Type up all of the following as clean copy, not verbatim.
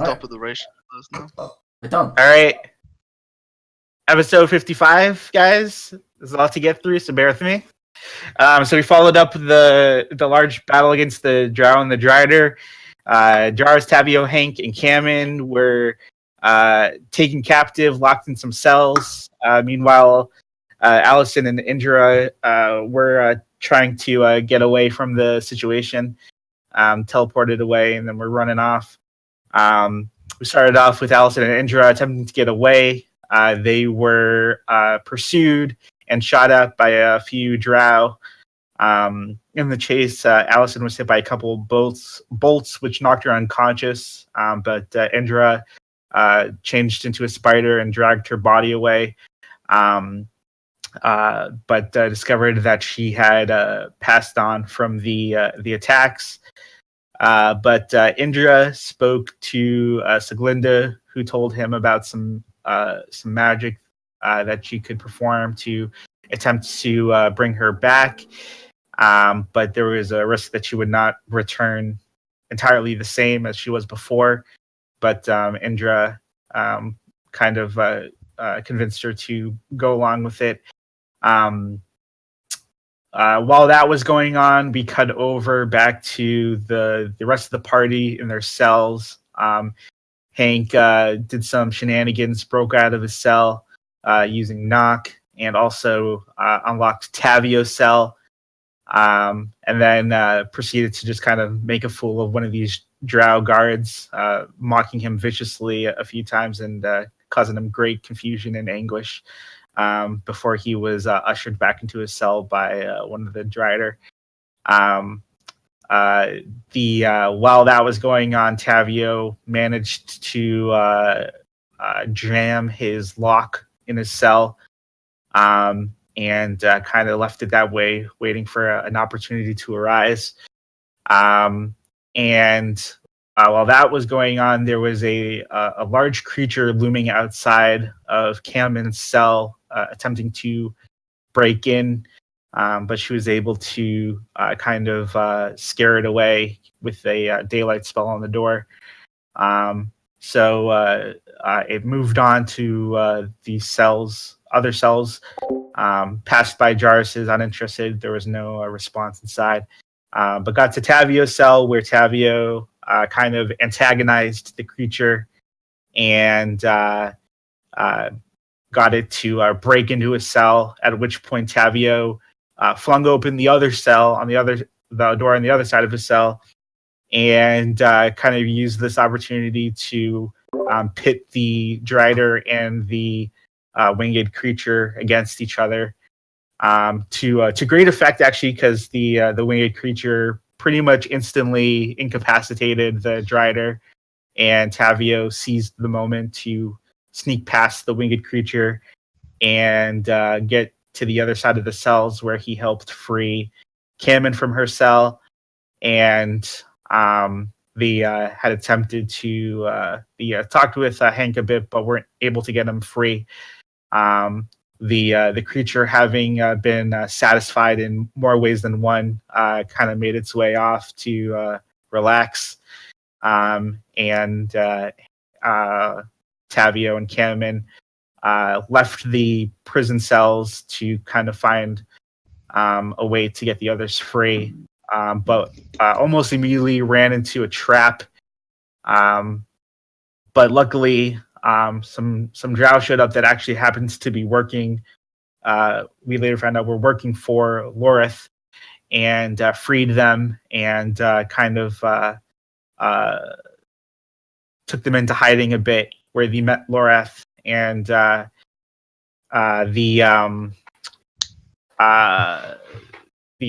Stop the duration. We're done. All right. Episode 55, guys. There's a lot to get through, so bear with me. So we followed up the large battle against the Drow and the Drider. Jarvis, Tavio, Hank, and Cameron were taken captive, locked in some cells. Meanwhile, Allison and Indra were trying to get away from the situation, teleported away, and then we're running off. We started off with Allison and Indra attempting to get away. They were pursued and shot at by a few Drow. In the chase, Allison was hit by a couple bolts, which knocked her unconscious. But Indra changed into a spider and dragged her body away. But discovered that she had passed on from the attacks. But Indra spoke to Siglinda, who told him about some magic that she could perform to attempt to bring her back. But there was a risk that she would not return entirely the same as she was before. But Indra kind of convinced her to go along with it. While that was going on, we cut over back to the rest of the party in their cells. Hank did some shenanigans, broke out of his cell using knock, and also unlocked Tavio's cell, and then proceeded to just kind of make a fool of one of these Drow guards, mocking him viciously a few times and causing him great confusion and anguish before he was ushered back into his cell by one of the Drider. While that was going on, Tavio managed to jam his lock in his cell, and kind of left it that way, waiting for an opportunity to arise. And while that was going on, there was a large creature looming outside of Cameron's cell, attempting to break in. But she was able to kind of scare it away with a daylight spell on the door. So it moved on to the other cells, passed by Jarvis's uninterested. There was no response inside. But got to Tavio's cell, where Tavio kind of antagonized the creature and got it to break into his cell, at which point Tavio flung open the other cell the door on the other side of his cell, and kind of used this opportunity to pit the Drider and the winged creature against each other, to great effect, actually, because the winged creature pretty much instantly incapacitated the Drider, and Tavio seized the moment to sneak past the winged creature and get to the other side of the cells, where he helped free Cameron from her cell, and they had attempted to talked with Hank a bit, but weren't able to get him free. The creature, having been satisfied in more ways than one, kind of made its way off to relax, and Tavio and Cameron left the prison cells to kind of find a way to get the others free, but almost immediately ran into a trap. But luckily, some Drow showed up that actually happens to be working. We later found out were working for Lorith, and freed them, and kind of took them into hiding a bit, where they met Lorith, and they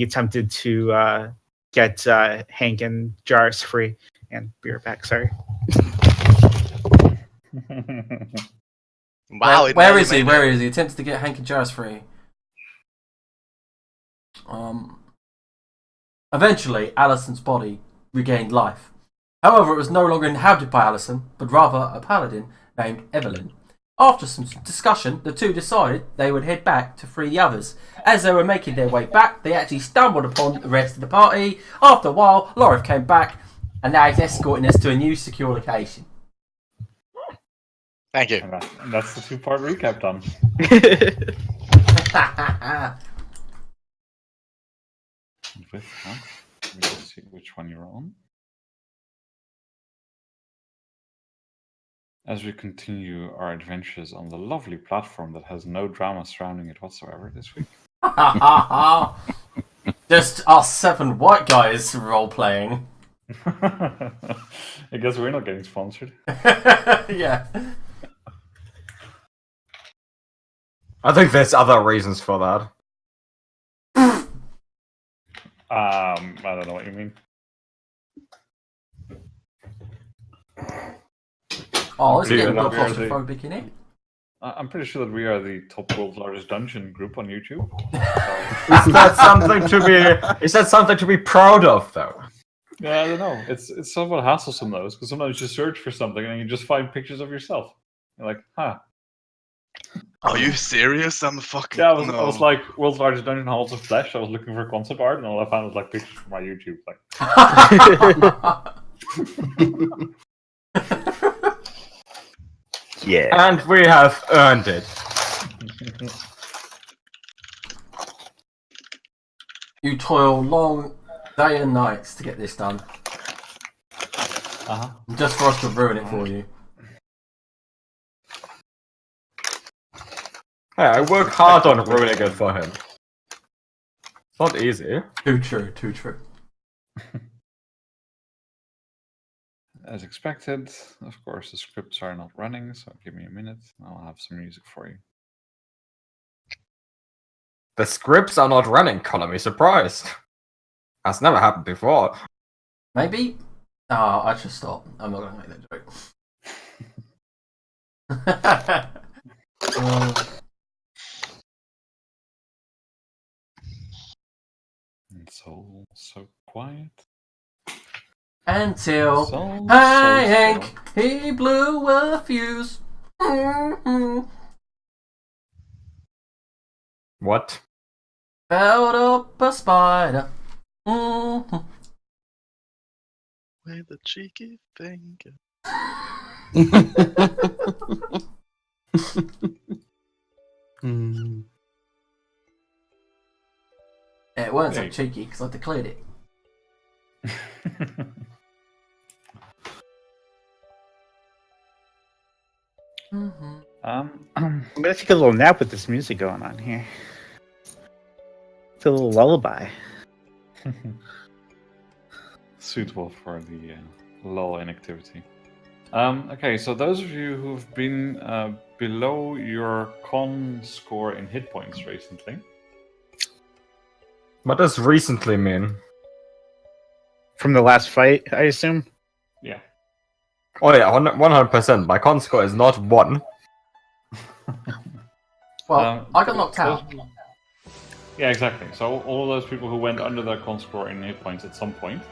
attempted to get Hank and Jarvis free. And be right back. Sorry. Wow. Where is he? Where is he? Attempted to get Hank and Jarvis free. Eventually, Alison's body regained life. However, it was no longer inhabited by Allison, but rather a paladin named Evelyn. After some discussion, the two decided they would head back to free the others. As they were making their way back, they actually stumbled upon the rest of the party. After a while, Lorith came back, and now he's escorting us to a new secure location. Thank you. And that's the 2-part recap done. With that, let me just see which one you're on. As we continue our adventures on the lovely platform that has no drama surrounding it whatsoever this week. Just us 7 white guys role playing. I guess we're not getting sponsored. Yeah. I think there's other reasons for that. I don't know what you mean. Oh, it's Yeah, getting a bit we are the- claustrophobic in it. I'm pretty sure that we are the top world's largest dungeon group on YouTube. Is that something to be proud of, though? Yeah, I don't know. It's somewhat hassle those, because sometimes you search for something and you just find pictures of yourself. You're like, huh. Are you serious? I'm fucking. Yeah, I was like, world's largest dungeon halls of flesh. I was looking for concept art, and all I found was like pictures from my YouTube. Like, Yeah. And we have earned it. You toil long day and nights to get this done. Just for us to ruin it for you. Hey, I work hard on ruining it for him. It's not easy. Too true, too true. as expected, of course, the scripts are not running, so give me a minute, and I'll have some music for you. The scripts are not running, call me surprised. That's never happened before. Maybe? Oh, I should stop. I'm not going to make that joke. It's all so quiet. Until So Hank, he blew a fuse. What? Felled up a spider. With a cheeky finger. It weren't so Hey. cheeky because I declared it. I'm gonna take a little nap with this music going on here. It's a little lullaby. Suitable for the lull in activity. Okay, so those of you who've been below your con score in hit points recently. What does recently mean? From the last fight, I assume. Yeah. Oh yeah, 100%. My con score is not 1. Well, I got knocked out. Yeah, exactly. So all of those people who went under their con score in hit points at some point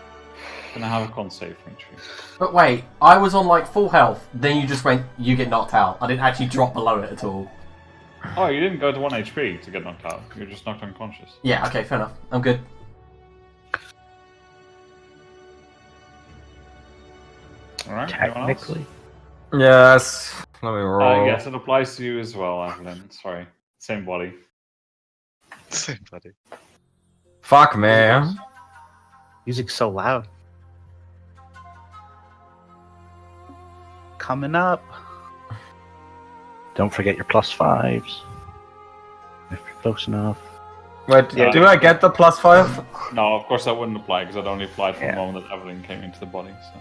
can have a con save from you. But wait, I was on like full health, then you just went, you get knocked out. I didn't actually drop below it at all. Oh, you didn't go to 1 HP to get knocked out. You were just knocked unconscious. Yeah, okay, fair enough. I'm good. Alright, anyone else? Technically. Yes. Let me roll. Yes, it applies to you as well, Evelyn. Sorry. Same body. Same buddy. Fuck, man. Music's so loud. Coming up. Don't forget your +5s. If you're close enough. Wait, Yeah. do I get the +5? No, of course that wouldn't apply because I'd only applied from Yeah. the moment that Evelyn came into the body. So.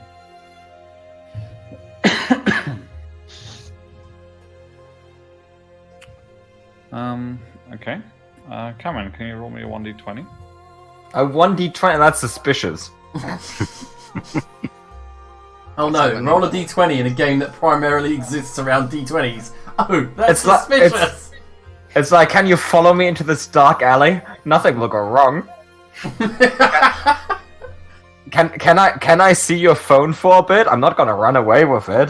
Okay. Cameron, can you roll me a 1d20? A 1d20? That's suspicious. Oh no, roll a d20 in a game that primarily exists around d20s. Oh, that's It's like- suspicious! It's like, can you follow me into this dark alley? Nothing will go wrong. Can I see your phone for a bit? I'm not gonna run away with it.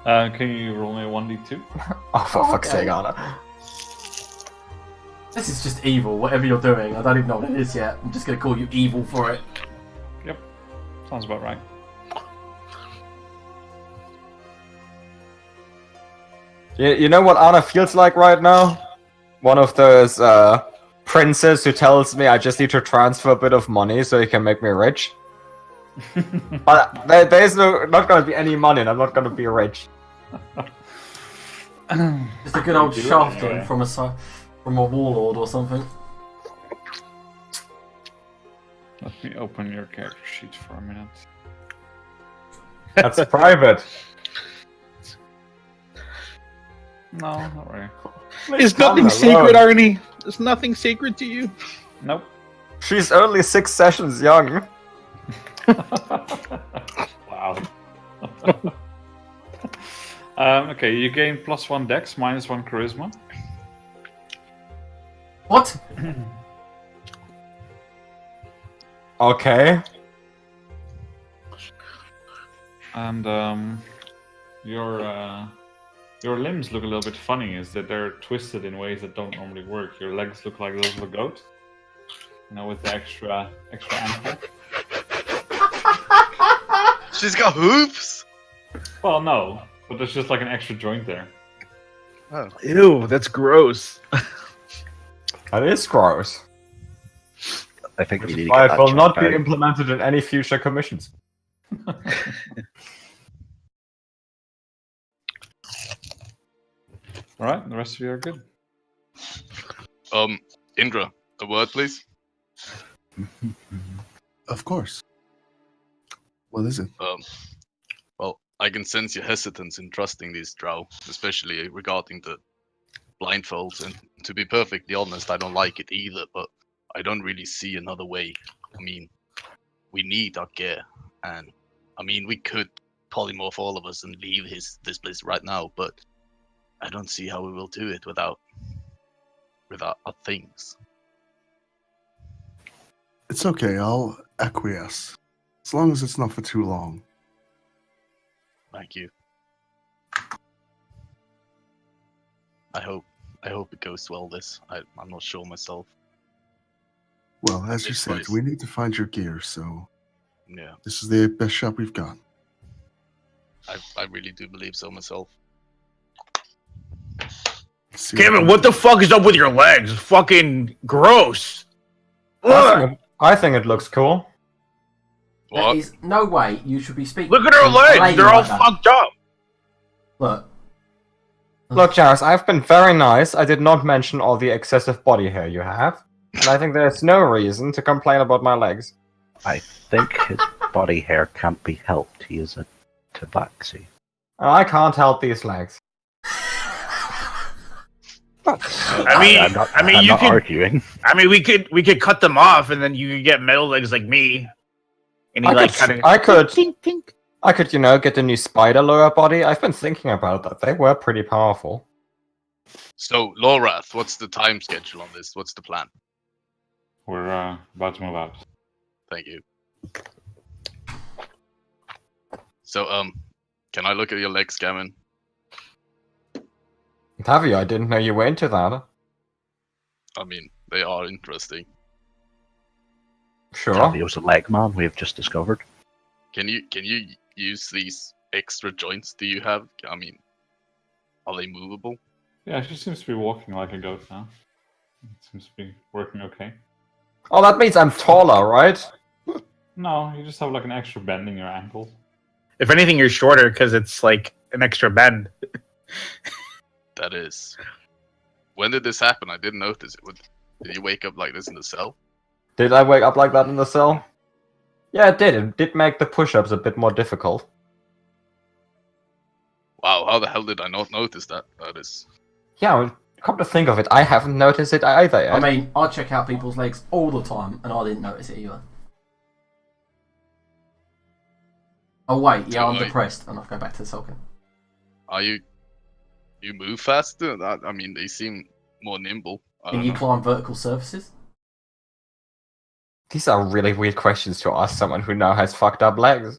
Can you roll me a 1d2? Oh, for fuck's Okay. sake, Anna. This is just evil, whatever you're doing. I don't even know what it is yet. I'm just gonna call you evil for it. Yep. Sounds about right. You know what Anna feels like right now? One of those princes who tells me I just need to transfer a bit of money so he can make me rich. But there's not gonna be any money and I'm not gonna be rich. Just a good old shafting from a warlord or something. Let me open your character sheet for a minute. That's private. No, not really. Is nothing sacred, Arnie? Is nothing sacred to you? Nope. She's only 6 sessions young. Wow. Okay, you gain +1 dex, -1 charisma. What? Okay. And your limbs look a little bit funny, is that they're twisted in ways that don't normally work. Your legs look like those of a goat. You know, with the extra ankle. She's got hooves? Well, no, but there's just like an extra joint there. Oh. Ew, that's gross. That is gross. I think we need to Why get it that will not checked be out. implemented in any future commissions. Alright, the rest of you are good. Indra, a word, please. Of course. What is it? Well, I can sense your hesitance in trusting these drow, especially regarding the blindfolds. And to be perfectly honest, I don't like it either, but I don't really see another way. I mean, we need our gear, and I mean, we could polymorph all of us and leave this place right now, but I don't see how we will do it without our things. It's okay, I'll acquiesce. As long as it's not for too long. Thank you. I hope it goes well. I'm not sure myself. Well, as you It's said, nice. we need to find your gear, so Yeah, this is the best shot we've got. I really do believe so myself. See Kevin, what the fuck is up with your legs? Fucking gross. Ugh. I think it looks cool. There What? is no way you should be speaking. Look at her to a legs. lady They're all like that. fucked up. Look. Look, Jairus, I've been very nice. I did not mention all the excessive body hair you have. And I think there's no reason to complain about my legs. I think his body hair can't be helped. He is a tabaxi. I can't help these legs. I'm not arguing. I mean, we could cut them off, and then you could get metal legs like me. And he I could, you know, get a new spider lower body. I've been thinking about that. They were pretty powerful. So, Lorath, what's the time schedule on this? What's the plan? We're about to move out. Thank you. So, can I look at your legs, Gammon? Have you? I didn't know you were into that. I mean, they are interesting. Sure. Tavio's a leg man. We have just discovered. Can you use these extra joints? Do you have? I mean, are they movable? Yeah, she seems to be walking like a goat now. It seems to be working okay. Oh, that means I'm taller, right? No, you just have like an extra bend in your ankles. If anything, you're shorter because it's like an extra bend. That is. When did this happen? I didn't notice it. Did you wake up like this in the cell? Did I wake up like that in the cell? Yeah, it did. It did make the push-ups a bit more difficult. Wow, how the hell did I not notice that? That is. Yeah, well, come to think of it, I haven't noticed it either yet. I mean, I check out people's legs all the time, and I didn't notice it either. Oh wait, yeah, I'm Wait. depressed, and I'll go back to the sulking. Are you? You move faster? I mean, they seem more nimble. I Can don't you know. climb vertical surfaces? These are really weird questions to ask someone who now has fucked up legs.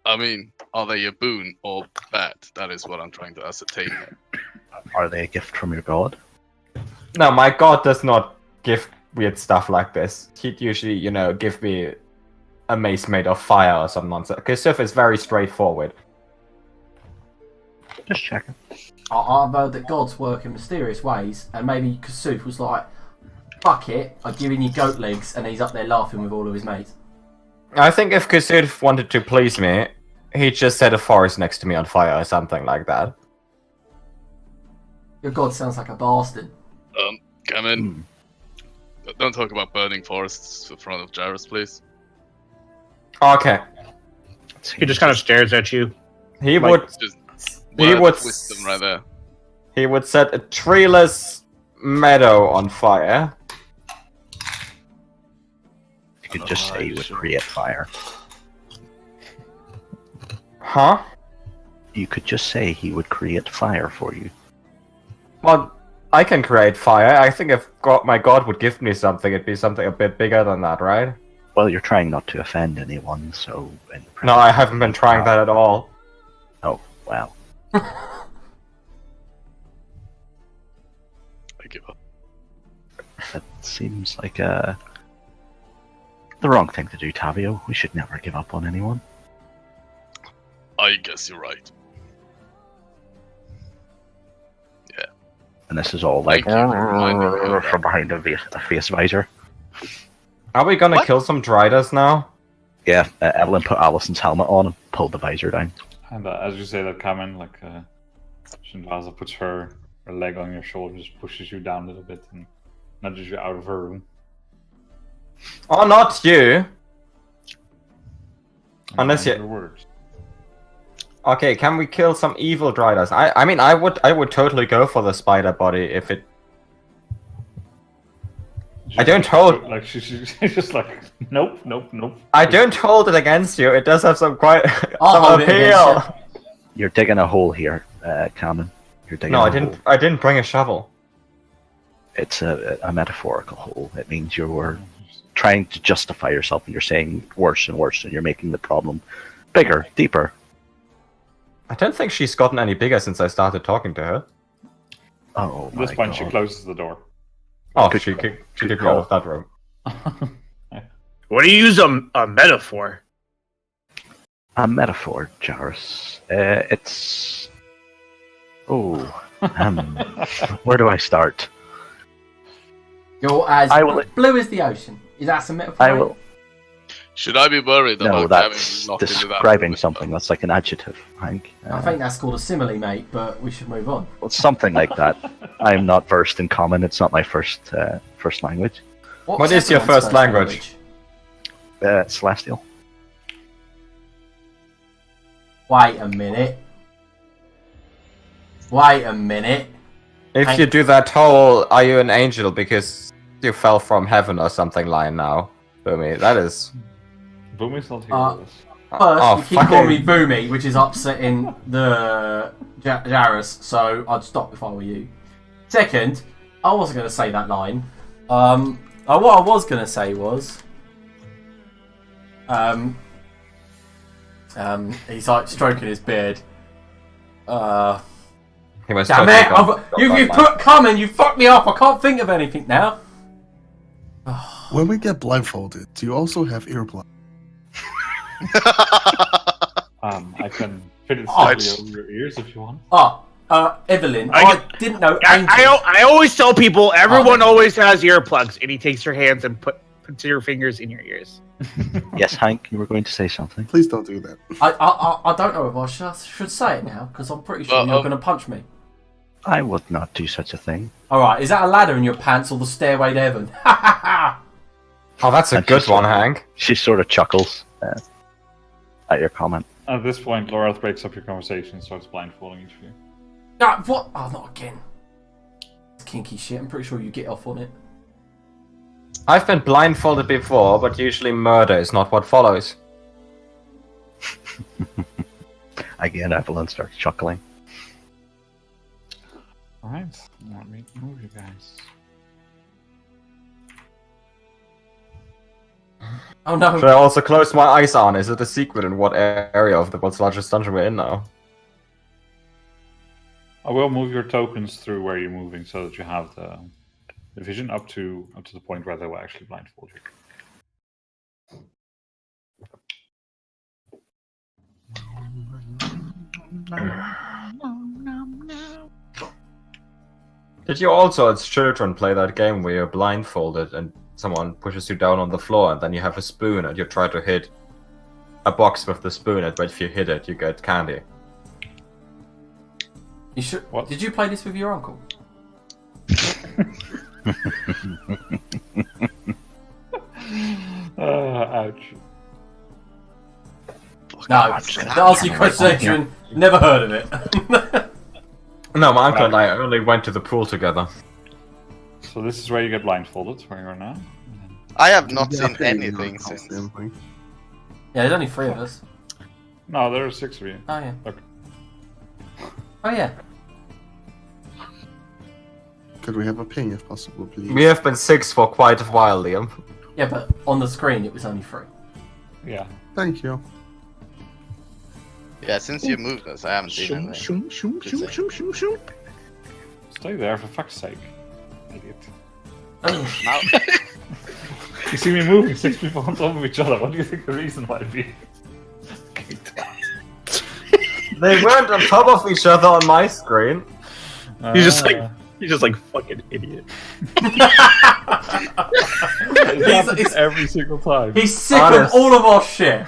I mean, are they a boon or bad? That is what I'm trying to ascertain. Are they a gift from your god? No, my god does not give weird stuff like this. He'd usually, you know, give me a mace made of fire or some nonsense. Because stuff is very straightforward. Just checking. I've heard that gods work in mysterious ways, and maybe Kasuf was like, fuck it, I'm giving you goat legs, and he's up there laughing with all of his mates. I think if Kusud wanted to please me, he'd just set a forest next to me on fire or something like that. Your god sounds like a bastard. Come in. Don't talk about burning forests in front of Jarrus, please. Okay. He just kind of stares at you. He Like, would. Just He word would. of wisdom right there. He would set a treeless meadow on fire. You could just say you would create fire. Huh? You could just say he would create fire for you. Well, I can create fire. I think if my god would give me something, it'd be something a bit bigger than that, right? Well, you're trying not to offend anyone, so... No, I haven't been trying that at all. Oh, wow. I give up. That seems like the wrong thing to do, Tavio. We should never give up on anyone. I guess you're right. And this is all like Thank you for reminding me of that. from behind a face visor. Are we gonna What? kill some Driders now? Yeah, Evelyn put Alison's helmet on and pulled the visor down. And as you say that, Kamen, like Shinraza puts her leg on your shoulder, just pushes you down a little bit and nudges you out of her room. Oh, not you! Unless Mind you- your words. Okay, can we kill some evil Driders? I mean, I would totally go for the spider body if it. I don't hold. Like she's just like nope. I don't hold it against you. It does have some quite I'll some hold it against appeal. You're digging a hole here, Kamen. You're digging No, a I hole. didn't. I didn't bring a shovel. It's a metaphorical hole. It means you're trying to justify yourself and you're saying worse and worse and you're making the problem bigger, deeper. I don't think she's gotten any bigger since I started talking to her. Oh At this my point, she God. closes the door. Oh, Good she call. kicked Good me out call. of that room. What do you use a metaphor? A metaphor, Jarrus. It's... Oh, where do I start? You're as I will- blue as the ocean. Is that some metaphor? I will... Should I be worried No, about that's having knocked into that describing room? something. That's like an adjective, Hank. I think that's called a simile, mate, but we should move on. Well, something like that. I'm not versed in common. It's not my first language. What is your everyone's first language? Celestial. Wait a minute. Wait a minute. If you do that whole "Are you an angel because you fell from heaven" or something line now, Boomy, that is. Boomy's not here Uh, with us. First, you keep calling me fucking- Boomy, which is upsetting the Jarrus, so I'd stop if I were you. Second, I wasn't going to say that line. What I was going to say was... he's like stroking his beard. He was Damn totally it! gone. You put come and you fucked me up. I can't think of anything now. When we get blindfolded, do you also have earplugs? I can fit it Oh, slightly over your ears if you want. Evelyn, I I get- didn't know I, angels. I always tell people everyone Oh. always has earplugs, and he takes your hands and puts your fingers in your ears. Yes, Hank, you were going to say something. Please don't do that. I don't know if I should say it now, because I'm pretty sure you're going to punch me. I would not do such a thing. Alright, is that a ladder in your pants or the stairway to heaven? Ha ha ha! Oh, that's a And good she's one, sort of- Hank. She sort of chuckles at your comment. At this point, Laura breaks up your conversation and starts blindfolding each of you. No, what? Oh, not again. It's kinky shit. I'm pretty sure you get off on it. I've been blindfolded before, but usually murder is not what follows. Again, Evelyn starts chuckling. Alright, let me move you guys. Oh no. Should I also close my eyes on? Is it a secret in what area of the world's largest dungeon we're in now? I will move your tokens through where you're moving so that you have the vision up to the point where they will actually blindfold you. Did you also, as children, play that game where you're blindfolded and someone pushes you down on the floor and then you have a spoon and you try to hit a box with the spoon, but if you hit it, you get candy? You should. What? Did you play this with your uncle? Ouch. No, to answer your question, Adrian, never heard of it. No, my uncle and I only went to the pool together. So this is where you get blindfolded, where you are now. I have not Yeah, I seen think anything it's since. the same thing. Yeah, there's only 3 of us. No, there are 6 of you. Oh yeah. Look. Oh yeah. Could we have a ping if possible, please? We have been 6 for quite a while, Liam. Yeah, but on the screen it was only 3. Yeah. Thank you. Yeah, since you moved us, I haven't seen anything. Stay there for fuck's sake. Idiot. Oh, Now, You see me moving 6 people on top of each other. What do you think the reason might be? They weren't on top of each other on my screen. You're just like fucking idiot. He's- every single time. he's sick Honest. of all of our shit.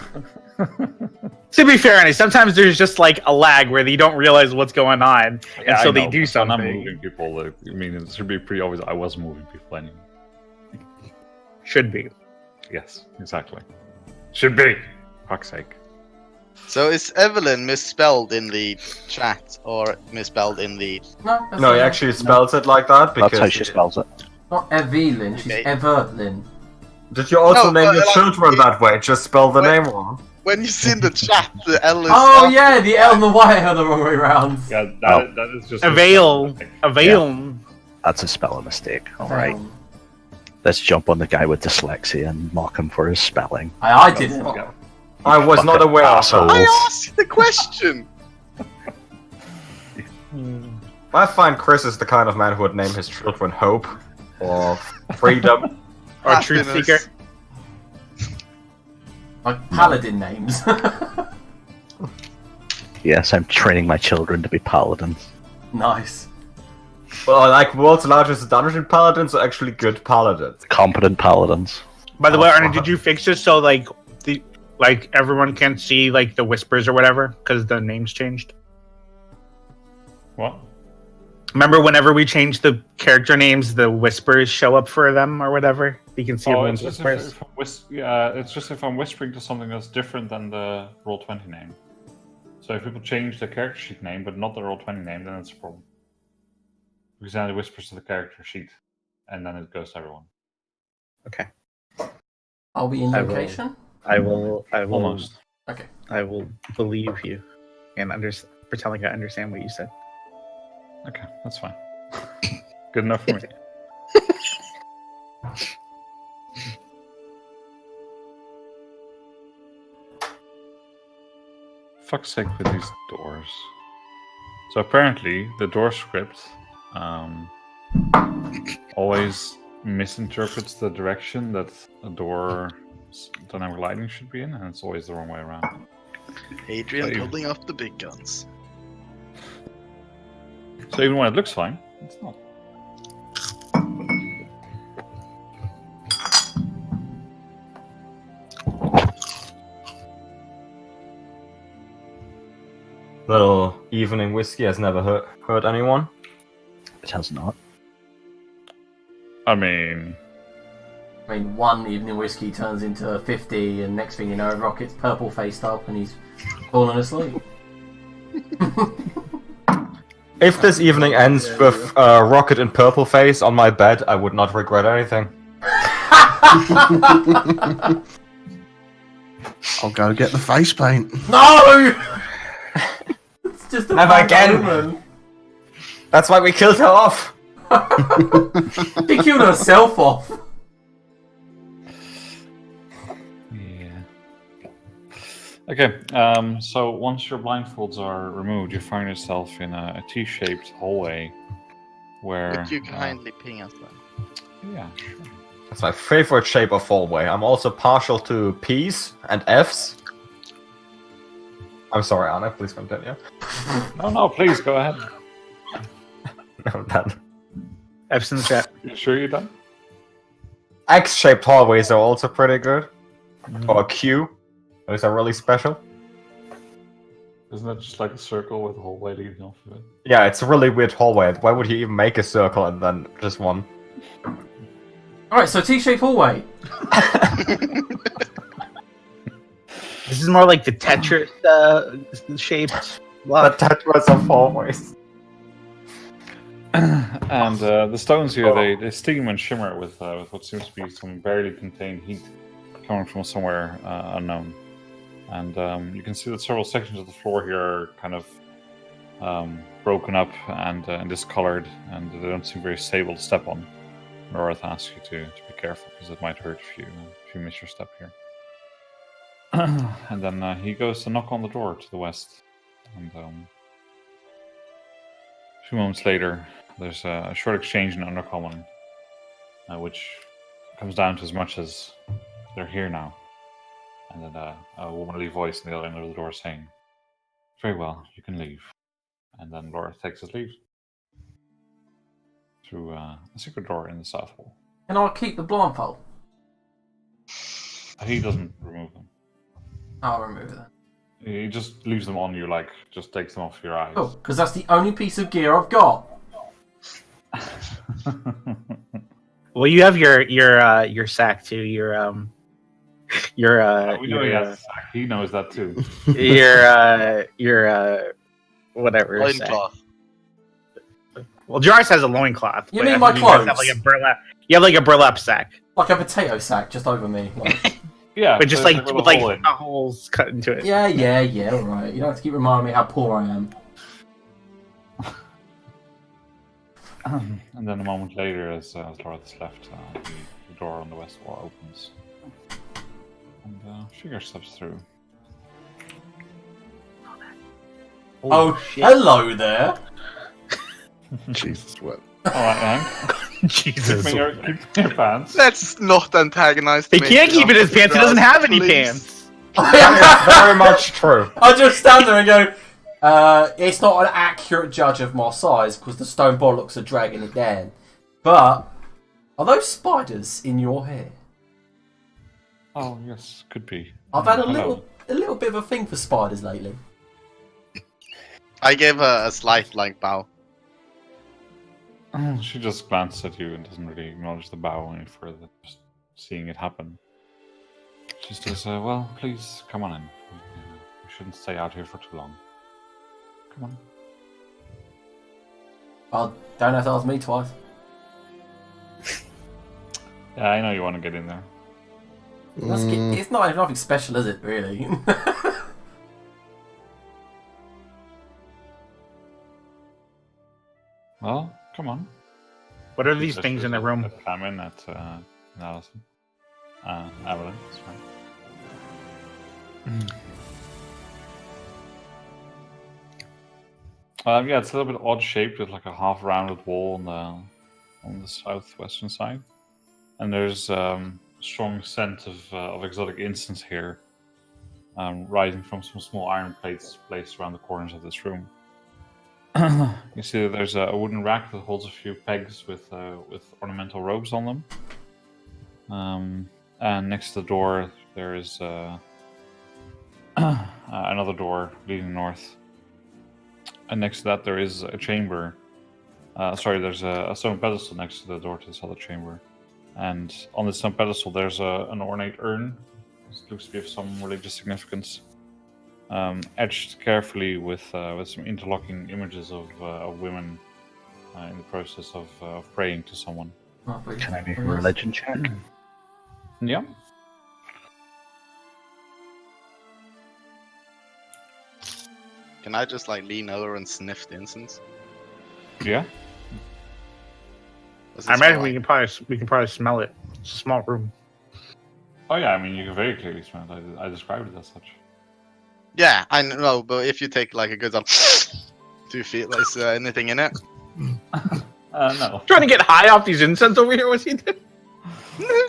To be fair, Annie, sometimes there's just like a lag where you don't realize what's going on, Yeah, and so I they know, do but when I'm something. moving people. I mean, it should be pretty obvious. I was moving people anyway. Should be. Yes, exactly. Should be. Fuck's sake. so is Evelyn misspelled in the chat or misspelled in the? No, that's No, he not- actually spells it like that because. That's how she spells it. Not Evelyn, she's Okay. Everlyn. Did you also No, name but, your like, children that way? Just spell the When- name wrong. When you see in the chat, the L is. Oh up. yeah, the L and the Y are the wrong way round. Yeah, Oh. that is just Avail. Avail. That's a spelling mistake. All right. Um, Let's jump on the guy with dyslexia and mock him for his spelling. I didn't. Yeah. I was not Fucking aware of assholes. that. I asked you the question. I find Chris is the kind of man who would name his children Hope or Freedom. Or Truth Happiness. Seeker. Like paladin names. Yes, I'm training my children to be paladins. Nice. Well, like world's largest dungeon paladins are actually good paladins. Competent paladins. By the way, Arnie, did you fix this so like everyone can see like the whispers or whatever because the names changed? What? Remember, whenever we change the character names, the whispers show up for them or whatever. You can see Oh, everyone's it's just whispers. if I'm it's just if I'm whispering to something that's different than the Roll20 name. So if people change the character sheet name but not the Roll20 name, then it's a problem. Because then it whispers to the character sheet, and then it goes to everyone. Okay, Are we in I will- location? I will. Almost. Okay. I will believe you and pretend like I understand what you said. Okay, that's fine. Good enough for me. Fuck's sake with these doors. So apparently the door script always misinterprets the direction that a door dynamic lighting should be in, and it's always the wrong way around. Adrian But you- building up the big guns. So even when it looks fine, it's not. Little evening whiskey has never hurt anyone. It has not. I mean, I mean, one evening whiskey turns into 50, and next thing you know, Rocket's purple faced up and he's falling asleep. If this evening ends with Rocket in purple face on my bed, I would not regret anything. I'll go get the face paint. No! It's just a Never bad again. omen. That's why we killed her off. She killed herself off. yeah. Okay, so once your blindfolds are removed, you find yourself in a T-shaped hallway where... Could you kindly ping us then? yeah, sure. That's my favorite shape of hallway. I'm also partial to P's and F's. I'm sorry, Anna, please continue. No, please, go ahead. No, done. F's in the chat. You sure you're done? X-shaped hallways are also pretty good. Or Q. Those are really special. Isn't that just like a circle with a hallway leading off of it? Yeah, it's a really weird hallway. Why would he even make a circle and then just one? Alright, so T-shaped hallway. This is more like the Tetris shaped The block. Tetris of hallways. And the stones here, they steam and shimmer with what seems to be some barely contained heat coming from somewhere unknown. And you can see that several sections of the floor here are kind of broken up and discolored, and they don't seem very stable to step on. North asks you to be careful, because it might hurt if you miss your step here. And then he goes to knock on the door to the west. And a few moments later, there's a short exchange in Undercommon, which comes down to as much as they're here now. And then a womanly voice in the other end of the door saying, "Very well, you can leave." And then Laura takes his leave through a secret door in the south wall. Can I keep the blindfold? He doesn't remove them. I'll remove it then. He just leaves them on you, like, just takes them off your eyes. Oh, because that's the only piece of gear I've got. Well, you have your sack too. We know he has a sack. He knows that too. your whatever. sack. Loincloth. Well, Jarvis has a loincloth. You but mean I my think you guys clothes? Have like a burlap. You have like a burlap sack, Like a potato sack just over me. Like, Yeah, but just so like there's a with little like hole in. holes cut into it. yeah, right. You don't have to keep reminding me how poor I am. And then a moment later, as Laura has left, the door on the west wall opens. And Sugar steps through. Oh, shit. hello there. Jesus, what? Alright, Hank. Jesus. Keep me your pants. Let's not antagonize. He can't keep it in his pants. He doesn't have any Please. pants. That is very much true. I just stand there and go, it's not an accurate judge of my size because the stone bollocks are dragging it down. But are those spiders in your hair? Oh, yes, could be. I've had a Hello. little bit of a thing for spiders lately. I gave her a slight like bow. She just glances at you and doesn't really acknowledge the bow any further, just seeing it happen. She says, well, please, come on in. We shouldn't stay out here for too long. Come on. I don't have to ask me twice. Yeah, I know you want to get in there. It's not nothing special, is it, really? Well, come on. What are these things in the room? Come in at Allison. Evelyn, that's right. Yeah, it's a little bit odd shaped with like a half rounded wall on the southwestern side. And there's strong scent of exotic incense here, rising from some small iron plates placed around the corners of this room. You see that there's a wooden rack that holds a few pegs with ornamental robes on them. And next to the door, there is another door leading north. And next to that, there is a chamber. There's a stone pedestal next to the door to this other chamber. And on this stone pedestal, there's an ornate urn. This looks to be of some religious significance. Etched carefully with some interlocking images of women in the process of praying to someone. Can I make a religion check? Yeah. Can I just like lean over and sniff the incense? Yeah. Does it I imagine smell we can probably smell it. It's a small room. Oh yeah, I mean you can very clearly smell it. I described it as such. Yeah, I know, but if you take like a good 2 feet, is there anything in it? No. Trying to get high off these incense over here. What's he doing?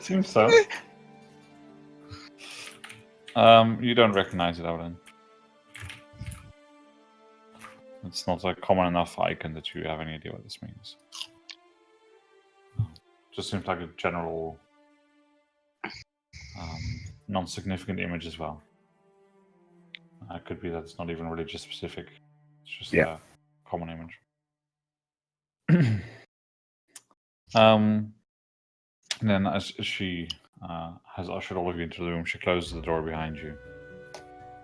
Seems so. You don't recognize it, Odin. It's not a common enough icon that you have any idea what this means. Just seems like a general non-significant image as well. It could be that it's not even religious specific. It's just a common image. And then as she has ushered all of you into the room, she closes the door behind you.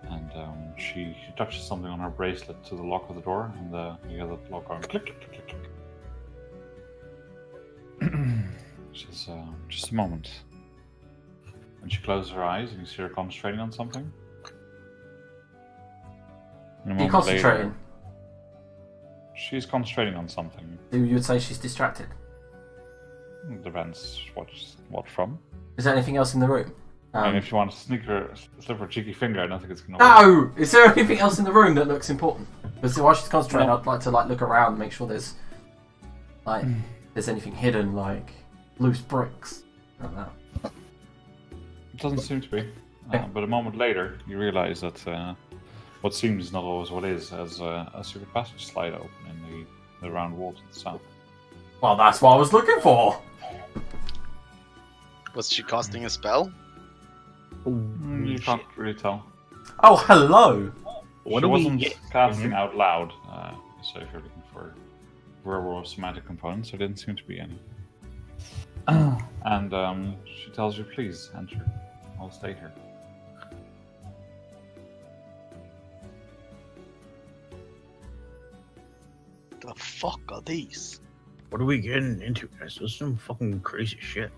And she touches something on her bracelet to the lock of the door, and you hear the lock going click, click, click, click, click. She says, just a moment. And she closes her eyes, and you see her concentrating on something. And a You moment concentrating? later, she's concentrating on something. You would say she's distracted. Depends what from. Is there anything else in the room? And if you want to slip her cheeky finger, I don't think it's going to work. No! Is there anything else in the room that looks important? Because while she's concentrating, I'd like to look around and make sure there's anything hidden, like loose bricks. Like that. It doesn't seem to be. But a moment later, you realise that what seems not always what is, as a secret passage slide open in the round wall to the south. Well, that's what I was looking for! Was she casting a spell? You can't really tell. Oh, hello! She wasn't casting out loud, so if you're looking for verbal or somatic components, there didn't seem to be any. And she tells you, please enter. I'll stay here. The fuck are these? What are we getting into, guys? This is some fucking crazy shit.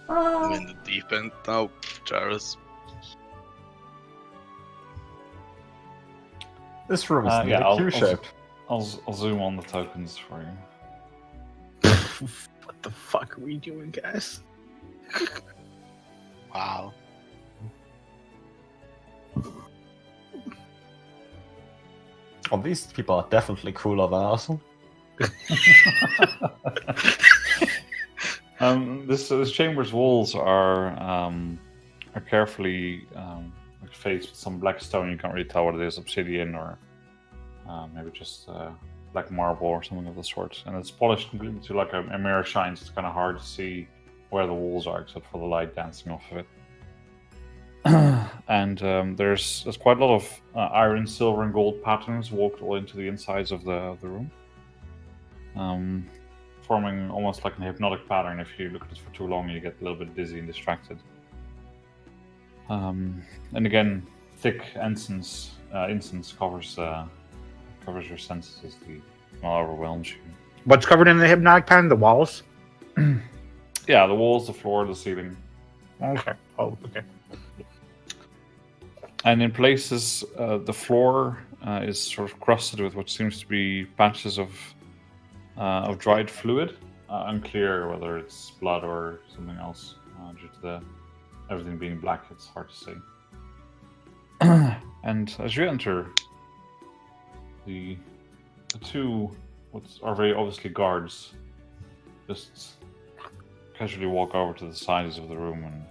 I'm in the deep end now, Jarvis. This room is nearly I'll Q-shaped. I'll zoom on the tokens for you. What the fuck are we doing, guys? Wow. Oh, these people are definitely cooler than us. This chamber's walls are carefully faced with some black stone. You can't really tell what it is, obsidian or maybe just black marble or something of the sort. And it's polished completely to like a mirror shine, so it's kind of hard to see where the walls are except for the light dancing off of it. And there's quite a lot of iron, silver, and gold patterns walked all into the insides of the room, forming almost like a hypnotic pattern. If you look at it for too long, you get a little bit dizzy and distracted. And again, thick incense covers your senses as the smell overwhelms you. What's covered in the hypnotic pattern? The walls? Yeah, the walls, the floor, the ceiling. Okay. Oh, okay. And in places, the floor is sort of crusted with what seems to be patches of dried fluid. Unclear whether it's blood or something else due to everything being black. It's hard to say. And as you enter, the two what are very obviously guards just casually walk over to the sides of the room and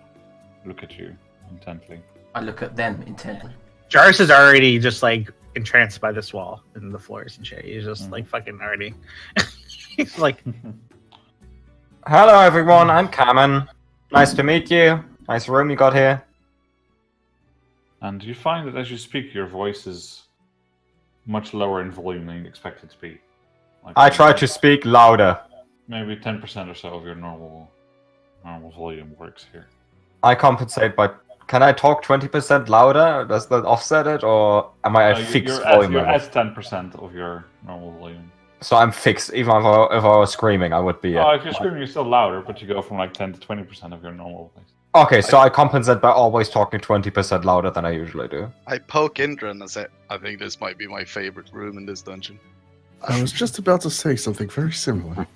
look at you intently. I look at them intently. Jarvis is already just like entranced by this wall and the floors and shit. He's just like fucking already. He's like, Hello everyone, I'm Cameron. Nice to meet you. Nice room you got here. And you find that as you speak, your voice is much lower in volume than you'd expect it to be. Like I try to speak louder. Maybe 10% or so of your normal volume works here. I compensate by... Can I talk 20% louder? Does that offset it? Or am I at fixed volume? You're level? at 10% of your normal volume. So I'm fixed. Even if I was screaming, I would be... If you're screaming, you're still louder, but you go from like 10 to 20% of your normal voice. Okay, so I compensate by always talking 20% louder than I usually do. I poke Indra and I say, I think this might be my favorite room in this dungeon. I was just about to say something very similar.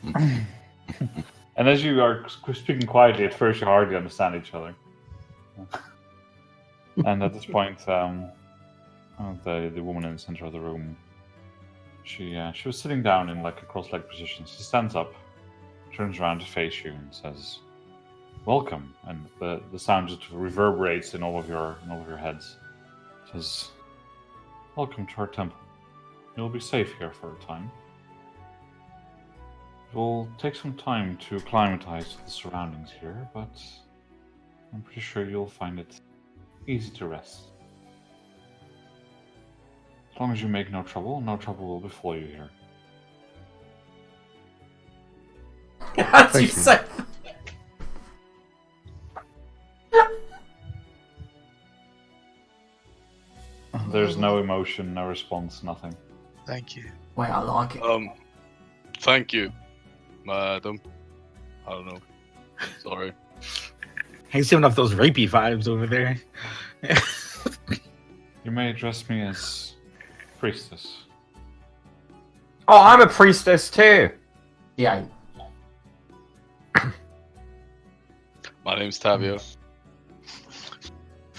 And as you are speaking quietly, at first you hardly understand each other. And at this point, the woman in the center of the room, she was sitting down in like a cross-legged position. She stands up, turns around to face you, and says, "Welcome." And the sound just reverberates in all of your heads. Says, "Welcome to our temple. You'll be safe here for a time." It will take some time to acclimatize to the surroundings here, but I'm pretty sure you'll find it easy to rest. As long as you make no trouble will befall you here. As you you. say. There's no emotion, no response, nothing. Thank you. Wait, I like it. Thank you, madam. I don't know. Sorry. He's giving off those rapey vibes over there. You may address me as priestess. Oh, I'm a priestess too. He ain't. My name's Tavio.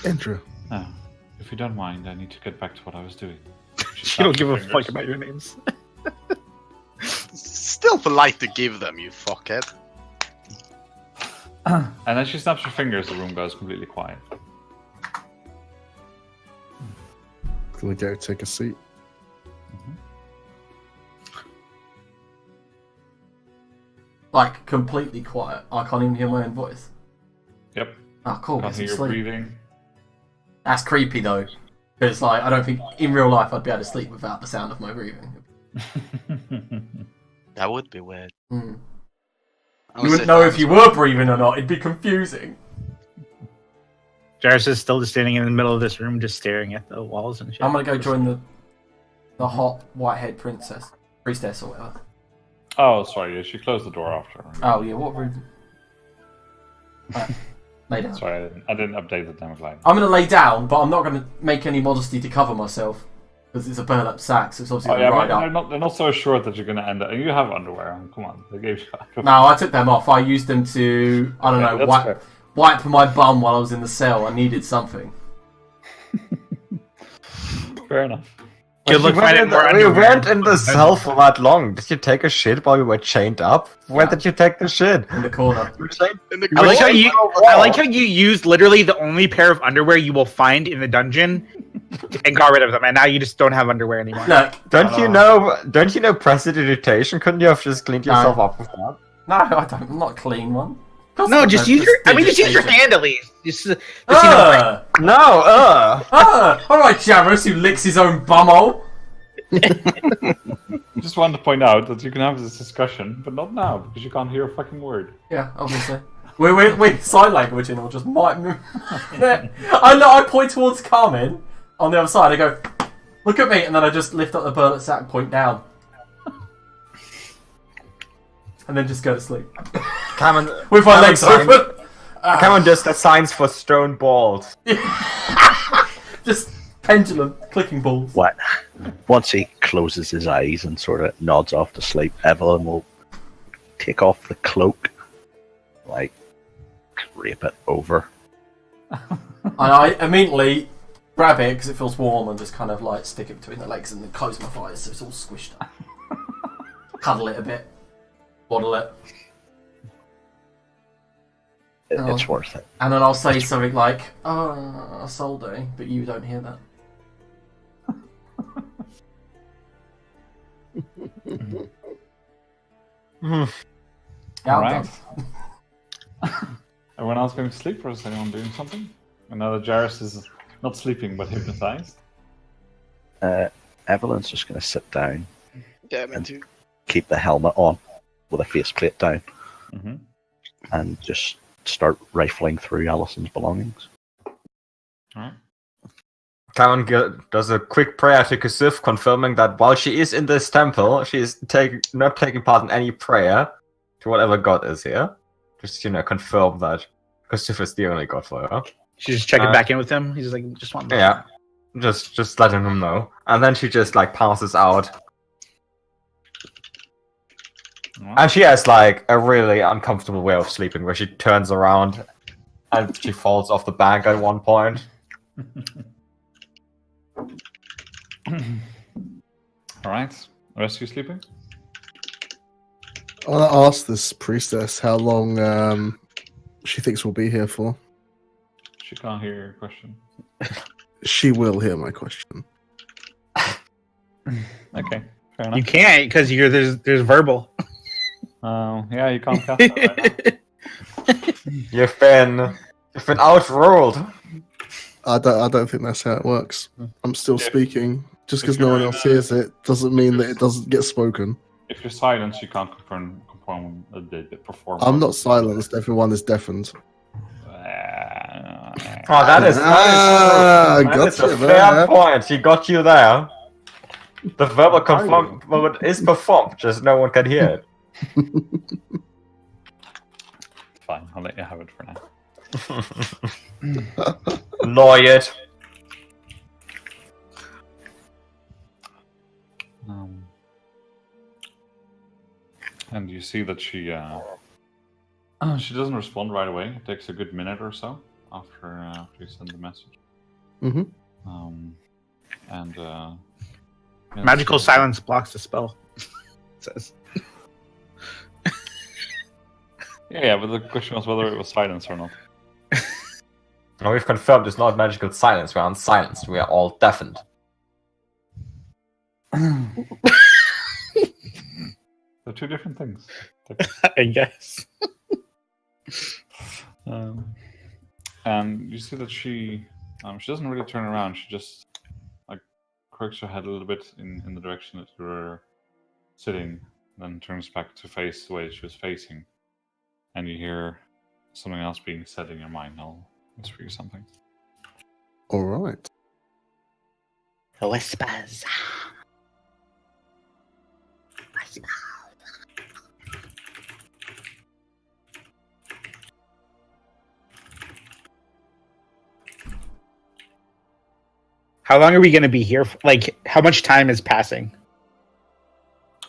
Andrew. Now, if you don't mind, I need to get back to what I was doing. You don't give a fuck about your names. Still polite to give them, you fuckhead. And as she snaps her fingers, the room goes completely quiet. Can we go take a seat? Like, completely quiet. I can't even hear my own voice. Yep. Oh, cool. Can't Get hear some your sleep. breathing. That's creepy, though. Because, like, I don't think in real life I'd be able to sleep without the sound of my breathing. That would be weird. Hmm. I You would wouldn't say know that if you as well. were breathing or not. It'd be confusing. Jarvis is still just standing in the middle of this room, just staring at the walls and shit. I'm gonna go join the hot white-haired priestess or whatever. Oh, sorry, yeah, she closed the door after. Oh yeah, what room? Right, lay down. Sorry, I didn't update the demographic. I'm gonna lay down, but I'm not gonna make any modesty to cover myself because it's a burlap sack, so it's obviously Oh gonna yeah, ride but up. they're not so assured that you're gonna end up. You have underwear on. Come on, they gave you. No, I took them off. I used them to, I don't know, That's fair. wipe my bum while I was in the cell. I needed something. Fair enough. You look we fine went, in more we underwear. went in the cell for that long. Did you take a shit while we were chained up? Where did you take the shit? In the corner. You were chained- In the I like, how corner. you, I like how you used literally the only pair of underwear you will find in the dungeon and got rid of them, and now you just don't have underwear anymore. Look, Don't you know? Don't you know prestidigitation? Couldn't you have just cleaned yourself up with that? no, I don't. I'm not a clean one. Of course No, I just don't use your. I mean, just use your prestidigitation. hand at least. Just, you know, No, Alright, Jarvis, who licks his own bumhole. Just wanted to point out that you can have this discussion, but not now because you can't hear a fucking word. Yeah, obviously. We're sign language and we'll just might move. I point towards Carmen on the other side. I go, look at me, and then I just lift up the burlap sack and point down. And then just go to sleep. Cameron. With my Cameron legs sign- open. Cameron does the signs for stone balls. Just pendulum, clicking balls. What? Once he closes his eyes and sort of nods off to sleep, Evelyn will take off the cloak, like drape it over. And I immediately grab it because it feels warm and just kind of like stick it between the legs and then close my eyes so it's all squished up. Cuddle it a bit. Waddle it. It's worth it. And then I'll say something like, "Oh, soul day," but you don't hear that. Yeah, I'm Alright. done. Everyone else going to sleep, or is anyone doing something? I know that Jarvis is not sleeping but hypnotized. Evelyn's just going to sit down, Yeah, me too. keep the helmet on with a faceplate down, Mm-hmm. and just start rifling through Alison's belongings. Alright. Cameron does a quick prayer to Kasif, confirming that while she is in this temple, she is not taking part in any prayer to whatever god is here. Just, confirm that Kasif is the only god for her. she's just checking back in with him. He's like, just want. Yeah. Just letting him know. And then she just, passes out. And she has, a really uncomfortable way of sleeping, where she turns around and she falls off the bank at one point. Alright. The rest of you sleeping? I want to ask this priestess how long she thinks we'll be here for. She can't hear your question. She will hear my question. Okay, fair enough. You can't because there's verbal. Yeah, you can't cast that right now. You've been outruled. I don't think that's how it works. I'm still If- speaking. Just if because no you're one in else a- hears it doesn't mean that it doesn't get spoken. If you're silenced, you can't perform the performance. I'm not silenced. Everyone is deafened. Oh, that is Ah, that is a gotcha fair there. point. He got you there. The verbal How are you? confirm is performed, just no one can hear it. Fine, I'll let you have it for now. Lawyered. And you see that she doesn't respond right away. It takes a good minute or so after you send the message. Mhm. And yeah, Magical she- silence blocks the spell. It says. Yeah, but the question was whether it was silence or not. Now we've confirmed it's not magical silence. We aren't silenced. We are all deafened. They're two different things. I guess. And you see that she doesn't really turn around. She just like quirks her head a little bit in the direction that you were sitting, then turns back to face the way she was facing, and you hear something else being said in your mind. I'll whisper you something. All right. Whispers. How long are we going to be here? Like, how much time is passing?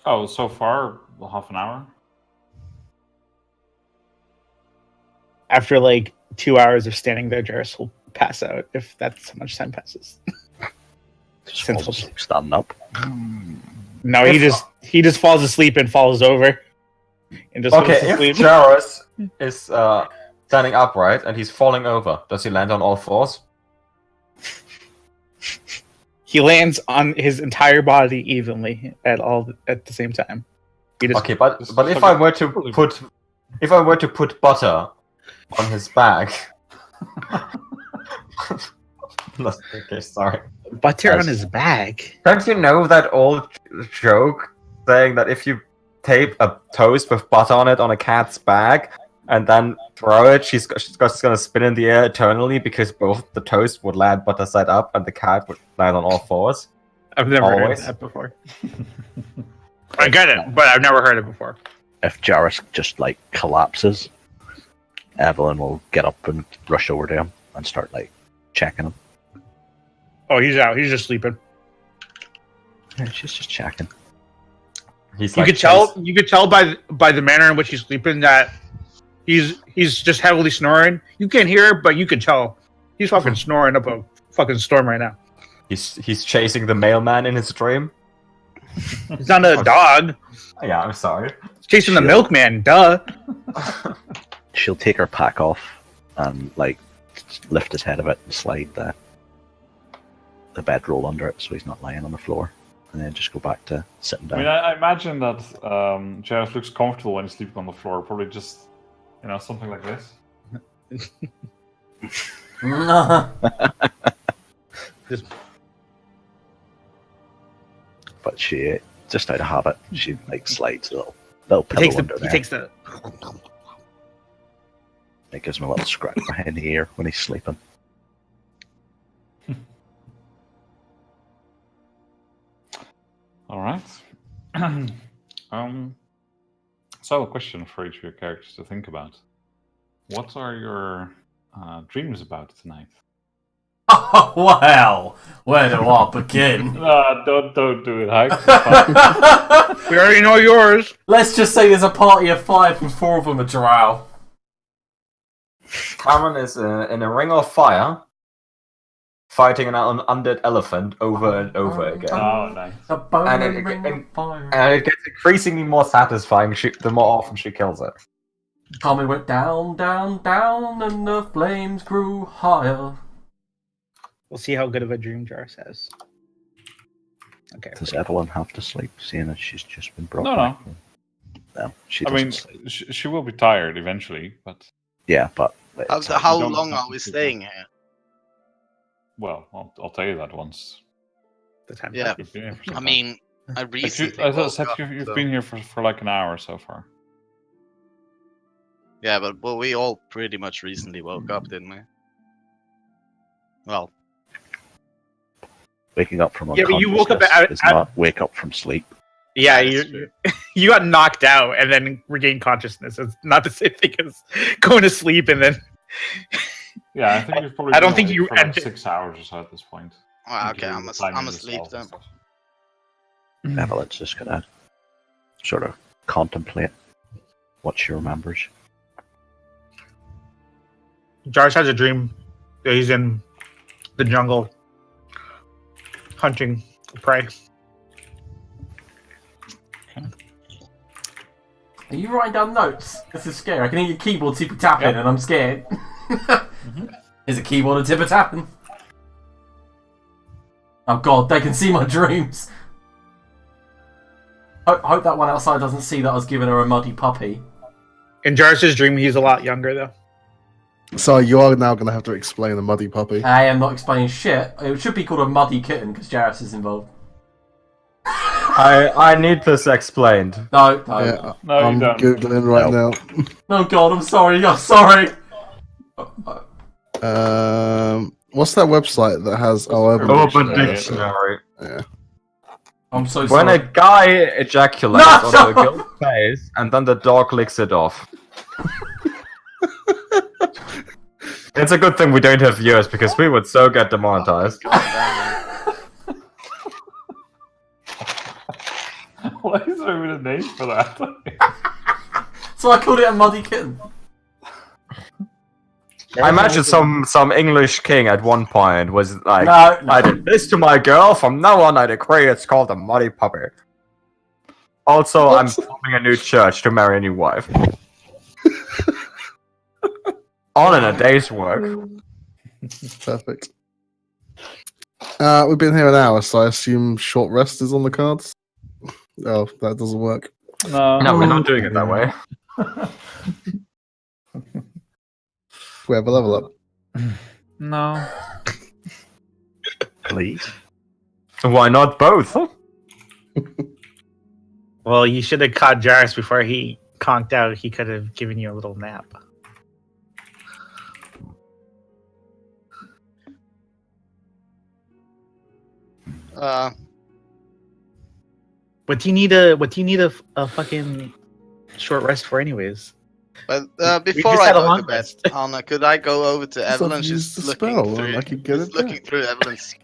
Oh, so far half an hour. After like 2 hours of standing there, Jarrus will pass out if that's how much time passes. Just Since falls asleep standing up. No, he just falls asleep and falls over. And just Okay, goes to if sleep. Jarrus is standing upright and he's falling over, does he land on all fours? He lands on his entire body evenly at the same time. He just, Okay, but if I were to put butter on his back. Okay, sorry. butter on his back. Don't you know that old joke saying that if you tape a toast with butter on it on a cat's back and then throw it, she's gonna spin in the air eternally because both the toast would land butter side up and the cat would land on all fours? I've never Always. heard that before. I get it, but I've never heard it before. If Jarrus just like collapses, Evelyn will get up and rush over to him and start like checking him. Oh, he's out. He's just sleeping. Yeah, she's just checking. He's You like, could tell. You could tell by the manner in which he's sleeping that he's just heavily snoring. You can't hear it, but you can tell he's fucking snoring up a fucking storm right now. He's chasing the mailman in his dream. He's not a dog. Yeah, I'm sorry. He's chasing the Shit. milkman. Duh. She'll take her pack off and like lift his head a bit and slide the bedroll under it so he's not lying on the floor, and then just go back to sitting I down. mean, I imagine that Jarrus looks comfortable when he's sleeping on the floor. Probably just, something like this. But she, just out of habit, she like slides a little He pillow takes under the. He there. takes the. It gives him a little scratch behind the ear when he's sleeping. All right. So a question for each of your characters to think about. What are your dreams about tonight? Oh, well, where do I begin? Don't do it, Hank. It's fine. We already know yours. Let's just say there's a party of 5 and 4 of them are drow. Cameron is in a ring of fire, fighting an undead elephant over and over again. Oh, nice. A bone And and it- ring and- of fire. And it gets increasingly more satisfying the more often she kills it. Tommy went down, down, down, and the flames grew higher. We'll see how good of a dream Jarrus has. Okay. Does Evelyn have to sleep, seeing that she's just been brought No, back? No, she I doesn't mean, sleep. she will be tired eventually, but Yeah, but How don't long have are we to keep staying here? well, I'll tell you that once. The time. Yeah, You've been here for some I time. mean, I But recently as I woke said, up, you've so- been here for like an hour so far. Yeah, but well, we all pretty much recently woke up, didn't we? Well, waking up from Yeah, but you woke up unconsciousness is not wake up from sleep. Yeah, that is you true. you got knocked out and then regained consciousness. It's not the same thing as going to sleep and then. Yeah, I think we've probably. I don't been think awake you for like ended- 6 hours or so at this point. well, okay, including the timing I'm of the asleep spells then. and stuff. Evelyn's just gonna sort of contemplate what she remembers. Jarvis has a dream that he's in the jungle hunting prey. Are you writing down notes? This is scary. I can hear your keyboard tippy tapping, Yep. and I'm scared. Is a keyboard and tippy tapping? Oh god, they can see my dreams. Hope that one outside doesn't see that I was giving her a muddy puppy. In Jarvis's dream, he's a lot younger though. So you are now going to have to explain the muddy puppy. I am not explaining shit. It should be called a muddy kitten because Jarvis is involved. I need this explained. No. Yeah, No, you I'm don't. googling right now. Oh god, I'm sorry. I'm sorry. What's that website that has Urban Urban Dictionary. Yeah. I'm so When sorry. a guy ejaculates No, onto shut a girl's face and then the dog licks it off. It's a good thing we don't have viewers because we would so get demonetized. God damn it. Why is there even a name for that? So I called it a muddy kitten. I imagine some English king at one point was like, No. I did this to my girl, from now on I decree it's called a muddy puppy. Also, I'm forming a new church to marry a new wife. All in a day's work. Perfect. We've been here an hour, so I assume short rest is on the cards. Oh, that doesn't work. No, No, we're not doing it that way. We have a level up. No. Please. Why not both? Well, you should have caught Jarvis before he conked out. He could have given you a little nap. What do you need a fucking short rest for, anyways? But We before just I had a go long to bed, rest. Anna, could I go over to Just Evelyn? have to She's use the looking spell, through. and I could get She's it looking back. through Evelyn's.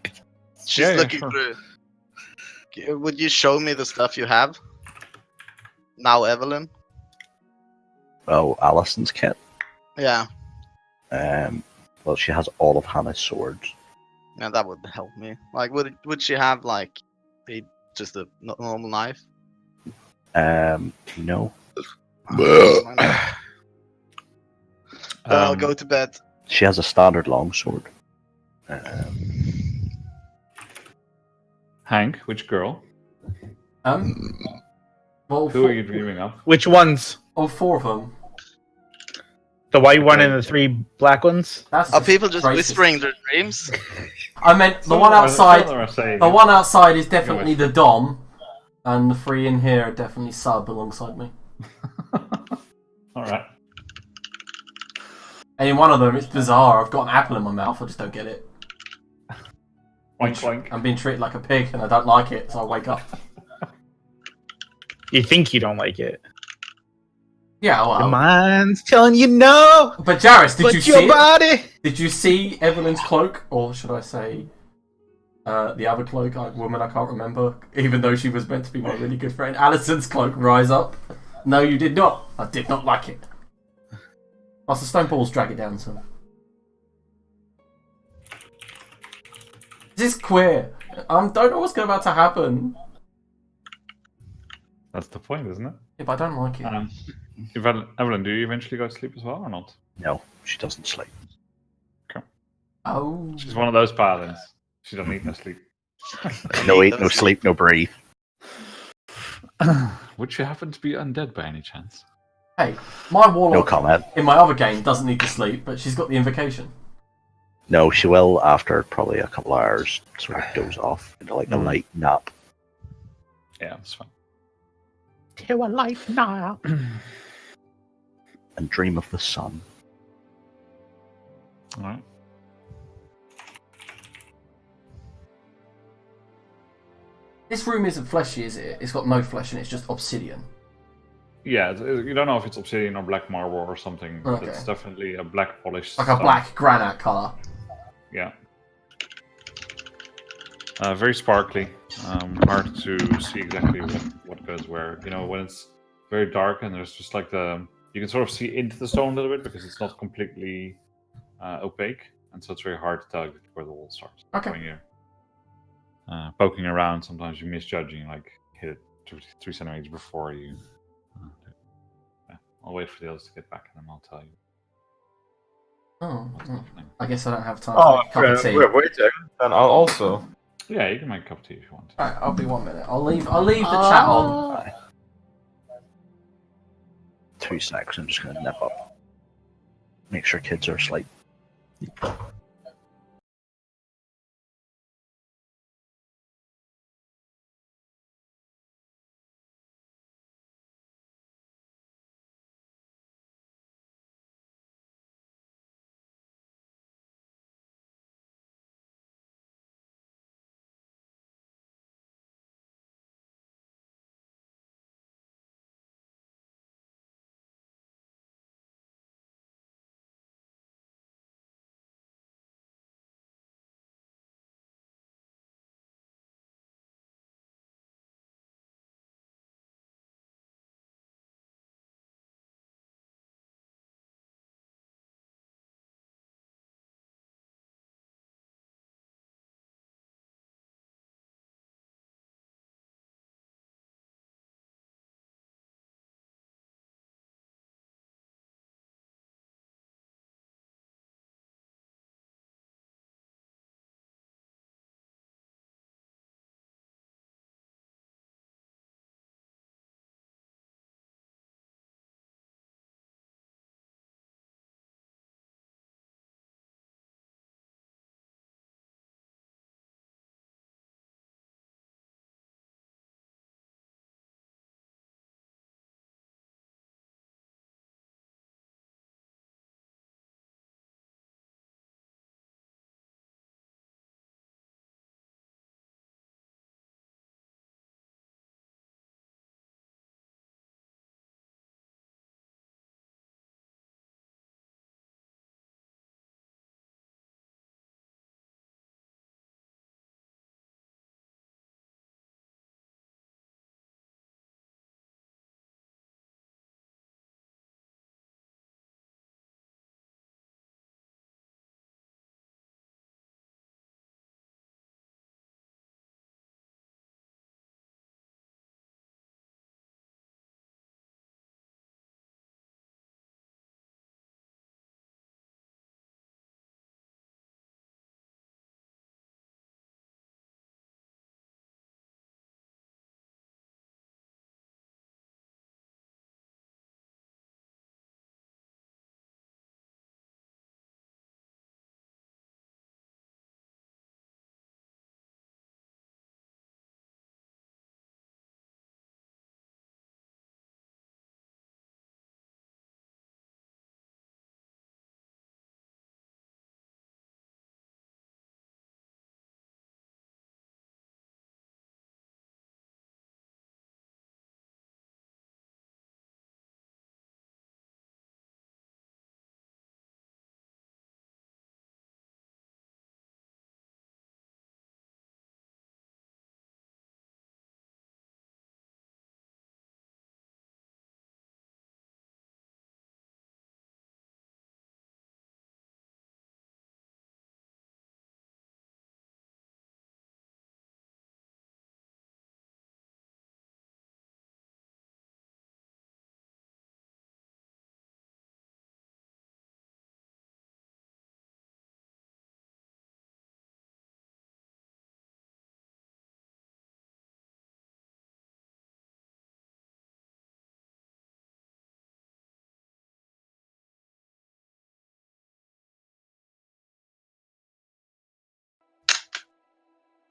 She's Yeah, looking sure. through. Would you show me the stuff you have? Now, Evelyn. Oh, Alison's kit. Yeah, Well, she has all of Hannah's swords. yeah, that would help me. Like, would she have like just a normal knife? No. I'll go to bed. She has a standard longsword. Hank, which girl? Well, Who are you dreaming of? Which ones? all four of them. The white one and the three black ones? That's Are people just racist. whispering their dreams? I meant the Some one of them outside. are saying The it. one outside is definitely the Dom, and the three in here are definitely Sub alongside me. Alright. And in one of them, it's bizarre. I've got an apple in my mouth. I just don't get it. Oink, oink. I'm being treated like a pig, and I don't like it, so I wake up. You think you don't like it. Yeah, The well. mind's telling you no, But Jarvis, did but you your see it? body. Did you see Evelyn's cloak, or should I say, the other cloak, woman I can't remember, even though she was meant to be my really good friend, Alison's cloak rise up? No, you did not. I did not like it. Plus the stone balls drag it down some. This is queer. Don't know what's about to happen. That's the point, isn't it? If I don't like it. Evelyn, do you eventually go to sleep as well or not? No, she doesn't sleep. Oh. She's one of those paladins. She doesn't eat no sleep. No eat, no sleep, no breathe. Would you happen to be undead by any chance? Hey, my No warlock comment. in my other game doesn't need to sleep, but she's got the invocation. No, she will after probably a couple of hours. Sort of doze off into like a light nap. Yeah, that's fine. To a life now. And dream of the sun. Alright. This room isn't fleshy, is it? It's got no flesh in it, it's just obsidian. Yeah, you don't know if it's obsidian or black marble or something. But Okay. it's definitely a black polished Like a stone. black granite colour. Yeah. Very sparkly. Hard to see exactly what goes where. You know, when it's very dark and there's just like you can sort of see into the stone a little bit because it's not completely opaque, and so it's very hard to tell exactly where the wall starts. Okay. When you're poking around, sometimes you misjudge and you like hit it 3 centimeters before you. Yeah. I'll wait for the others to get back and then I'll tell you. Oh, what's oh. happening. I guess I don't have time Oh, for a cup of tea. wait, waiting. Then I'll also. Yeah, you can make a cup of tea if you want. Alright, I'll be 1 minute. I'll leave the chat on. 2 seconds, I'm just going to nip up. Make sure kids are asleep.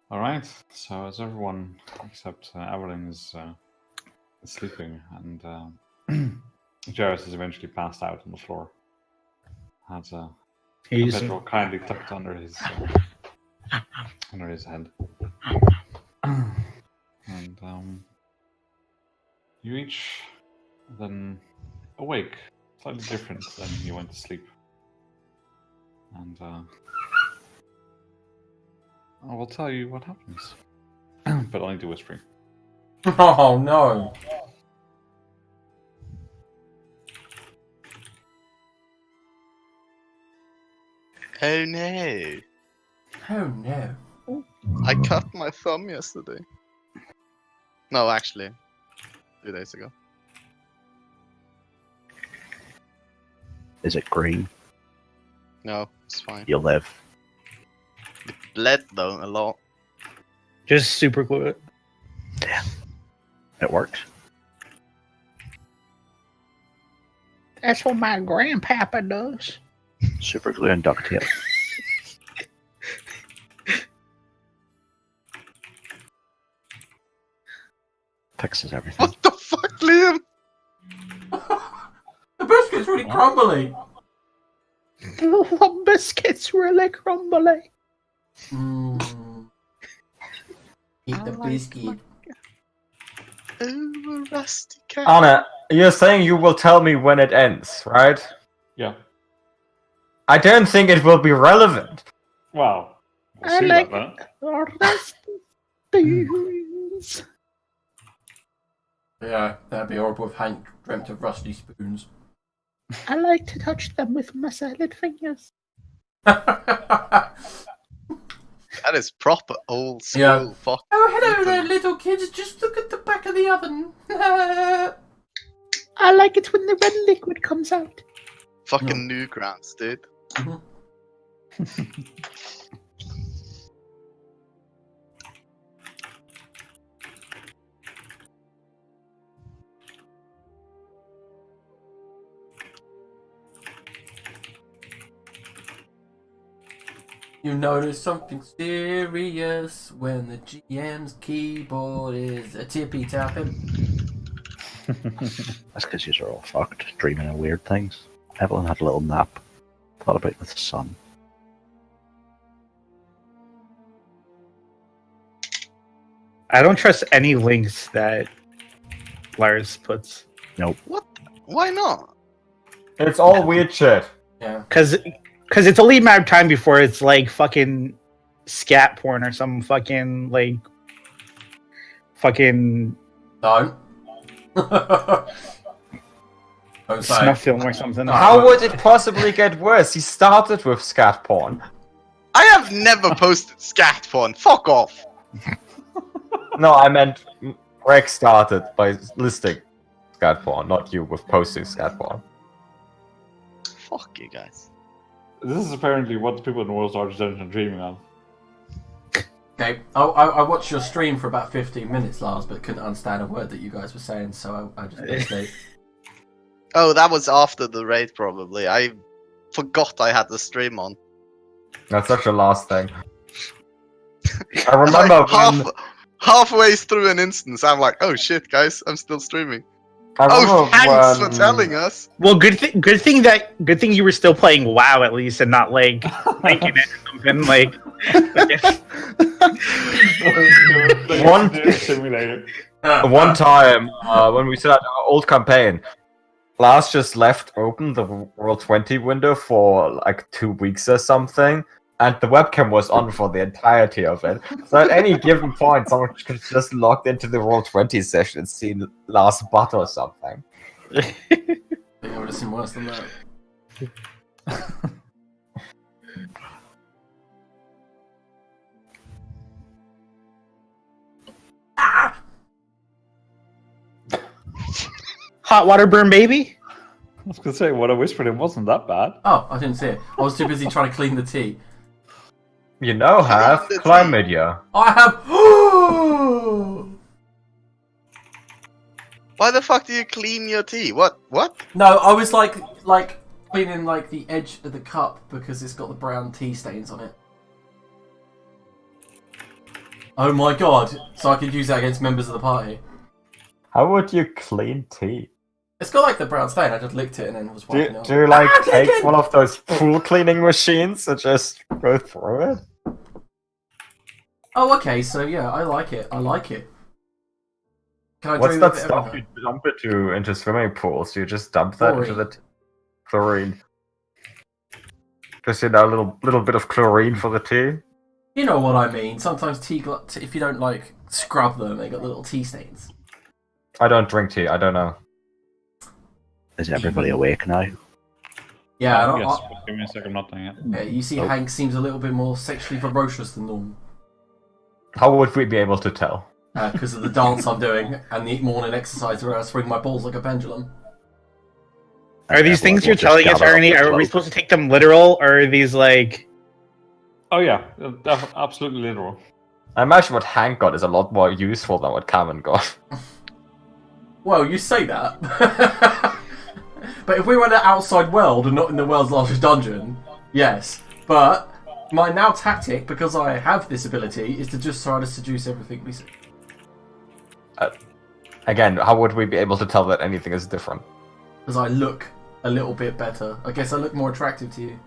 Alright, so as everyone except Evelyn is sleeping, and Jarrus is eventually passed out on the floor. Has He's petrol kindly tucked under his head. And you each then awake, slightly different than you went to sleep. And I will tell you what happens, but only to whispering. Oh no! Oh no! Oh no! I cut my thumb yesterday. No, actually, 2 days ago. Is it green? No, it's fine. You'll live. It bled though a lot. just super glue it. It worked. That's what my grandpapa does. Super glue and duct tape. Fixes everything. What the fuck, Liam? The biscuit's really crumbly. The biscuits really crumbly. Eat the biscuit. Oh, rusty cat. Anna, you're saying you will tell me when it ends, right? Yeah. I don't think it will be relevant. Well, we'll I see like about that. rusty spoons. Yeah, that'd be horrible if Hank dreamt of rusty spoons. I like to touch them with my silent fingers. That is proper old school. Yeah. Fuck. Oh, hello there, little kids. Just look at the back of the oven. I like it when the red liquid comes out. Fucking Newgrounds, dude. You notice something serious when the GM's keyboard is a tippy tapping. That's because you're all fucked, dreaming of weird things. Evelyn had a little nap. Thought about the sun. I don't trust any links that Lars puts. Nope. What? Why not? It's all weird shit. Yeah. Because it's only a matter of time before it's like fucking scat porn or some fucking like fucking Don't. Don't say. snuff film or something. How would it possibly get worse? He started with scat porn. I have never posted scat porn. Fuck off. No, I meant Greg started by listing scat porn, not you with posting scat porn. Fuck you guys. This is apparently what the people in the world's largest dungeon are dreaming of. Okay, I watched your stream for about 15 minutes, Lars, but couldn't understand a word that you guys were saying, so I just went to sleep. Oh, that was after the raid, probably. I forgot I had the stream on. That's such a last thing. I remember when... Halfway through an instance, I'm like, oh shit, guys, I'm still streaming. I Oh, remember thanks when... for telling us. Well, good thing you were still playing WoW at least and not like making it something like. One time, when we set out our old campaign, Lars just left open the World 20 window for like 2 weeks or something, and the webcam was on for the entirety of it. So at any given point, someone could just logged into the World 20 session and see Lars' butt or something. I think I would have seen worse than that. Hot water burn, baby. I was gonna say, what I whispered, it wasn't that bad. Oh, I didn't see it. I was too busy trying to clean the tea. You know, have chlamydia. I have. Why the fuck do you clean your tea? What? No, I was like cleaning like the edge of the cup because it's got the brown tea stains on it. Oh my god! So I could use that against members of the party. How would you clean tea? It's got like the brown stain. I just licked it and then was Do, wiping it off. do you like take Taken! one of those pool cleaning machines and just go through it? Oh, okay. So yeah, I like it. I like it. Can I What's do that with it stuff everywhere? you dump into swimming pools? You just dump that into the chlorine. Just a little bit of chlorine for the tea. You know what I mean. Sometimes if you don't like scrub them, they got little tea stains. I don't drink tea. I don't know. Is everybody awake now? Yeah, I don't, Yes, but give me a second, I'm not doing it. yeah, you see, Hank seems a little bit more sexually ferocious than normal How would we be able to tell? because of the dance I'm doing and the morning exercise where I swing my balls like a pendulum. Are these things you're telling us, Ernie? Are we supposed to take them literal, or are these like? Oh yeah, absolutely literal. I imagine what Hank got is a lot more useful than what Cameron got. Well, you say that. But if we were in the outside world and not in the world's largest dungeon, yes. But my now tactic, because I have this ability, is to just try to seduce everything we see. Again, how would we be able to tell that anything is different? Because I look a little bit better. I guess I look more attractive to you.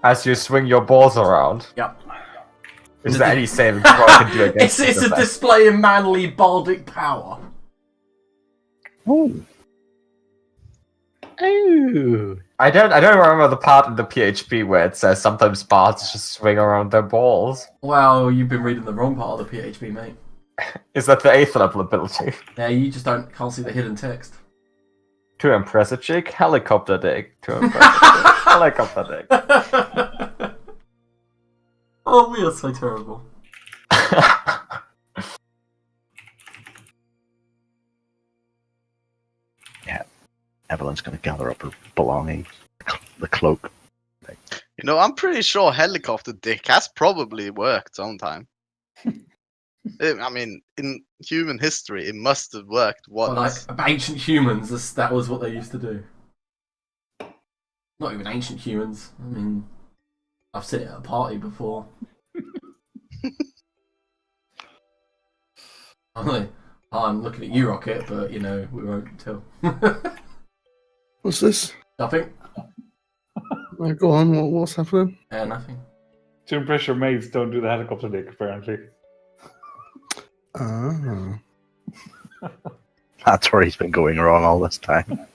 As you swing your balls around. Yep. Is there any saving throw I can do against It's this a effect? display of manly bardic power. Oh, Oh. I don't remember the part in the PHP where it says sometimes bards just swing around their balls. Well, you've been reading the wrong part of the PHP, mate. Is that the 8th level ability? Yeah, you just can't see the hidden text. To impress a chick, helicopter dick. To impress a chick, helicopter dick. Oh, we are so terrible. Evelyn's going to gather up her belongings, the cloak. You know, I'm pretty sure helicopter dick has probably worked sometime. I mean, in human history, it must have worked Well, once. like ancient humans, that was what they used to do. Not even ancient humans. I mean, I've seen it at a party before. I'm looking at you, Rocket, but you know we won't tell. What's this? Nothing. Oh, go on. What's happening? Nothing. To impress your mates, don't do the helicopter dick, apparently. Ah. That's where he's been going wrong all this time.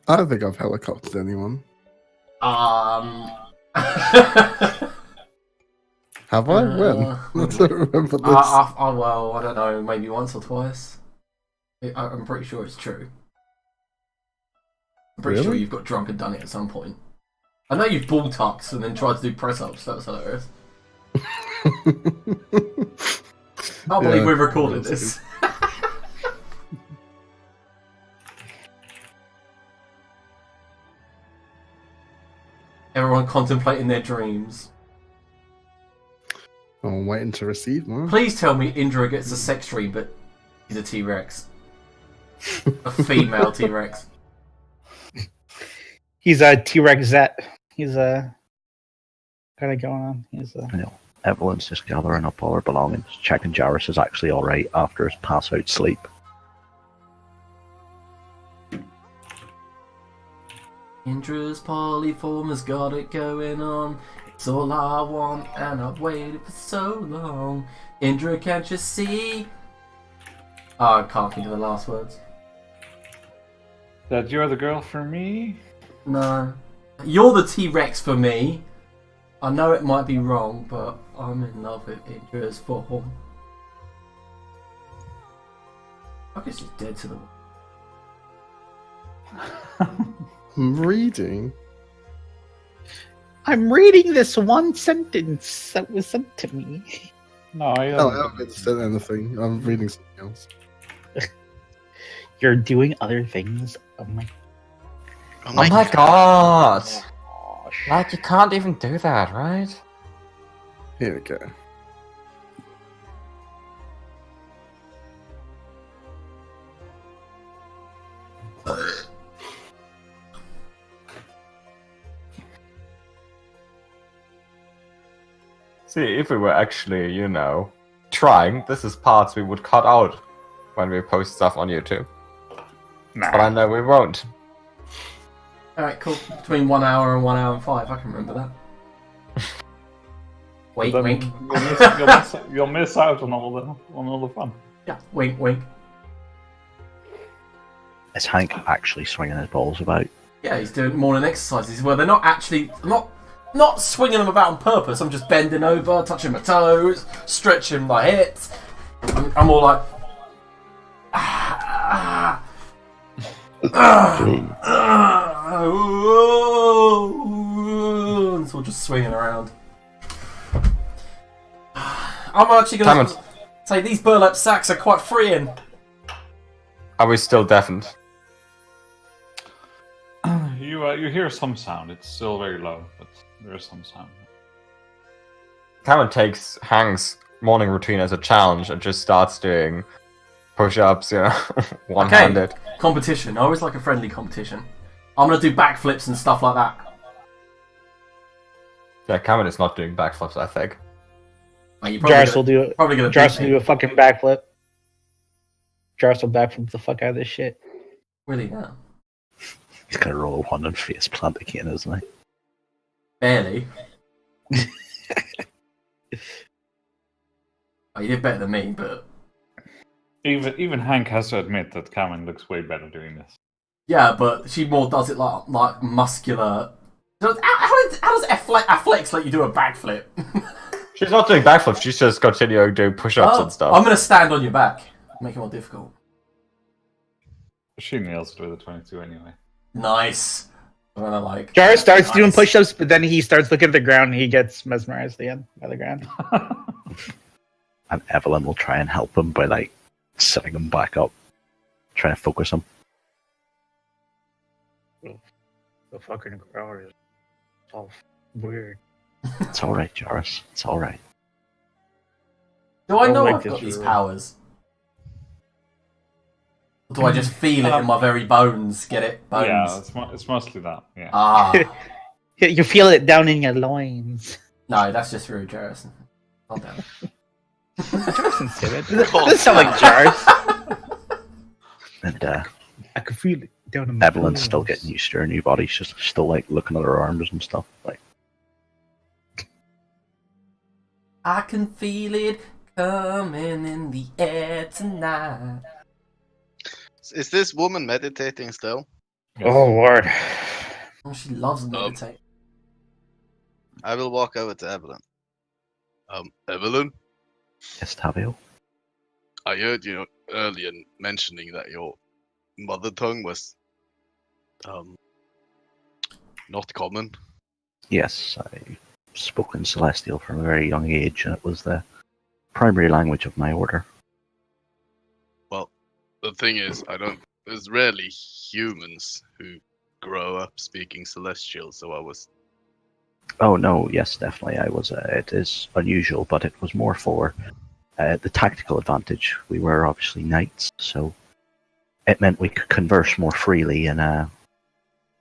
I don't think I've helicoptered anyone. Have I? When? I don't remember this. Well, I don't know, maybe once or twice. I'm pretty sure it's true. I'm pretty sure Really? you've got drunk and done it at some point. I know you've ball tucks and then tried to do press ups. That was hilarious. I can't believe Yeah, we've recorded that's this. Everyone contemplating their dreams. I'm waiting to receive mine. Please tell me Indra gets a sex dream, but he's a T-Rex. A female T-Rex. He's a T-Rex Zet. He's a kind of going on. He's a. I know. Evelyn's just gathering up all her belongings, checking Jarrus is actually alright after his pass out sleep. Indra's polyform has got it going on. It's all I want, and I've waited for so long. Indra, can't you see? Oh, I can't think of the last words. That you're the girl for me? No. You're the T-Rex for me. I know it might be wrong, but I'm in love with Indra's form. I guess she's dead to the world. I'm reading. I'm reading this one sentence that was sent to me. No, I Oh, I haven't said anything. I'm reading something else. You're doing other things. Oh my Oh my god! gosh. Like, you can't even do that, right? Here we go. See, if we were actually, trying, this is parts we would cut out when we post stuff on YouTube. Nah. But I know we won't. Alright, cool. Between 1 hour and 1 hour and 5, I can remember that. Wink, Then wink. You'll miss out on all the fun. Yeah, wink, wink. Is Hank actually swinging his balls about? Yeah, he's doing morning exercises where they're not actually not swinging them about on purpose. I'm just bending over, touching my toes, stretching my hips. I'm all like, it's all just swinging around. I'm actually going to say these burlap sacks are quite freeing. Are we still deafened? You hear some sound. It's still very low, but there is some sound. Cameron takes Hank's morning routine as a challenge and just starts doing push-ups, one-handed. Okay, competition. I always like a friendly competition. I'm going to do backflips and stuff like that. Yeah, Cameron is not doing backflips, I think. Jarvis will do it. Probably going to Jarvis will do a fucking backflip. Jarvis will backflip the fuck out of this shit. Really now? He's gonna roll one and face plant again, isn't he? Barely. Oh, you did better than me, but... Even Hank has to admit that Cameron looks way better doing this. Yeah, but she more does it like muscular... How does athletics let you do a backflip? She's not doing backflips, she's just continuing doing push-ups and stuff. I'm going to stand on your back. Make it more difficult. She nails it with a 22 anyway. Nice. I'm gonna like... Jarvis starts doing push-ups, but then he starts looking at the ground and he gets mesmerized again by the ground. And Evelyn will try and help him by sitting him back up, trying to focus him. The fucking ground is all weird. It's alright, Jarvis. It's alright. Do I don't know like I've got this these room. powers? Or do I just feel it in my very bones? Get it? Bones. Yeah, it's mostly that. Yeah. Ah. You feel it down in your loins. No, that's just rude, Jarrison. Calm down. Jarvis said it. This sounds like Jarvis. And I can feel it down in my Evelyn's still bones. getting used to her new body. She's still looking at her arms and stuff. I can feel it coming in the air tonight. Is this woman meditating still? Oh lord. Oh, she loves to meditate. I will walk over to Evelyn. Evelyn, Yes, Tavio. I heard you earlier mentioning that your mother tongue was not common. Yes, I spoke in Celestial from a very young age, and it was the primary language of my order. The thing is, there's rarely humans who grow up speaking Celestial, so I was... Oh no, yes, definitely. I was. It is unusual, but it was more for the tactical advantage. We were obviously knights, so it meant we could converse more freely in a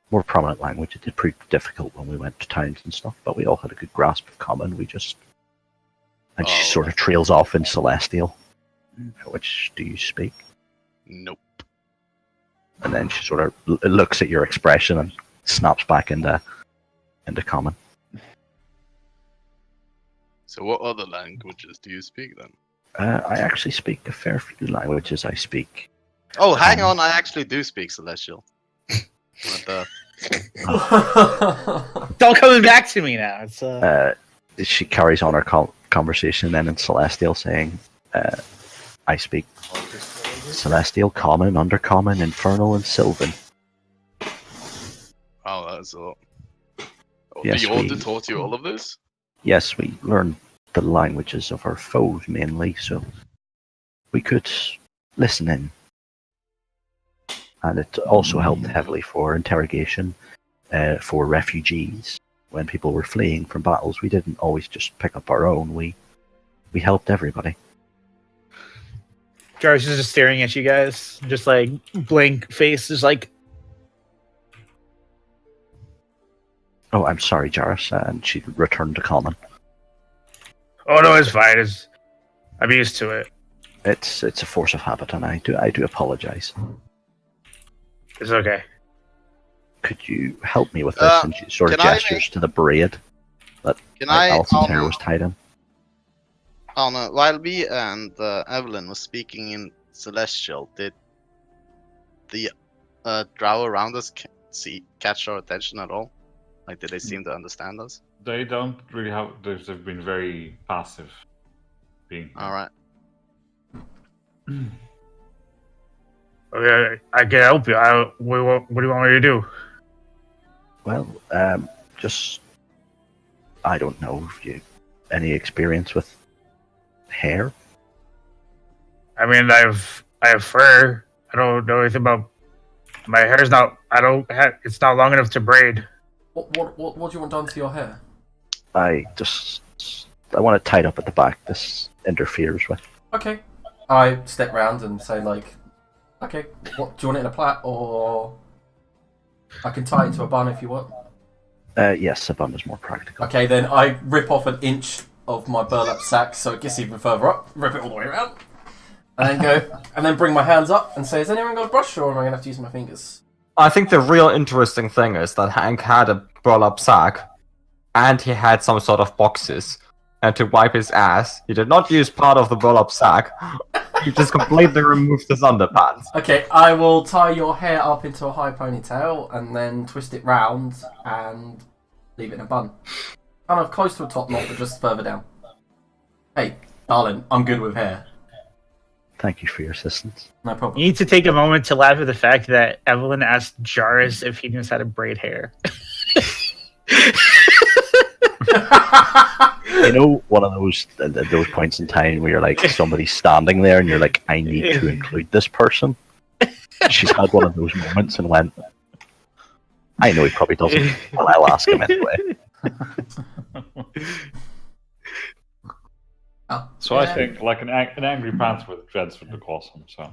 more prominent language. It did prove difficult when we went to towns and stuff, but we all had a good grasp of common. And she sort of trails off in Celestial. Which do you speak? Nope. And then she sort of looks at your expression and snaps back into common. So what other languages do you speak then? I actually speak a fair few languages. I speak. Oh, hang on, I actually do speak Celestial. What It's all coming back to me now. It's She carries on her conversation then in Celestial, saying, I speak Celestial, Common, Undercommon, Infernal, and Sylvan. Oh, that's a lot. Oh, Yes, the Order we- taught you all of this? Yes, we learned the languages of our foes mainly, so we could listen in. And it also helped heavily for interrogation, for refugees. When people were fleeing from battles, we didn't always just pick up our own, we helped everybody. Jarvis is just staring at you guys, just like blank face, just like Oh, I'm sorry, Jarvis, and she returned to common. Oh no, it's fine. I'm used to it. It's a force of habit, and I do apologize. It's okay. Could you help me with this? And she sort of can I gestures to the braid that Can I? Alison's hair was tied in. Oh no! While we and Evelyn was speaking in Celestial, did the drow around us catch our attention at all? Like, did they seem to understand us? They don't really have. They've been very passive. Being. All right. Okay, I can help you. What do you want me to do? Well, just I don't know if you any experience with hair. I mean, I have fur. I don't know anything about my hair's not. It's not long enough to braid. What do you want done to your hair? I want it tied up at the back. This interferes with. Okay. I step round and say like, okay, what do you want it in a plait, or I can tie it to a bun if you want. Yes, a bun is more practical. Okay, then I rip off an inch of my burlap sack so it gets even further up, rip it all the way around, and then go, and then bring my hands up and say, has anyone got a brush, or am I going to have to use my fingers? I think the real interesting thing is that Hank had a burlap sack, and he had some sort of boxes. And to wipe his ass, he did not use part of the burlap sack. He just completely removed his underpants. Okay, I will tie your hair up into a high ponytail and then twist it round and leave it in a bun. Kind of close to a top knot, but just further down. Hey, darling, I'm good with hair. Thank you for your assistance. No problem. You need to take a moment to laugh at the fact that Evelyn asked Jarvis if he knows how to braid hair. You know, one of those points in time where you're like, somebody's standing there and you're like, I need to include this person. She's had one of those moments and went, I know he probably doesn't, but I'll ask him anyway. So I think like an angry panther with dreads would look awesome. So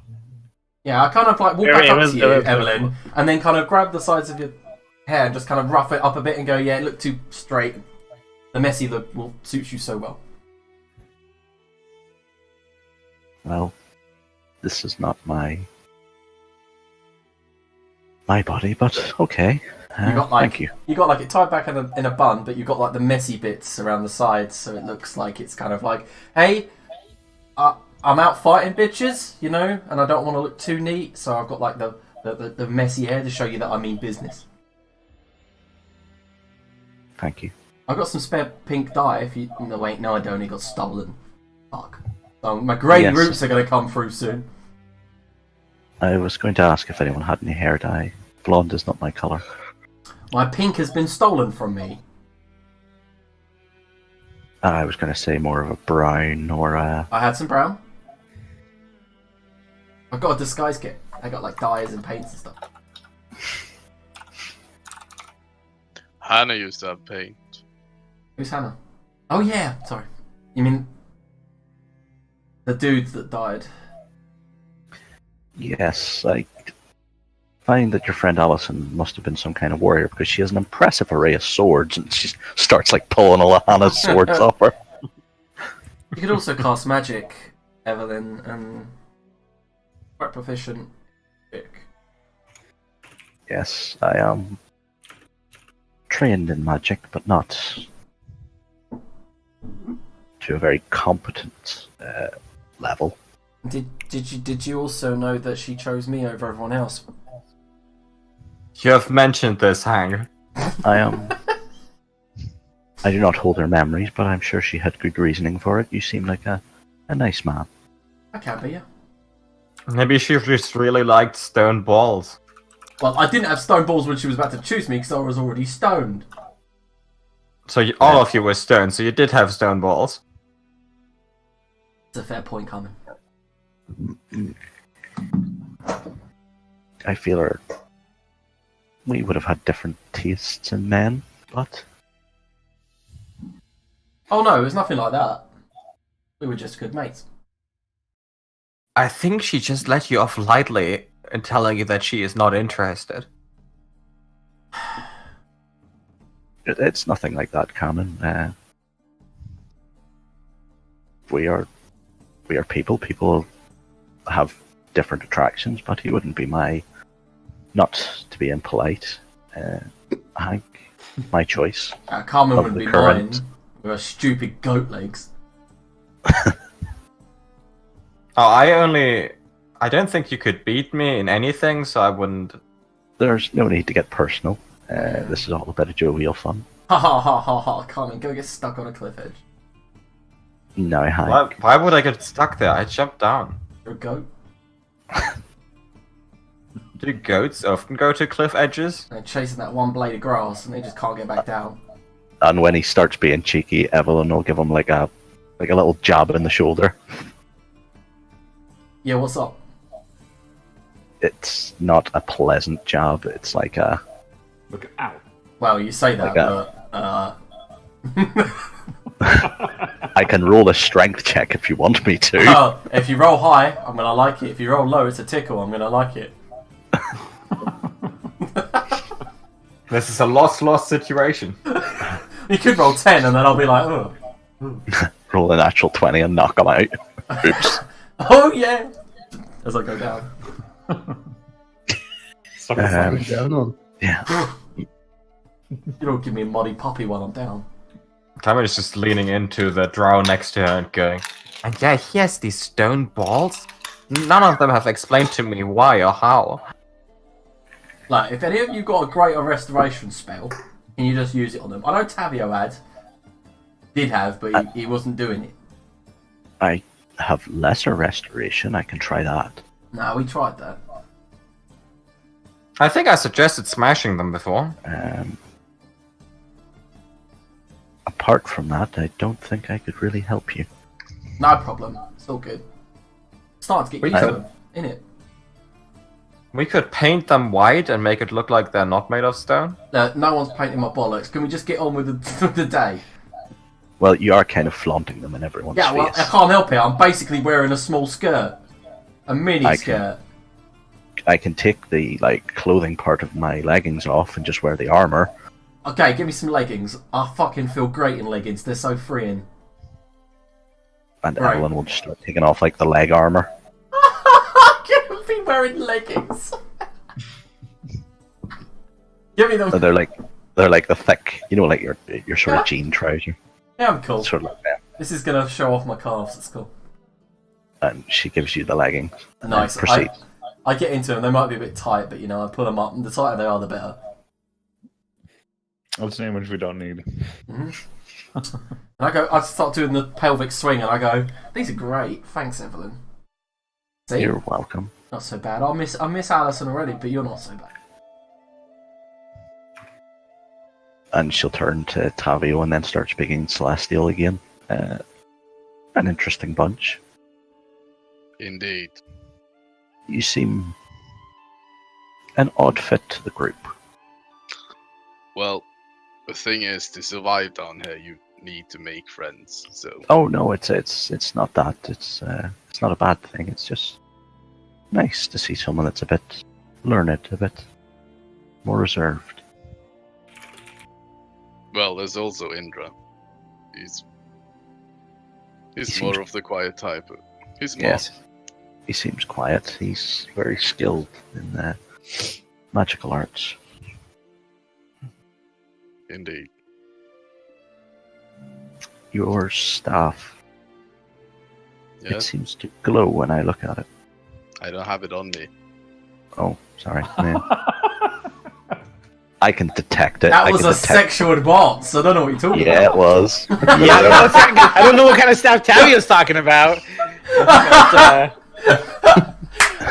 Yeah, I kind of like walk back up to you, Evelyn, and then kind of grab the sides of your hair and just kind of rough it up a bit and go, yeah, it looked too straight. The messy look will suit you so well. Well, this is not my body, but okay. Thank you. You got like it tied back in a bun, but you got like the messy bits around the sides, so it looks like it's kind of like, hey, I'm out fighting bitches, you know, and I don't want to look too neat, so I've got like the messy hair to show you that I mean business. Thank you. I've got some spare pink dye if you... No, wait, no I don't, it got stolen. Fuck. So my grey roots are going to come through soon. I was going to ask if anyone had any hair dye. Blonde is not my colour. My pink has been stolen from me. I was going to say more of a brown or a... I had some brown. I've got a disguise kit. I got like dyes and paints and stuff. Hannah used to have paint. Who's Hannah? Oh yeah, sorry. You mean the dude that died? Yes, I find that your friend Alison must have been some kind of warrior because she has an impressive array of swords and she starts like pulling all of Hannah's swords off her. You could also cast magic, Evelyn, and quite proficient. Yes, I am trained in magic, but not to a very competent level. Did you also know that she chose me over everyone else? You have mentioned this, Hank. I do not hold her memories, but I'm sure she had good reasoning for it. You seem like a nice man. I can be, yeah. Maybe she just really liked stone balls. Well, I didn't have stone balls when she was about to choose me because I was already stoned. So all of you were stoned, so you did have stone balls. It's a fair point, Carmen. I feel we would have had different tastes in men, but... Oh no, it was nothing like that. We were just good mates. I think she just let you off lightly in telling you that she is not interested. It's nothing like that, Carmen. we are people. People have different attractions, but he wouldn't be not to be impolite, Hank, my choice. Carmen Of wouldn't the be current. mine with her stupid goat legs. I don't think you could beat me in anything, so I wouldn't. There's no need to get personal. This is all a bit of jovial fun. Ha ha ha ha ha, Carmen, go get stuck on a cliff edge. No, Hank. Why would I get stuck there? I jumped down. You're a goat. Do goats often go to cliff edges? They're chasing that one blade of grass and they just can't get back down. And when he starts being cheeky, Evelyn will give him like a little jab in the shoulder. Yeah, what's up? It's not a pleasant jab. It's like a. Look, ow. Well, you say that, Like but I can roll a strength check if you want me to. oh, if you roll high, I'm gonna like it. If you roll low, it's a tickle. I'm gonna like it. This is a lost situation. You could roll 10 and then I'll be like, oh. Roll a natural 20 and knock him out. Oops. Oh yeah! As I go down. What's going on? Yeah. You don't give me a muddy puppy while I'm down. Tammy is just leaning into the drow next to her and going, and yeah, he has these stone balls. None of them have explained to me why or how. Like, if any of you got a greater restoration spell, can you just use it on them? I know Tavio did have, but he wasn't doing it. I have lesser restoration. I can try that. No, we tried that. I think I suggested smashing them before. Apart from that, I don't think I could really help you. No problem. It's all good. Starting to get used to them, innit? We could paint them white and make it look like they're not made of stone. No one's painting my bollocks. Can we just get on with the day? Well, you are kind of flaunting them in everyone's Yeah, well, face. I can't help it. I'm basically wearing a small skirt. A mini I skirt. I can take the clothing part of my leggings off and just wear the armor. Okay, give me some leggings. I fucking feel great in leggings. They're so freeing. And Right. Evelyn will just start taking off the leg armor. I can't be wearing leggings. Give me them. So they're like the thick, like your sort of jean trouser. Yeah, I'm cool. Sort of like that. This is gonna show off my calves. It's cool. And she gives you the leggings. and then Nice. Proceed. I get into them. They might be a bit tight, but I pull them up. And the tighter they are, the better. What's the name which we don't need? And I start doing the pelvic swing, and I go, "These are great. Thanks, Evelyn." See, You're welcome. not so bad. I miss Alison already, but you're not so bad. And she'll turn to Tavio and then start speaking Celestial again. An interesting bunch. Indeed. You seem an odd fit to the group. Well, the thing is, to survive down here, you need to make friends. So Oh no, it's not that. It's not a bad thing. It's just nice to see someone that's a bit learned, a bit more reserved. well, there's also Indra. He's seems- more of the quiet type. He's smart. Yes, he seems quiet. He's very skilled in magical arts. Indeed. Your staff, it Yes, seems to glow when I look at it. I don't have it on me. Oh, sorry. Man. I can detect it. That I was can a detect- sexual advance. I don't know what you're talking Yeah, it was. Yeah, I don't know what kind of staff Tavio's talking about. But,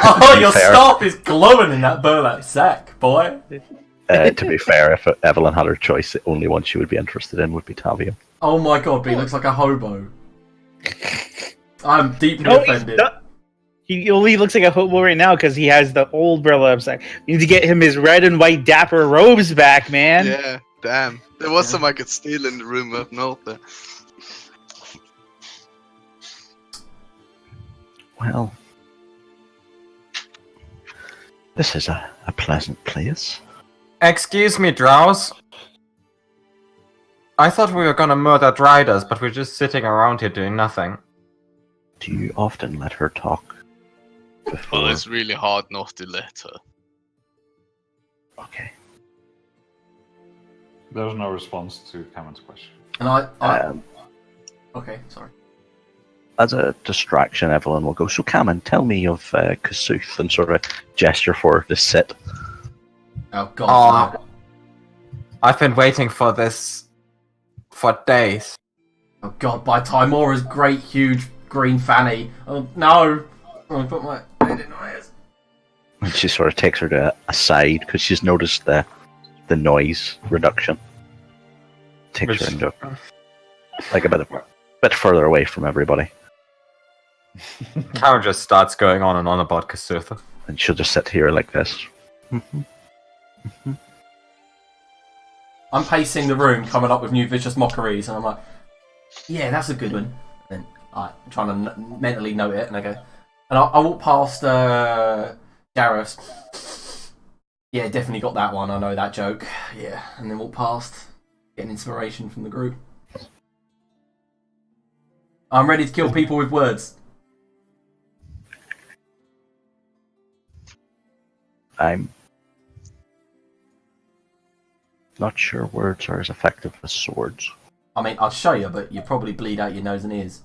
Oh, your fair. staff is glowing in that burlap sack, boy. To be fair, if Evelyn had her choice, the only one she would be interested in would be Tavio. Oh my god, but he looks like a hobo. I'm deeply no, he's offended. not. He only looks like a hobo right now because he has the old burlap sack. You need to get him his red and white dapper robes back, man. Yeah, damn. There was some I could steal in the room of North there. Well, this is a pleasant place. Excuse me, drows. I thought we were gonna murder Driders, but we're just sitting around here doing nothing. Do you often let her talk? Before? Well, it's really hard not to let her. Okay. There's no response to Cameron's question. And I Um, okay, sorry. as a distraction, Evelyn will go, so Cameron, tell me of Kasuth, and sort of gesture for her to sit. Oh god. Oh, I've been waiting for this for days. No. Oh god, by Timora's great huge green fanny. Oh no. I put my head in my ears. And she sort of takes her to a side because she's noticed the noise reduction. Takes her into like a bit further away from everybody. Cameron just starts going on and on about Kasutha. And she'll just sit here like this. I'm pacing the room, coming up with new vicious mockeries, and I'm like, yeah, that's a good one. And I'm trying to mentally note it, and I go, and I walk past Garrus. Yeah, definitely got that one. I know that joke. Yeah, and then walk past, getting inspiration from the group. I'm ready to kill people with words. I'm not sure words are as effective as swords. I mean, I'll show you, but you probably bleed out your nose and ears.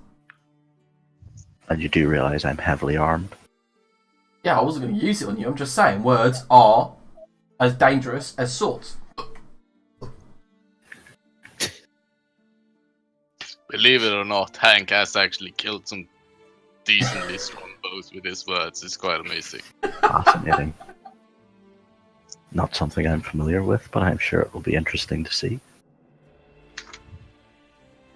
And you do realise I'm heavily armed. Yeah, I wasn't going to use it on you. I'm just saying words are as dangerous as swords. Believe it or not, Hank has actually killed some decently strong foes with his words. It's quite amazing. Fascinating. Not something I'm familiar with, but I'm sure it will be interesting to see.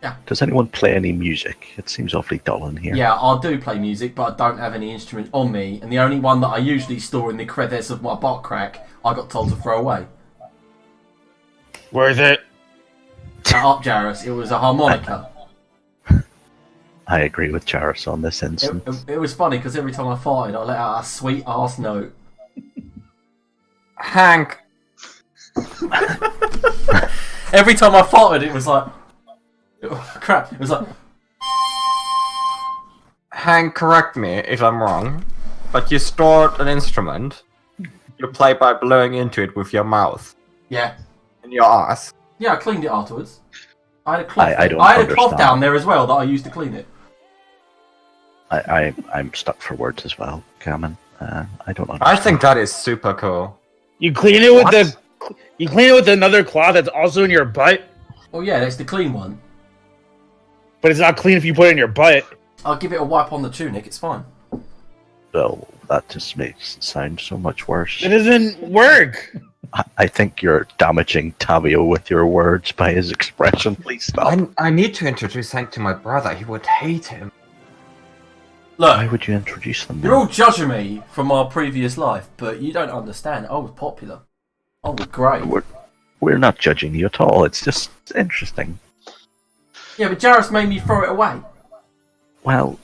Yeah. Does anyone play any music? It seems awfully dull in here. Yeah, I do play music, but I don't have any instrument on me, and the only one that I usually store in the crevice of my butt crack, I got told to throw away. Worth it. Shut up, Jarrus. It was a harmonica. I agree with Charis on this instance. It was funny because every time I farted, I let out a sweet ass note. Hank, Every time I farted, it was like, crap. It was like, Hank, correct me if I'm wrong, but you stored an instrument. You play by blowing into it with your mouth yeah, in your ass. yeah. I cleaned it afterwards. I had a cloth. I don't I had a cloth understand. down there as well that I used to clean it. I'm stuck for words as well, Cameron. I don't understand. I think that is super cool. You clean it with What? you clean it with another cloth that's also in your butt, Oh yeah, that's the clean one. but it's not clean if you put it in your butt. I'll give it a wipe on the tunic. It's fine. Well, that just makes it sound so much worse. It doesn't work. I think you're damaging Tavio with your words by his expression. Please stop. I need to introduce Hank to my brother. He would hate him. Why Look, would you introduce them? you're all judging me from my previous life, but you don't understand. I was popular. I was great. We're not judging you at all. It's just interesting. Yeah, but Jarrus made me throw it away. Well,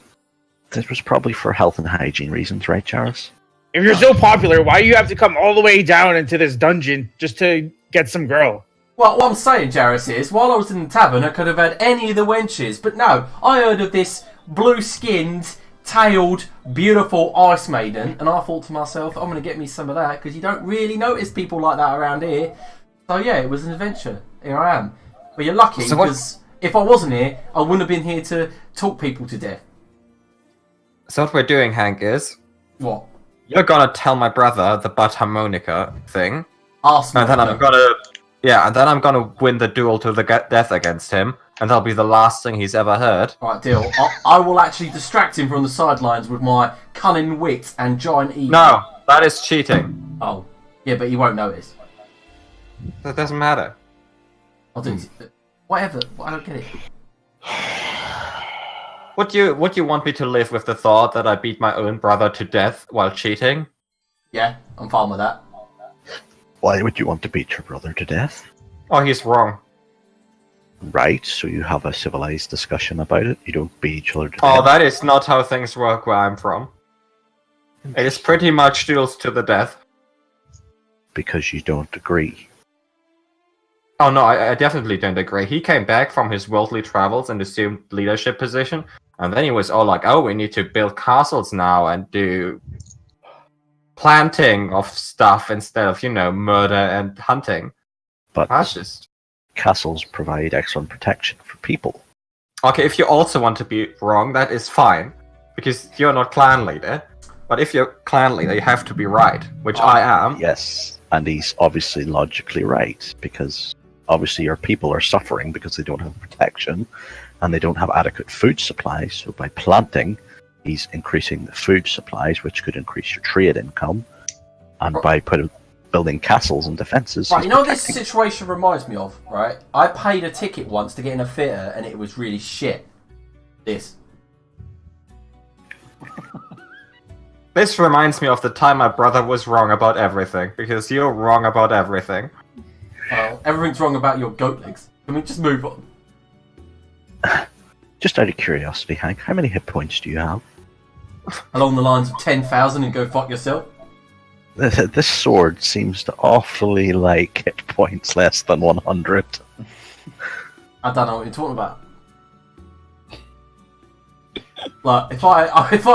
this was probably for health and hygiene reasons, right, Charis? If you're so popular, why do you have to come all the way down into this dungeon just to get some girl? Well, what I'm saying, Jarrus, is while I was in the tavern, I could have had any of the wenches, but no, I heard of this blue-skinned, tailed, beautiful ice maiden, and I thought to myself, I'm going to get me some of that, because you don't really notice people like that around here. So yeah, it was an adventure. Here I am. But you're lucky, So what- because if I wasn't here, I wouldn't have been here to talk people to death. So what we're doing, Hank, is What? you're gonna tell my brother the butt harmonica thing, Ask me. and then I'm gonna win the duel to the death against him, and that'll be the last thing he's ever heard. Alright, deal. I will actually distract him from the sidelines with my cunning wit and giant ego. No, that is cheating. Oh. Yeah, but he won't notice. That doesn't matter. I'll do it. Whatever. I don't get it. Would you want me to live with the thought that I beat my own brother to death while cheating? Yeah, I'm fine with that. Why would you want to beat your brother to death? Oh, he's wrong. Right, so you have a civilized discussion about it. You don't beat each other to Oh, death. that is not how things work where I'm from. It is pretty much duels to the death. Because you don't agree. Oh no, I definitely don't agree. He came back from his worldly travels and assumed leadership position. And then he was all like, "Oh, we need to build castles now and do planting of stuff instead of, murder and hunting." But That's just castles provide excellent protection for people. okay. If you also want to be wrong, that is fine, because you're not clan leader. But if you're clan leader, you have to be right, which I am. Yes, and he's obviously logically right, because obviously your people are suffering because they don't have protection and they don't have adequate food supplies. So by planting, he's increasing the food supplies, which could increase your trade income. And by building castles and defenses. Right, you know what this situation reminds me of, right? I paid a ticket once to get in a theatre and it was really shit. This. This reminds me of the time my brother was wrong about everything, because you're wrong about everything. Well, everything's wrong about your goat legs. Can we just move on? Just out of curiosity, Hank, how many hit points do you have? Along the lines of 10,000 and go fuck yourself? This sword seems to awfully like hit points less than 100. I don't know what you're talking about. Like, if I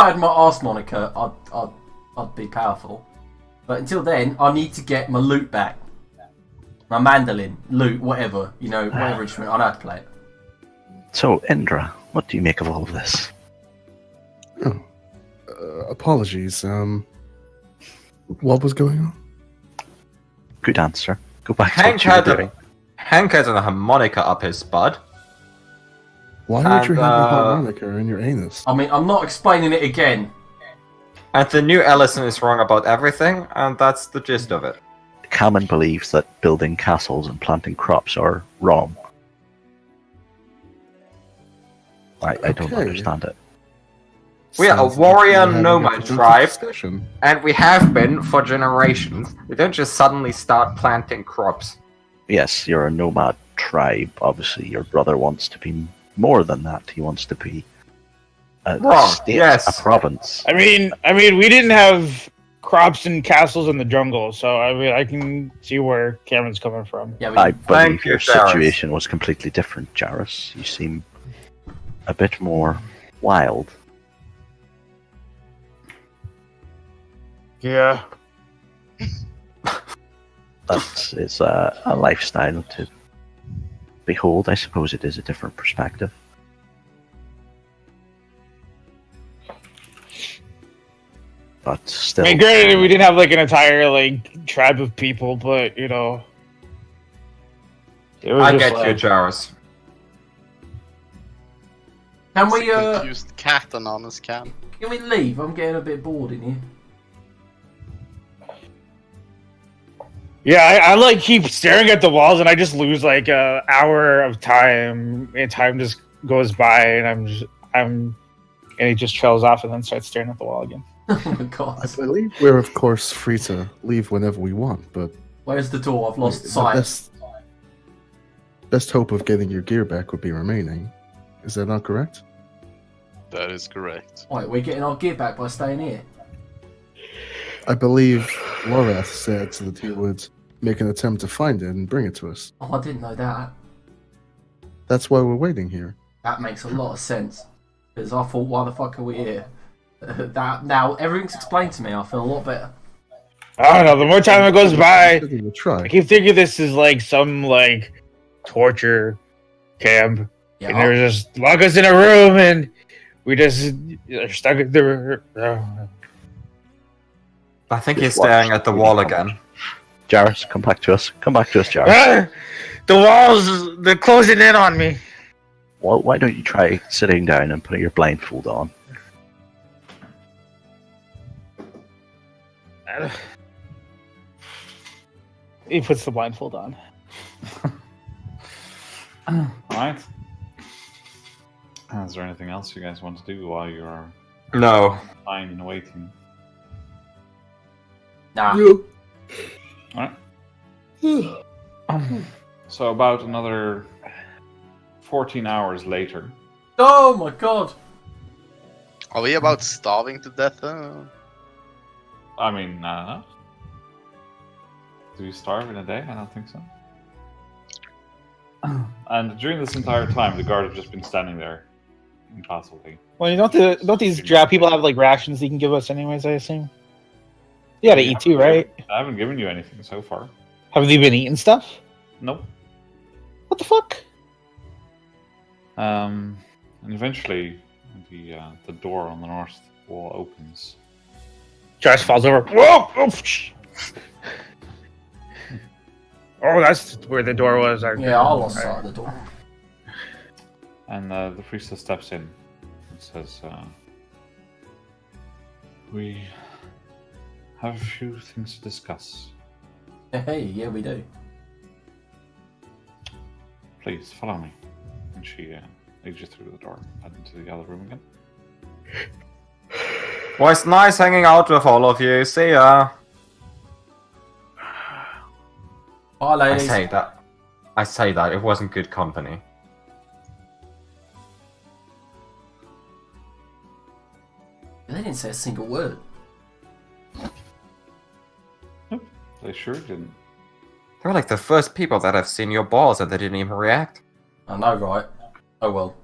had my arse moniker, I'd be powerful. But until then, I need to get my lute back. My mandolin, lute, whatever, whatever instrument, I know how to play it. So, Indra, what do you make of all of this? Apologies. What was going on? Good answer. Go back to Hank what you were had doing. a harmonica up his butt. Why would you have a And, harmonica in your anus? I mean, I'm not explaining it again. And the new Ellison is wrong about everything, and that's the gist of it. Cameron believes that building castles and planting crops are wrong. I don't Okay. understand it. We are a Sounds like warrior we're having a nomad productive tribe. discussion. And we have been for generations. We don't just suddenly start planting crops. Yes, you're a nomad tribe. Obviously, your brother wants to be more than that. He wants to be a Wrong, state, yes. a province. I mean, we didn't have crops and castles in the jungle, so I can see where Cameron's coming from. Yeah, I we, believe you, your Jarrus. situation was completely different, Jarrus. You seem a bit more wild. Yeah. That is a lifestyle to behold. I suppose it is a different perspective. But still, I mean, granted, we didn't have like an entire tribe of people, but it was I just get you, like, Jarrus. can It's we a confused cat on honest can. can we leave? I'm getting a bit bored in here. Yeah, I keep staring at the walls, and I just lose like an hour of time, and time just goes by, and and he just trails off, and then starts staring at the wall again. Oh my god. I believe we're, of course, free to leave whenever we want, but Where's the door? I've lost the sight. best hope of getting your gear back would be remaining. Is that not correct? That is correct. Wait, we're getting our gear back by staying here. I believe Lorath said that he would make an attempt to find it and bring it to us. Oh, I didn't know that. That's why we're waiting here. That makes a lot of sense. Because I thought, why the fuck are we here? That now everything's explained to me. I feel a lot better. I don't know. The more time it goes by, We'll try. I keep thinking this is like some torture camp, Yeah, and they're just lock us in a room, and we just are stuck in the. I think Just he's staring watch at the the wall movie. again. Jarrus, come back to us. Come back to us, Jarrus. The walls, they're closing in on me. Well, why don't you try sitting down and putting your blindfold on? He puts the blindfold on. Alright. Is there anything else you guys want to do while you're No. lying and waiting? nah. So about another 14 hours later, Oh my god. Are we about starving to death? I mean, do you starve in a day? I don't think so. And during this entire time, the guard have just been standing there, impassively. Well, you don't these drow people have like rations they can give us anyways? I assume. You gotta eat too, right? I haven't given you anything so far. Have they been eating stuff? Nope. What the fuck? And eventually, the door on the north wall opens. Josh falls over. Whoa! Oh, that's where the door was. Yeah, I lost sight of the door. And the priestess steps in and says, "We have a few things to discuss. Hey, yeah, we do. Please follow me." And she leads you through the door and into the other room again. Well, it's nice hanging out with all of you. See ya. Bye, I ladies. say that. It wasn't good company. They didn't say a single word. They sure didn't. They were like the first people that have seen your balls and they didn't even react. I know, right? Oh well.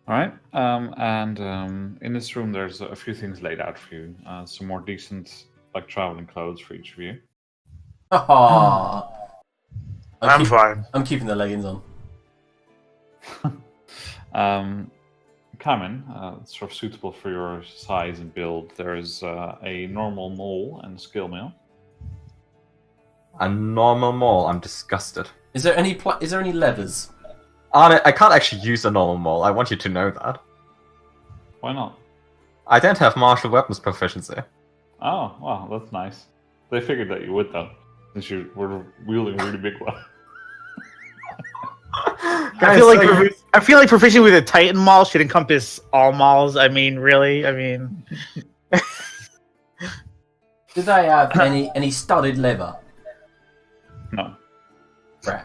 Alright, and in this room there's a few things laid out for you. Some more decent, like, traveling clothes for each of you. Haha. I'm fine. I'm keeping the leggings on. Carmen, sort of suitable for your size and build. There's a normal mole and a skill mail. A normal mole. I'm disgusted. Is there any levers? I can't actually use a normal mole. I want you to know that. Why not? I don't have martial weapons proficiency. Oh, wow, that's nice. They figured that you would, though, since you were wielding a really big one. I feel like proficient with a Titan maul should encompass all mauls. I mean, really? I mean... Do they have any studded leather? No. Right.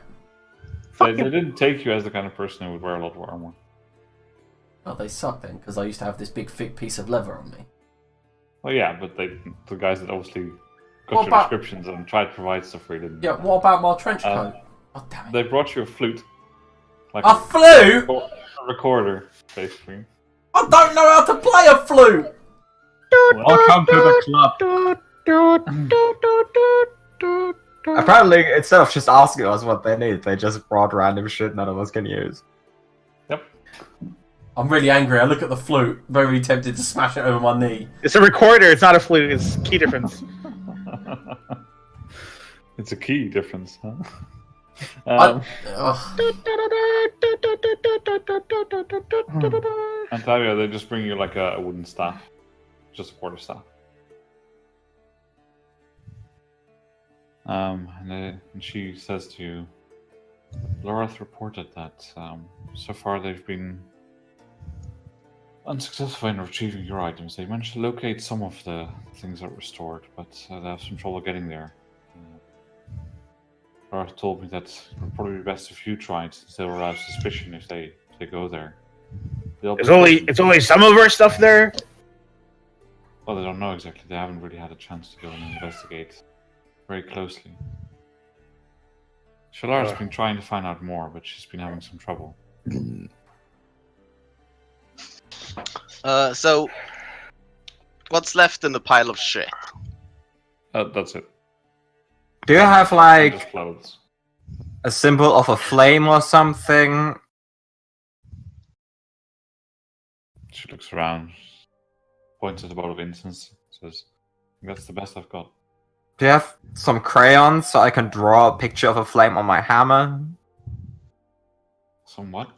They didn't take you as the kind of person who would wear a lot of armor. Well, they suck then, because I used to have this big thick piece of leather on me. Well, yeah, but the guys that obviously got What your about- descriptions and tried to provide stuff for you didn't. Yeah, what about my trench coat? Oh, damn it. They brought you a flute. Like A flute? a recorder, basically. I don't know how to play a flute! Welcome to the club. Apparently, instead of just asking us what they need, they just brought random shit none of us can use. Yep. I'm really angry. I look at the flute, very tempted to smash it over my knee. It's a recorder, it's not a flute. It's key difference. It's a key difference, huh? Ugh. And Tavia, they just bring you like a wooden staff. Just a quarter staff. And she says to you, Lorath reported that so far they've been unsuccessful in retrieving your items. They managed to locate some of the things that were stored, but they have some trouble getting there. Lorath told me that it would probably be best if you tried, since they will arouse suspicion if they go there. It's only some of our stuff there. Well, they don't know exactly. They haven't really had a chance to go and investigate very closely. Shalar's been trying to find out more, but she's been having some trouble. So, what's left in the pile of shit? That's it. Do you have, Just like, clothes. a symbol of a flame or something? She looks around, points at a bottle of incense, says, "That's the best I've got." Do you have some crayons so I can draw a picture of a flame on my hammer? Some what?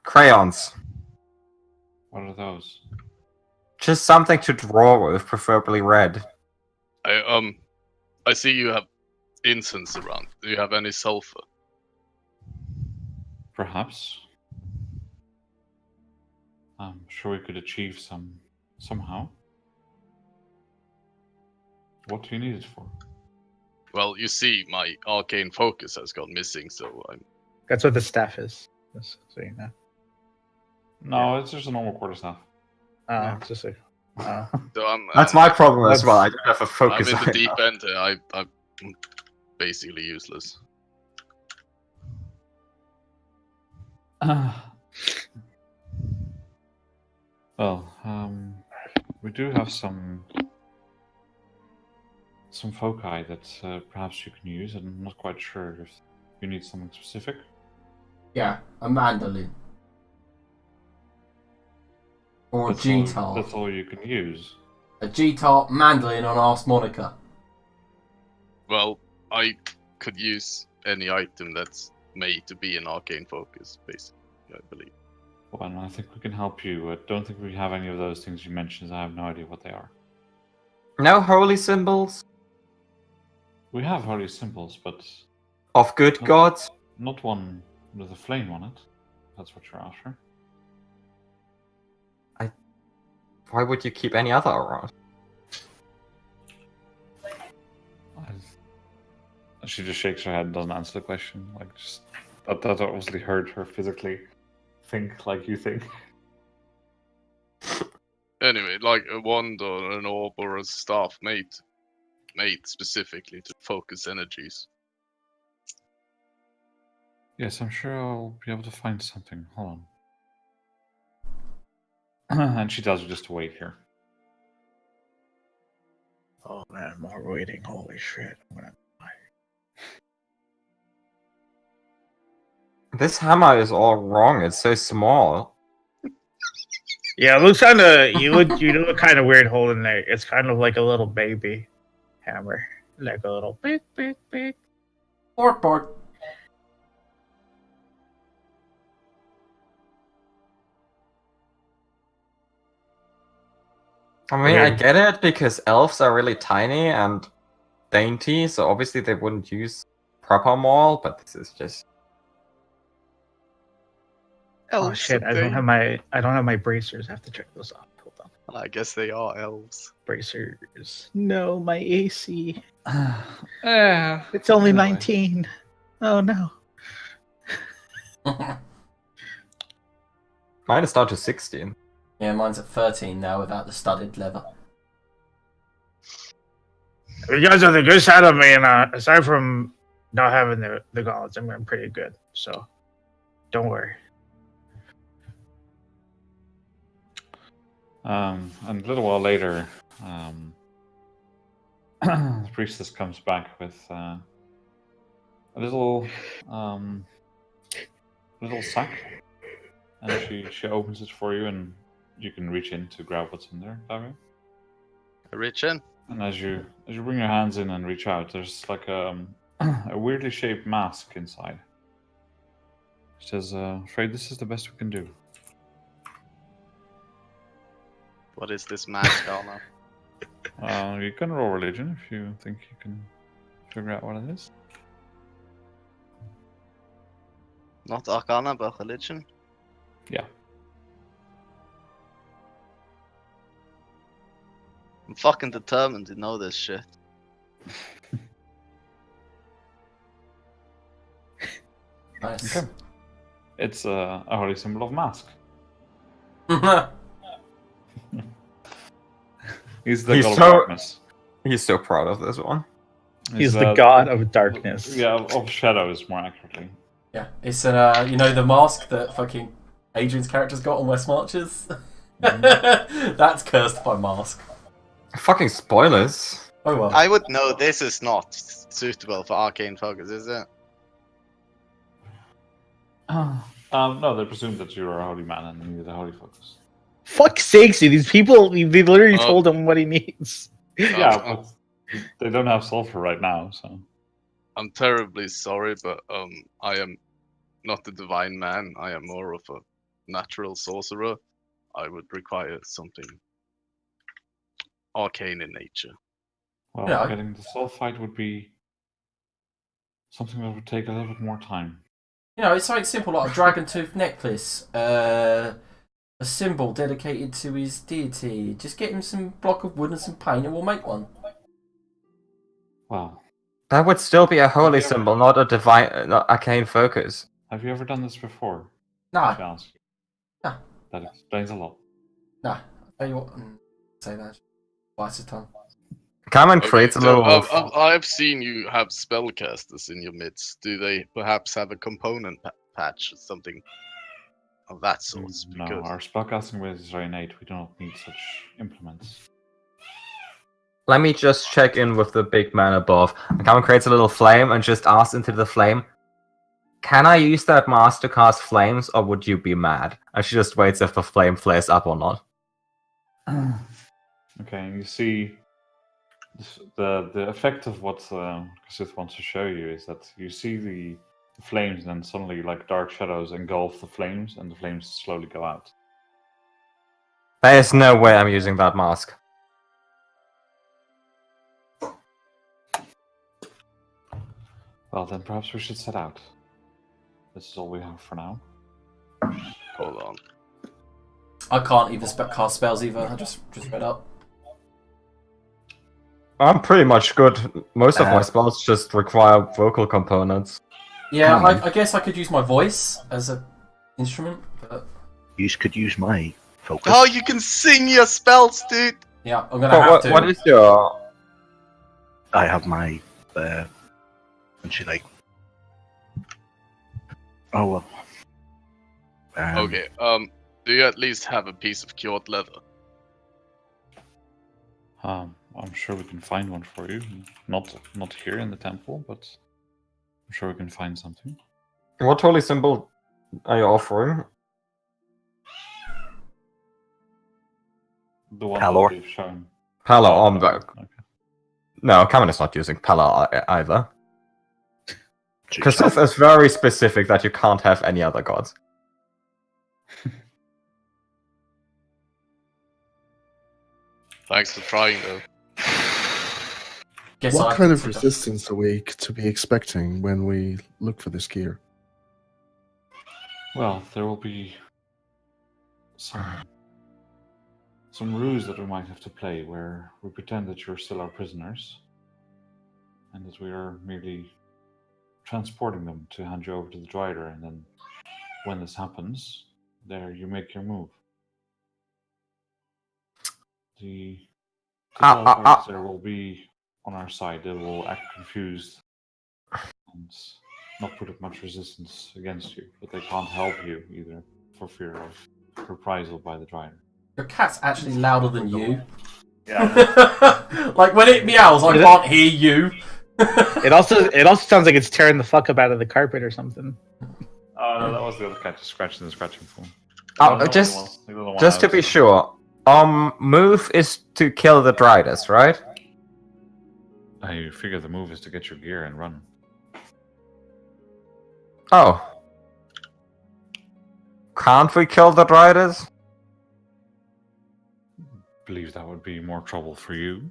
Crayons. What are those? Just something to draw with, preferably red. I see you have incense around. Do you have any sulfur? Perhaps. I'm sure we could achieve some somehow. What do you need it for? Well, you see, my arcane focus has gone missing, so I'm. That's what the staff is. Just so you know. No, it's just a normal quarterstaff. It's just like. So I'm That's my problem as well. I don't have a focus. I'm in the right deep now. end here. I'm basically useless. Well, we do have some foci that perhaps you can use. I'm not quite sure if you need something specific. Yeah, a mandolin. Or a guitar. That's all you can use. A guitar, mandolin on Ars Monica. Well, I could use any item that's made to be an arcane focus, basically, I believe. Well, and I think we can help you. I don't think we have any of those things you mentioned. I have no idea what they are. No holy symbols We have holy symbols, but of good No. gods. not one with a flame on it. That's what you're after. Why would you keep any other around? She just shakes her head and doesn't answer the question. Like, just that obviously hurt her physically. Think like you think. Anyway, like a wand or an orb or a staff made specifically to focus energies. Yes, I'm sure I'll be able to find something. Hold on. And she tells you just to wait here. Oh man, more waiting. Holy shit. I'm gonna die. This hammer is all wrong. It's so small. Yeah, it looks kind of you look kind of weird holding it. It's kind of like a little baby hammer, like a little beep. Bork. I mean, I Weird. get it because elves are really tiny and dainty, so obviously they wouldn't use proper maul, but this is just Oh shit! I don't have my bracers. I have to check those off. Hold on. I guess they are elves. Bracers. No, my AC. Yeah. It's only Anyway. 19. Oh no. mine is down to 16. Yeah, mine's at 13 now without the studded leather. You guys are the good side of me, and aside from not having the gauntlets, I'm pretty good. So, don't worry. And a little while later, the priestess comes back with a little sack, and she opens it for you, and you can reach in to grab what's in there, Davio. I reach in. And as you bring your hands in and reach out, there's like a weirdly shaped mask inside. It says, "Afraid this is the best we can do." What is this mask, Alma? You can roll religion if you think you can figure out what it is. Not Arcana, but religion? Yeah. I'm fucking determined to know this shit. Nice. Okay. It's a holy symbol of mask. He's the god of darkness. He's so proud of this one. He's the god of darkness. Yeah, of shadows, more accurately. Yeah, it's an you know the mask that fucking Adrian's character's got on West Marches. That's cursed by mask. Fucking spoilers. Oh well. I would know this is not suitable for arcane focus, is it? No, they presume that you're a holy man and you need a holy focus. Fuck sakes, these people, they literally told him what he needs. Yeah, but they don't have sulfur right now, so. I'm terribly sorry, but I am not a divine man. I am more of a natural sorcerer. I would require something arcane in nature. Well, Yeah. getting the sulfite would be something that would take a little bit more time. You know, it's something simple like a dragon tooth necklace, a symbol dedicated to his deity. Just get him some block of wood and some paint, and we'll make one. Well, That would still be a holy symbol, not a divine, not arcane focus. have you ever done this before? Nah, She asks. Nah. That explains a lot. nah. I'll tell you what, say that twice a time. Cameron Okay, creates a so, little. I've seen you have spellcasters in your midst. Do they perhaps have a component patch or something of that sort. No, Because our spellcasting abilities are innate. We do not need such implements. Let me just check in with the big man above. And Cameron creates a little flame and just asks into the flame, can I use that mask to cast flames, or would you be mad? And she just waits if the flame flares up or not. Okay, and you see the effect of what Kasith wants to show you is that you see the flames, and then suddenly, like dark shadows, engulf the flames, and the flames slowly go out. There is no way I'm using that mask. Well, then perhaps we should set out. This is all we have for now. hold on. I can't even cast spells either. I just read up. I'm pretty much good. Most of my spells just require vocal components. Yeah, I guess I could use my voice as an instrument, but You could use my focus. Oh, you can sing your spells, dude. yeah, I'm gonna have to. What is your... I have my. And she like. Oh well. Okay. Do you at least have a piece of cured leather? I'm sure we can find one for you. Not here in the temple, but I'm sure we can find something. What holy symbol are you offering? The one Palor. that we've shown. Pala, Okay. no, Cameron is not using Pala either. Jeez. Because this is very specific that you can't have any other gods. Thanks for trying, though. Guess What I kind can of take that. resistance are we to be expecting when we look for this gear? Well, there will be some ruse that we might have to play where we pretend that you're still our prisoners and that we are merely transporting them to hand you over to the Drider, and then when this happens, there you make your move. The developers there will be on our side. They will act confused and not put up much resistance against you, but they can't help you either for fear of reprisal by the Drider. Your cat's actually louder than you. Yeah. Like when it meows, I can't hear you. It also sounds like it's tearing the fuck up out of the carpet or something. Oh no, that was the other cat just scratching the scratching phone. Just to be sure, move is to kill the Dridus, right? I figure the move is to get your gear and run. Oh. Can't we kill the Dridus? Believe that would be more trouble for you.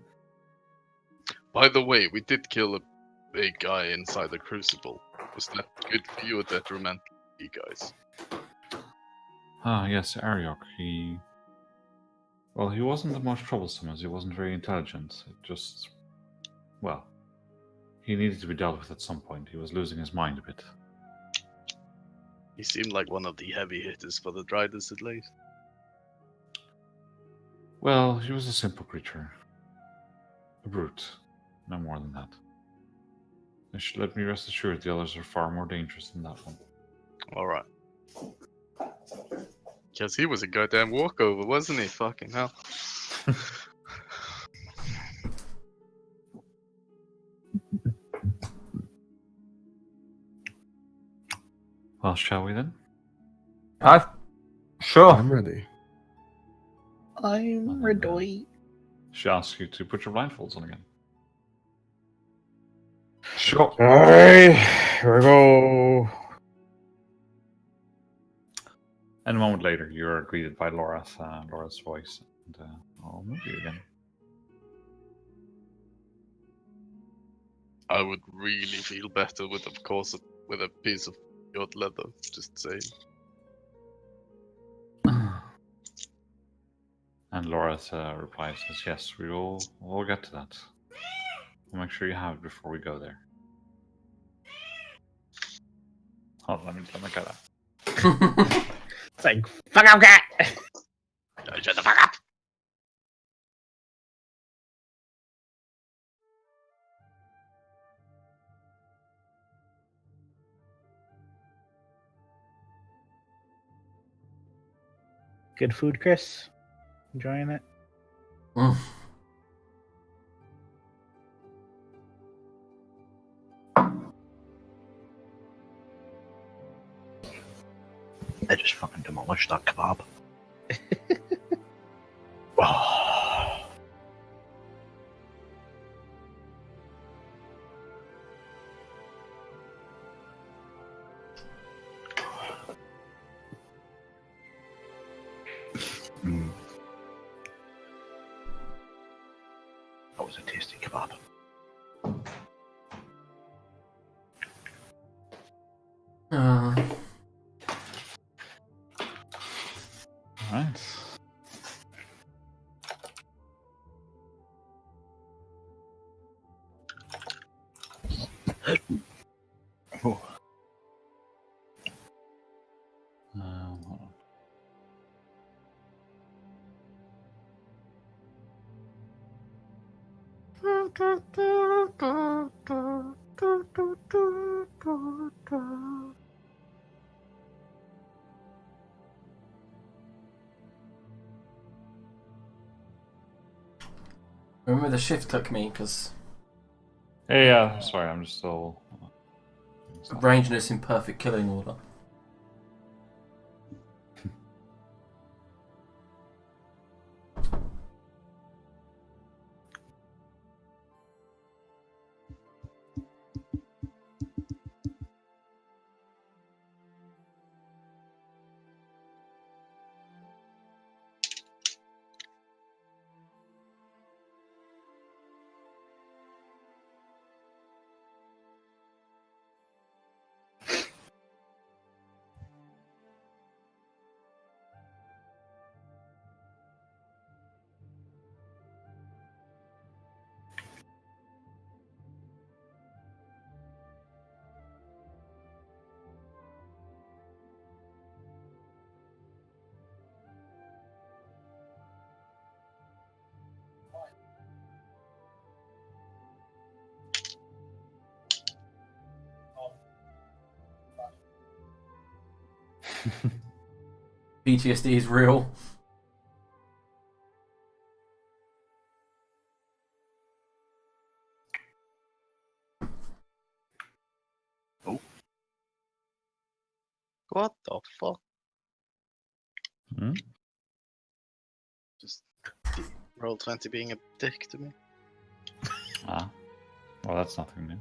By the way, we did kill a big guy inside the crucible. Was that good for you or detrimental to you guys? Ah, yes, Ariok. He wasn't the most troublesome as he wasn't very intelligent. It just, well, he needed to be dealt with at some point. He was losing his mind a bit. He seemed like one of the heavy hitters for the Driders at least. Well, he was a simple creature. A brute. No more than that. You should let me rest assured the others are far more dangerous than that one. Alright. Guess he was a goddamn walkover, wasn't he? Fucking hell. Well, shall we then? Sure. I'm ready. I'm ready. She asks you to put your blindfolds on again. Sure. Alright, here we go. And a moment later, you are greeted by Laura's voice. And I'll move you again. I would really feel better with, of course, with a piece of cured leather. Just saying. And Laura's reply says, yes, we'll get to that. We'll make sure you have it before we go there. Oh, let me get that. It's like, fuck up, cat! Shut the fuck up! Good food, Chris. Enjoying it. Mm. I just fucking demolished that kebab. Oh. Mm. That was a tasty kebab. Alright. Oh. Hold on. Remember the shift took me because Hey, yeah, sorry, I'm just still. arranging this in perfect killing order. PTSD is real. What the fuck? Hmm? Just roll 20 being a dick to me. Ah. Well, that's nothing new.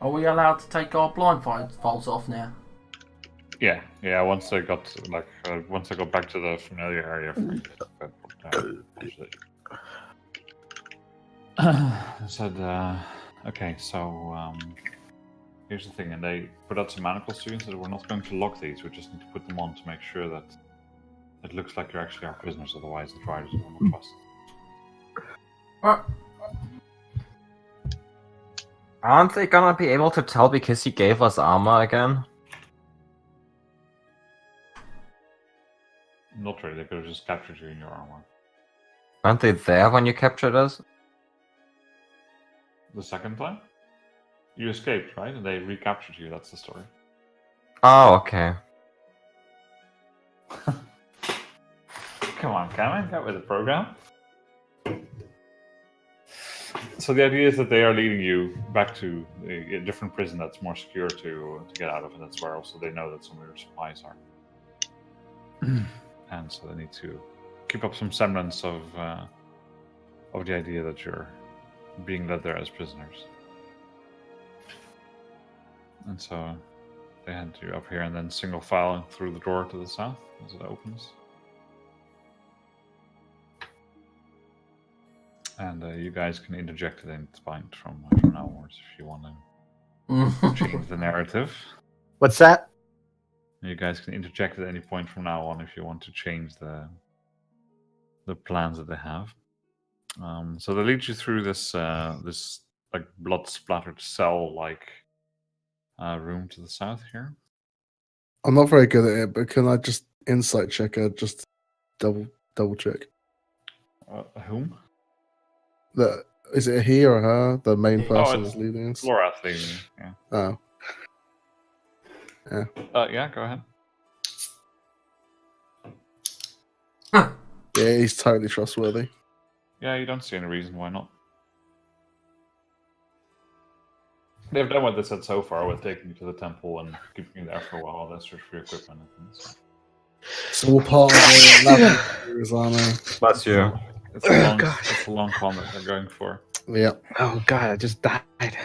Are we allowed to take our blindfolds off now? Yeah, yeah. Once I got back to the familiar area, I said, okay, so here's the thing, and they put out some manacles to you and said we're not going to lock these. We just need to put them on to make sure that it looks like you're actually our prisoners. Otherwise, the riders will not trust. Alright. Aren't they gonna be able to tell because he gave us armor again? Not really. They could have just captured you in your armor. Weren't they there when you captured us? The second time, you escaped, right? And they recaptured you. That's the story. Oh, okay. Come on, Cameron, get with the program. So the idea is that they are leading you back to a different prison that's more secure to get out of, and that's where also they know that some of your supplies are. And so they need to keep up some semblance of the idea that you're being led there as prisoners. And so they hand you up here and then single file through the door to the south as it opens. And you guys can interject at any point from now onwards if you want to change the narrative. What's that? You guys can interject at any point from now on if you want to change the plans that they have. So they lead you through this this like blood splattered cell like room to the south here. I'm not very good at it, but can I just insight check her? Just double check Whom? that Is it a he or a her? The main He. person it's is leading us. Laura's leading. Yeah. Oh, Yeah. Go ahead. yeah, he's totally trustworthy. Yeah, you don't see any reason why not. They've done what they said so far with taking you to the temple and keeping you there for a while. That's just for your equipment and things. It's all part of the Arizona. Bless you. It's a long con that they're going for. Yeah. Oh god, I just died.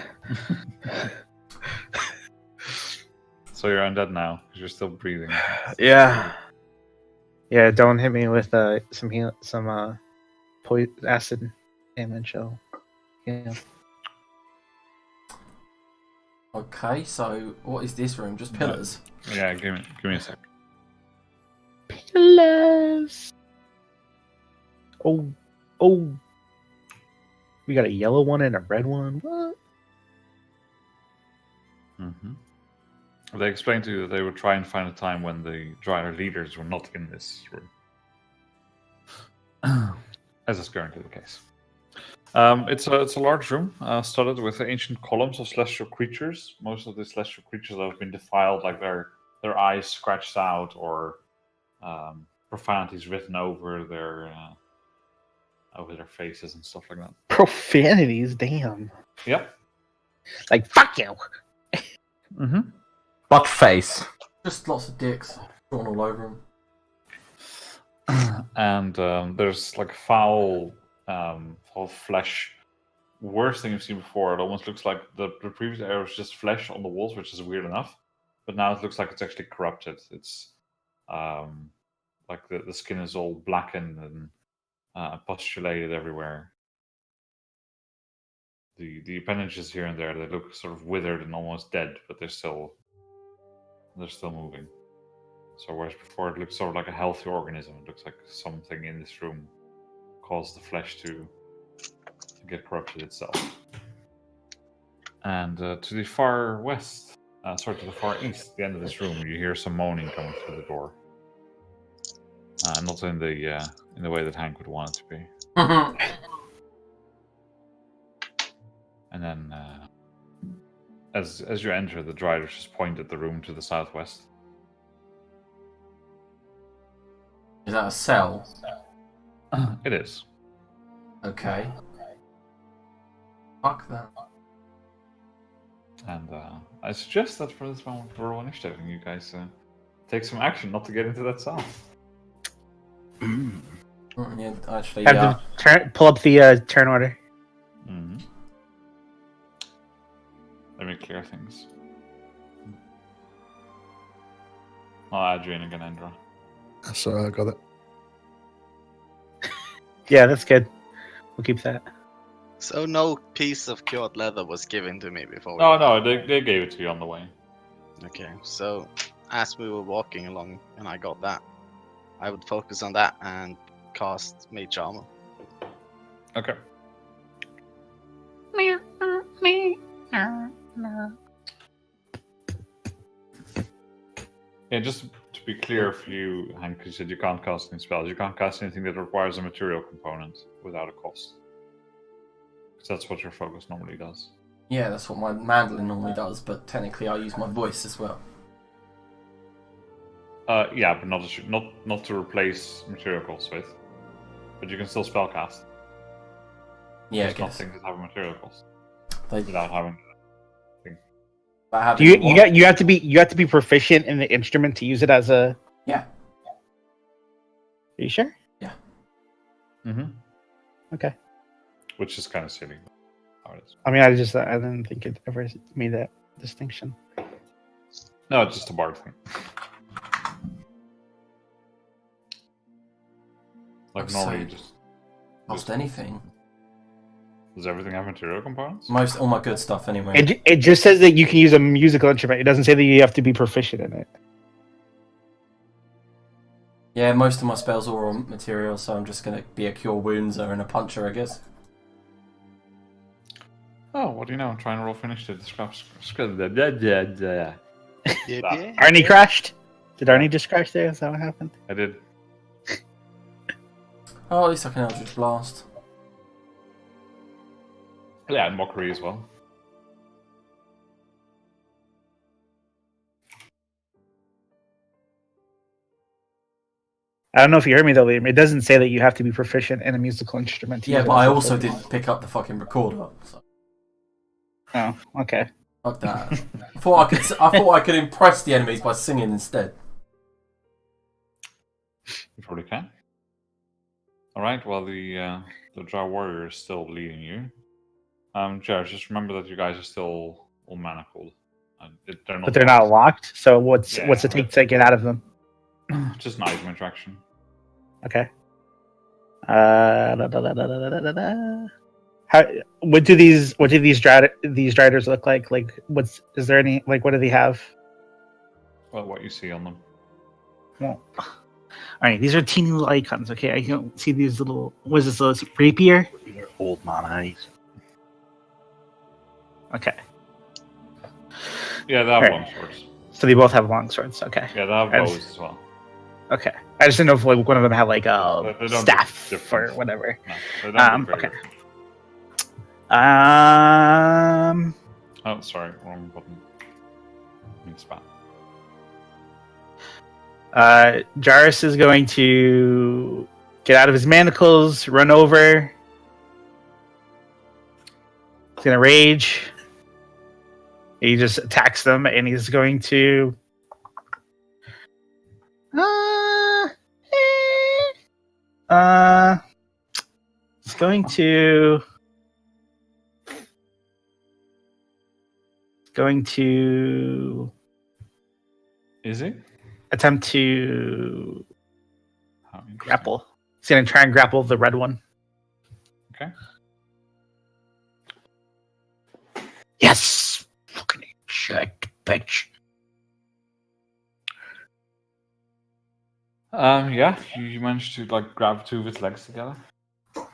So you're undead now because you're still breathing. Yeah. Yeah, don't hit me with some acid damage. Yeah. Okay, so what is this room? Just pillars? Yeah, give me a sec. Pillars. Oh. We got a yellow one and a red one. What? Mm-hmm. They explained to you that they would try and find a time when the Drider leaders were not in this room. As is currently the case. It's a large room, studded with ancient columns of celestial creatures. Most of the celestial creatures have been defiled, like their eyes scratched out, or profanities written over their faces and stuff like that. Profanities, damn. Yep. Like fuck you. Mm-hmm. Butt face. Just lots of dicks drawn all over them. And there's like foul flesh. Worst thing you've seen before. It almost looks like the previous area was just flesh on the walls, which is weird enough. But now it looks like it's actually corrupted. It's like the skin is all blackened and pustulated everywhere. The appendages here and there, they look sort of withered and almost dead, but they're still moving. So whereas before it looked sort of like a healthy organism, it looks like something in this room caused the flesh to get corrupted itself. And to the far west, to the far east, at the end of this room, you hear some moaning coming through the door. Not in the way that Hank would want it to be. And then, as you enter, the Driders just point at the room to the southwest. Is that a cell? It is. Okay. Fuck that. And I suggest that for this moment we're all initiative and you guys take some action not to get into that cell. Yeah, actually, Have yeah. to pull up the turn order. Mm-hmm. Let me clear things. I'll add you in again, Andra. So I got it. Yeah, that's good. We'll keep that. So no piece of cured leather was given to me before. Oh no, they gave it to you on the way. Okay, so as we were walking along and I got that, I would focus on that and cast Mage Armor. Okay. Yeah, just to be clear for you, Hank, you said you can't cast any spells. You can't cast anything that requires a material component without a cost. Because that's what your focus normally does. Yeah, that's what my mandolin normally does, but technically I use my voice as well. Yeah, but not to replace material costs with. But you can still spellcast. Yeah, I Just not guess. things that have a material cost. They, Without having but having Do what? you have to be proficient in the instrument to use it as a? Yeah. Are you sure? Mm-hmm. Okay. Which is kind of silly. How it is. I mean, I didn't think it ever made that distinction. No, it's just a bard thing. Like I'd normally, say you just Most anything. does everything have material components? All my good stuff anyway. It just says that you can use a musical instrument. It doesn't say that you have to be proficient in it. Yeah, most of my spells are all material, so I'm just gonna be a cure wounds and a puncher, I guess. Oh, what do you know? I'm trying to roll finish to describe. Yeah. Arnie crashed. Did Arnie just crash there? Is that what happened? I did. Oh, at least I can Eldritch Blast. Yeah, and mockery as well. I don't know if you heard me though, Liam. It doesn't say that you have to be proficient in a musical instrument. To Yeah, use it but as I a also token. did pick up the fucking recorder. So Oh, okay. fuck that. I thought I could impress the enemies by singing instead. You probably can. Alright, well the Drow warrior is still leading you. Jared, just remember that you guys are still all manacled. But they're not locked. So what's Yeah. it take to get out of them? Just an item interaction. Okay. How? What do these striders look like? Like, is there any like? What do they have? Well, what you see on them. Well, all right. These are teeny little icons. Okay, I don't see these little. What is this? Little rapier? Your old man eyes. Okay. Yeah, they have Right. long swords. So they both have long swords. Okay. Yeah, they have I bows just- as well. Okay. I just didn't know if like one of them had like They a don't staff look or different. whatever. No, they don't look very Okay. different. Oh, sorry, wrong button. Means spam. Jarus is going to get out of his manacles, run over. He's gonna rage. He just attacks them, and he's going to. He's going to. Is he? Attempt to How interesting. grapple. He's gonna try and grapple the red one. Okay. Yes! Fucking shit, bitch. Yeah, you managed to like grab two of its legs together.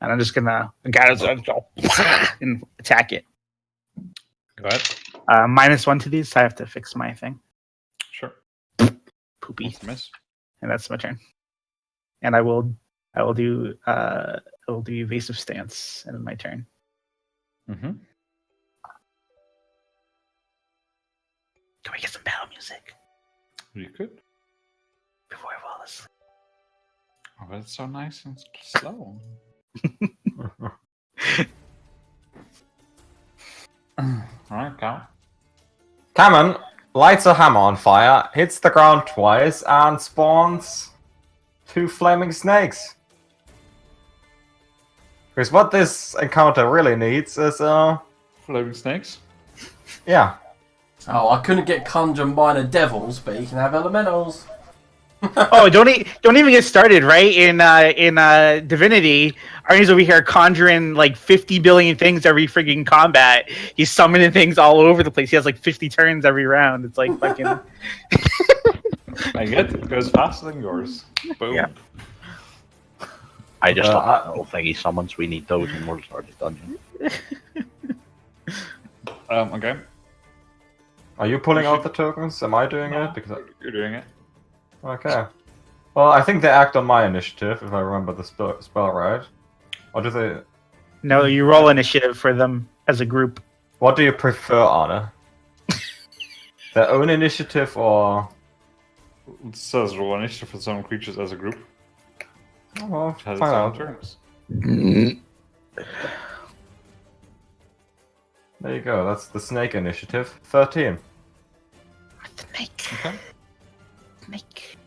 And I'm just gonna go and attack it. Go ahead. -1 to these, so I have to fix my thing. Sure. Poopy. What's the miss? And that's my turn. And I will do evasive stance in my turn. Mm-hmm. Can we get some battle music You could. before I fall asleep? Oh, but it's so nice and slow. Alright, Cal. Cameron lights a hammer on fire, hits the ground twice, and spawns 2 flaming snakes. Because what this encounter really needs is, Flaming snakes. yeah. Oh, I couldn't get conjure minor devils, but you can have elementals. Oh, don't even get started, right? In Divinity, Arnie's over here conjuring like 50 billion things every freaking combat. He's summoning things all over the place. He has like 50 turns every round. It's like fucking. I get it. It goes faster than yours. Boom. Yeah. I just Uh, thought that little thing he summons, we need those in World Started Dungeon. Okay. Are you pulling out the tokens? Am I doing it? Because You're doing it. okay. Well, I think they act on my initiative, if I remember the spell right. Or do they... No, you roll initiative for them as a group. What do you prefer, Anna? Their own initiative, or... It says roll initiative for some creatures as a group. Oh, well, It has its find own out. terms. There you go, that's the snake initiative. 13. Snake. Okay. Snake.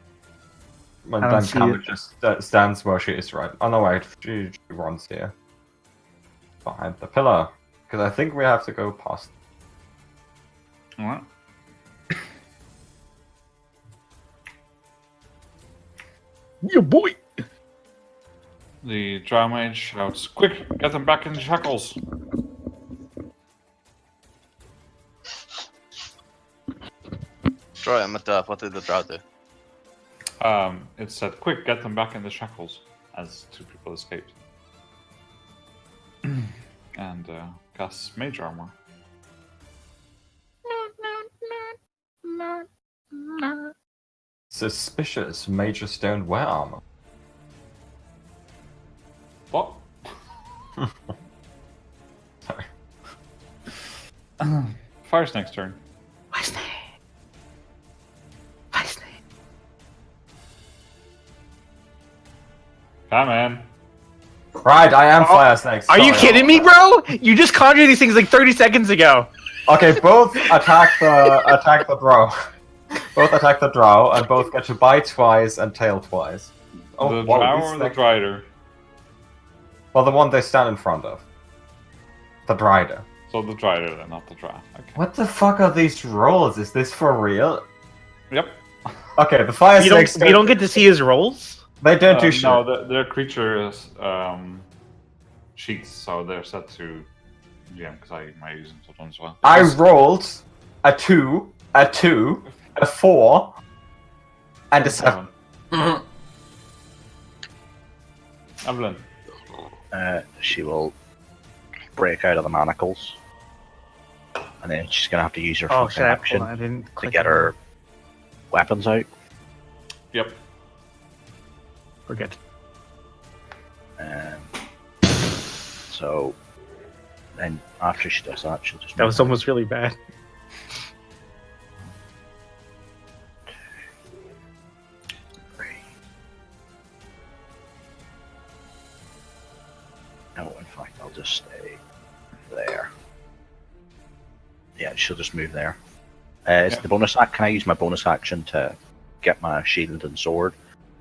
And I don't then see Cameron it. just stands where she is, right? Oh no, wait, she runs here. Behind the pillar. Because I think we have to go past. Alright. Yeah, boy. The Drow Mage shouts, "Quick, get them back in the shackles!" Troy, I'm at what did the drow do? It said, "Quick, get them back in the shackles," as 2 people escaped. And casts Mage Armor. Suspicious. Mages don't wear armor. What? Sorry. Fire Snake's turn. Come in. Right, I am Fire Snake. Are you sorry. kidding me, bro? You just conjured these things like 30 seconds ago. Okay, both attack the drow. Both attack the drow, and both get to bite twice and tail twice. Oh, The wow, drow these or the snakes- drider? Well, the one they stand in front of. The drider. So the drider then, not the drow. Okay. What the fuck are these rolls? Is this for real? Yep. Okay, the Fire Snakes. You don't get to see his rolls? They don't do shit. No, their creature is sheets, so they're set to GM because I might use them sometimes as well. I rolled a 2, a 2, a 4, and a 7. Evelyn. She will break out of the manacles, and then she's gonna have to use her Oh, full shit, action I didn't to click get on her weapons out. Yep. We're good. So then after she does that, she'll just That was almost really bad. No, in fact, I'll just stay there. Yeah, she'll just move there. Is Yeah. the bonus act? Can I use my bonus action to get my shield and sword,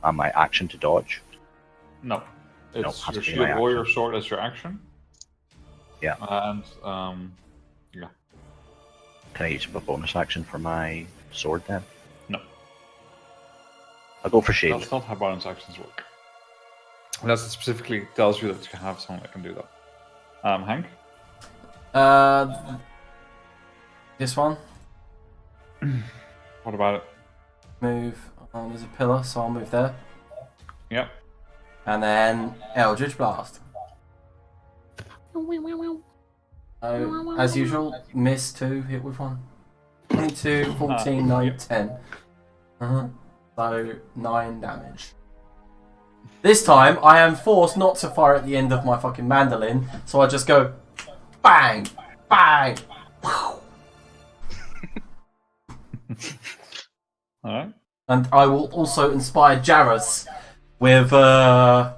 and my action to dodge? No. It's has your to be my shield or action. your sword as your action. Yeah. And Can I use a bonus action for my sword then? No. I'll go for shield. That's not how bonus actions work. Unless it specifically tells you that you can have someone that can do that. Hank? This one. What about it? Move. There's a pillar, so I'll move there. Yep. And then Eldritch Blast. As usual, miss 2, hit with 1. 22, 14, 9, yep. 10. So 9 damage. This time, I am forced not to fire at the end of my fucking mandolin, so I just go bang, bang. Alright. And I will also inspire Jairus with go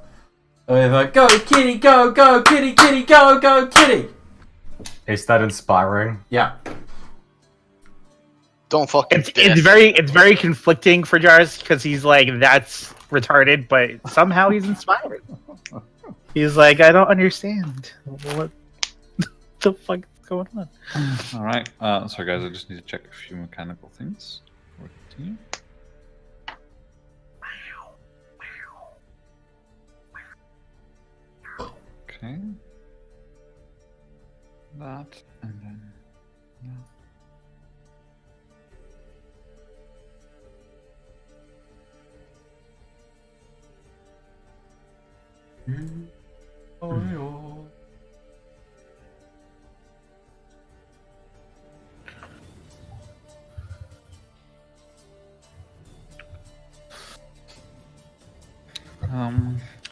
kitty, go kitty, kitty, go kitty. Is that inspiring? Yeah. Don't fucking It's very conflicting for Jarvis because he's like, that's retarded, but somehow he's inspired. He's like, I don't understand. What the fuck is going on? Alright. Sorry guys, I just need to check a few mechanical things. We'll continue. Okay. That and then that.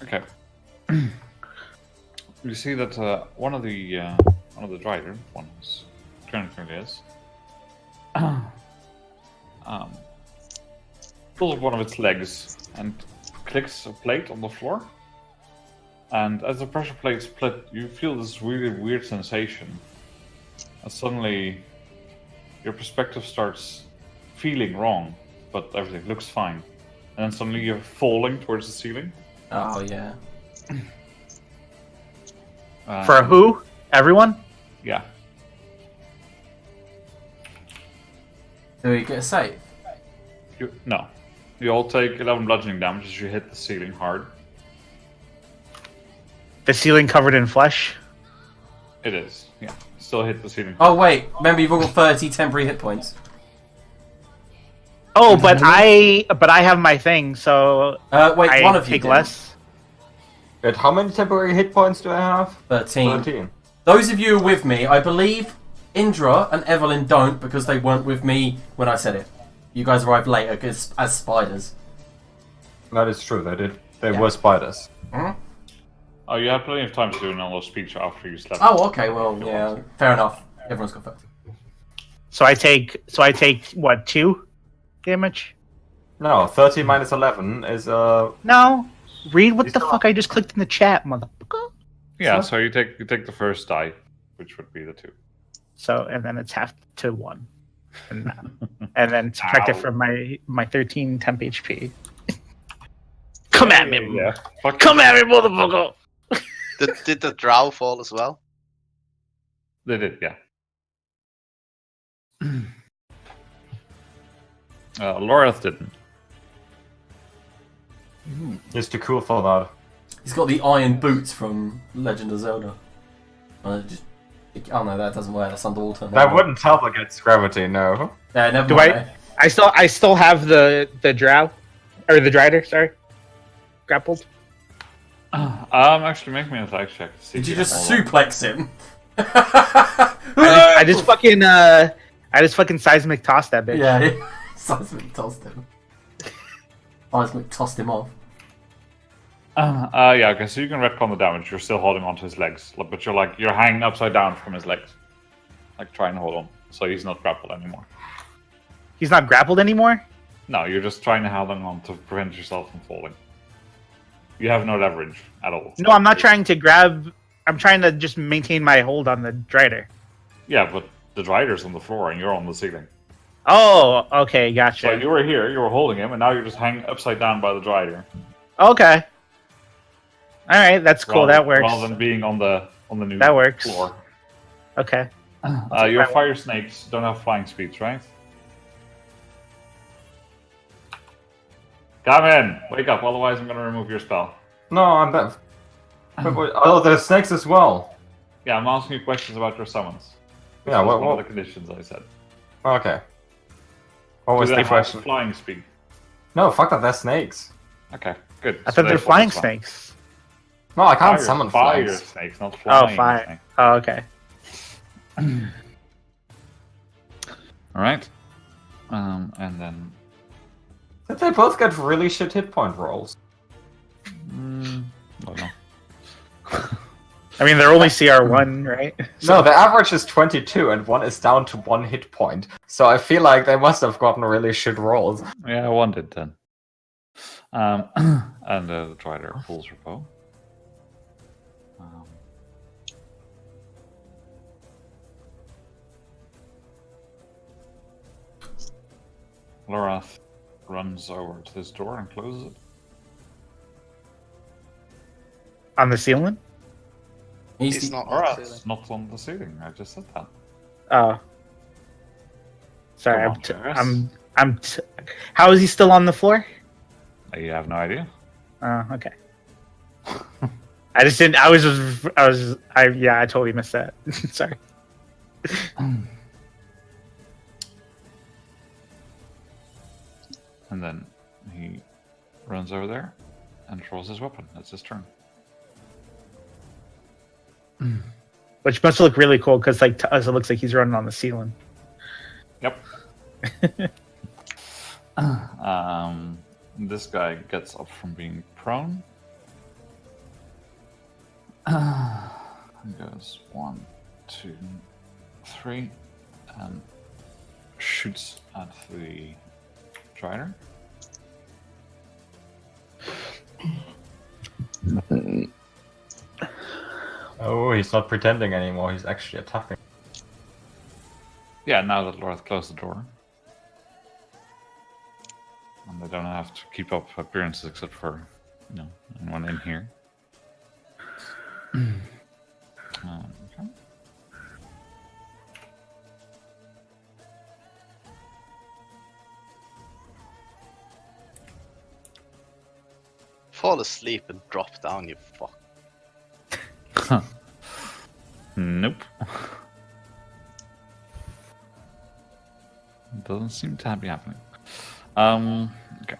Okay. You see that one of the drider, one is currently is, pulls up one of its legs and clicks a plate on the floor. And as the pressure plate split, you feel this really weird sensation. And suddenly, your perspective starts feeling wrong, but everything looks fine. And then suddenly you're falling towards the ceiling. Oh yeah. For who? Everyone? Yeah. Do we get a save? No. You all take 11 bludgeoning damage as you hit the ceiling hard. The ceiling covered in flesh? It is, yeah. Still hit the ceiling. Oh wait, remember you've all got 30 temporary hit points. Oh, but I have my thing, so Wait, I one of you take didn't. less. Wait, how many temporary hit points do I have? 13. 13. Those of you with me, I believe Indra and Evelyn don't because they weren't with me when I said it. You guys arrived later as spiders. That is true, they did. They Yeah. were spiders. Oh, you had plenty of time to do another speech after you slept. Oh, okay, well, yeah, fair enough. Everyone's got 30. So I take what, 2 damage? No, 30 minus 11 is No. Read what You the still fuck I just clicked in the chat, motherfucker. Yeah, so you take the first die, which would be the 2. So and then it's half to 1. And then subtract it Ow. from my 13 temp HP. Come at me. Yeah. Fuck Come you. at me, motherfucker. Did the drow fall as well? They did, yeah. Lorath didn't. He's too cool for that. He's got the iron boots from Legend of Zelda. Oh no, that doesn't work. That's underwater. That wouldn't help against gravity, no. Yeah, never Do mind. I still have the drow or the drider, sorry. Grappled. Actually, make me an attack check. To see Did if you can just hold on. suplex him? I just fucking seismic tossed that bitch. Yeah, seismic tossed him. Seismic tossed him off. Yeah, okay, so you can retcon the damage. You're still holding onto his legs, but you're hanging upside down from his legs. Like, trying to hold on. So he's not grappled anymore. He's not grappled anymore? No, you're just trying to hold on to prevent yourself from falling. You have no leverage at all. No, I'm not trying to grab. I'm trying to just maintain my hold on the drider. Yeah, but the drider's on the floor and you're on the ceiling. Oh, okay, gotcha. So you were here, you were holding him, and now you're just hanging upside down by the drider. Okay. All right, that's cool. Rather- That works. Rather than being on the new That works. floor. Okay. Your fire snakes don't have flying speeds, right? Come in! Wake up, otherwise I'm gonna remove your spell. No, I'm back. Oh, there's snakes as well. Yeah, I'm asking you questions about your summons. This Yeah, was what- one of the conditions I said. Okay. What was Do the they have question? flying speed? No, fuck that, they're snakes. Okay, good. I So thought they're therefore flying it's fine. snakes. No, I can't Fire- summon fire flames. snakes, not Oh, flying fire. snakes. Oh, okay. Alright. And then... Did they both get really shit hit point rolls? I don't know. I mean, they're only CR1, right? No, the average is 22 and one is down to 1 hit point. So I feel like they must have gotten really shit rolls. Yeah, I wanted then. And the Drider pulls her bow. Lorath runs over to this door and closes it. On the ceiling? He's not on the ceiling. Lorath's not on the ceiling. I just said that. Oh. Sorry, Come I'm, on, t- Jarvis. I'm How is he still on the floor? You have no idea. Oh, okay. I just didn't. I totally missed that. Sorry. And then he runs over there and throws his weapon. That's his turn. Which must look really cool because, like, to us, it looks like he's running on the ceiling. Yep. This guy gets up from being prone. He goes 1, 2, 3, and shoots at the Drider. Oh, he's not pretending anymore, he's actually attacking. Yeah, now that Lorath closed the door. And they don't have to keep up appearances except for, anyone in here. Okay. Fall asleep and drop down, you fuck. Nope. Doesn't seem to be happening. Okay.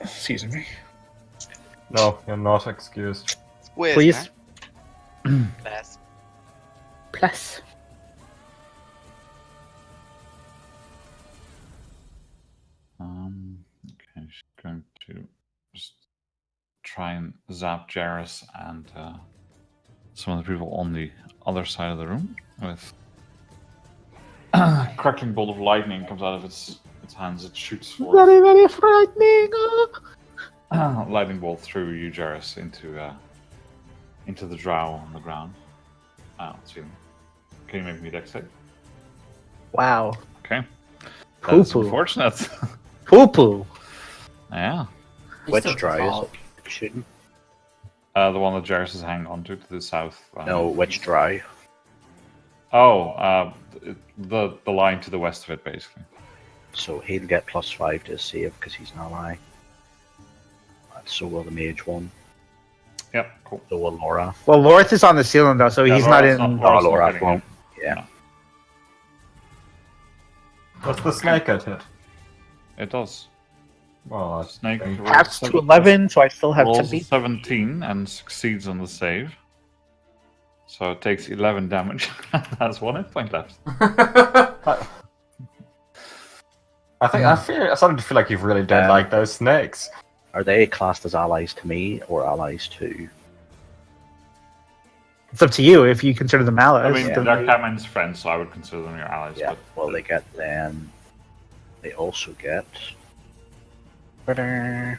Excuse me. No, you're not excused. Weird, Please. man. Bless. Plus. Okay, she's going to just try and zap Jarrus and some of the people on the other side of the room with crackling bolt of lightning comes out of its hands. It shoots forth. Very, very frightening. Lightning bolt through you, Jarrus, into the drow on the ground. Let's see. Can you make me dex save? Wow. Okay. That's Poo-poo. unfortunate. Poo poo. Yeah. He's Which still dry is far. it? Shooting? The one that Jarrus is hanging on to the south. No, which dry? Oh, the line to the west of it, basically. So he'll get +5 to his save because he's an ally. So will the mage one. Yep, cool. So will Laura. Well, Lorth is on the ceiling though, so Yeah, he's not Laura's in. not- Laura's Laura getting won't. it. Yeah. Does the snake get hit? It does. Well, I Snake think- rolls Paths to 11, so I still have to rolls a beat. 17 and succeeds on the save. So it takes 11 damage. Has 1 hit point left. I'm starting to feel like you've really done like those snakes. Are they classed as allies to me or allies to? It's up to you if you consider them allies. I mean, then they're they- Catman's friends, so I would consider them your allies. Yeah. But Well, they get then. They also get. If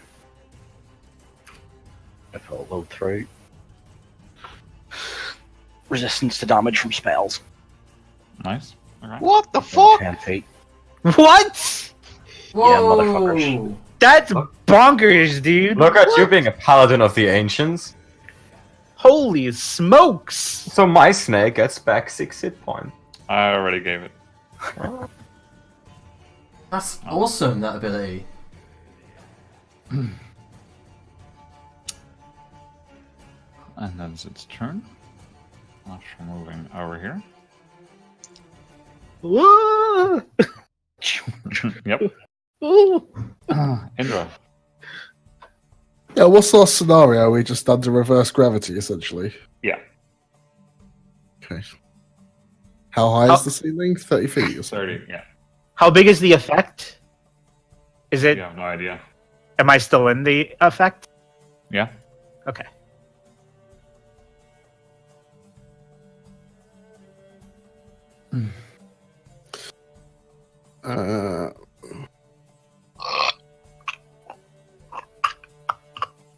it'll load through. Resistance to damage from spells. nice. Okay. What the Within fuck? 10 feet. What? Whoa! motherfuckers. That's bonkers, dude. Look at you What? being a paladin of the ancients. Holy smokes! So my snake gets back 6 hit points. I already gave it. That's awesome, that ability. And then it's its turn. After moving over here. Whoa! Yep. Ooh. Indra. Yeah, what sort of scenario are we just under reverse gravity, essentially? Yeah. Okay. How high How- is the ceiling? 30 feet or something? 30, yeah. How big is the effect? Is it? You have no idea. Am I still in the effect? Yeah. Okay.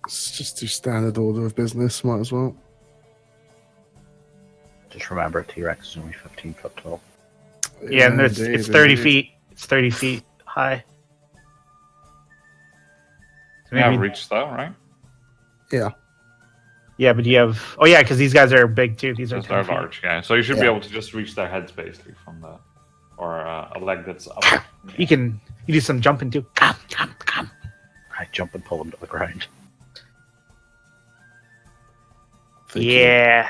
Let's just do standard order of business, might as well. Just remember, T-Rex is only 15 foot tall. Yeah, and it's indeed, 30 indeed. feet. It's 30 feet high. So Yeah, maybe- reach though, right? Yeah. yeah, but you have. Oh yeah, because these guys are big too. These are Because 10 they're feet. large, yeah. So you should be Yeah. able to just reach their heads basically from the, or a leg that's up. You can you do some jumping too. Come. I jump and pull him to the ground. Thank you. Yeah.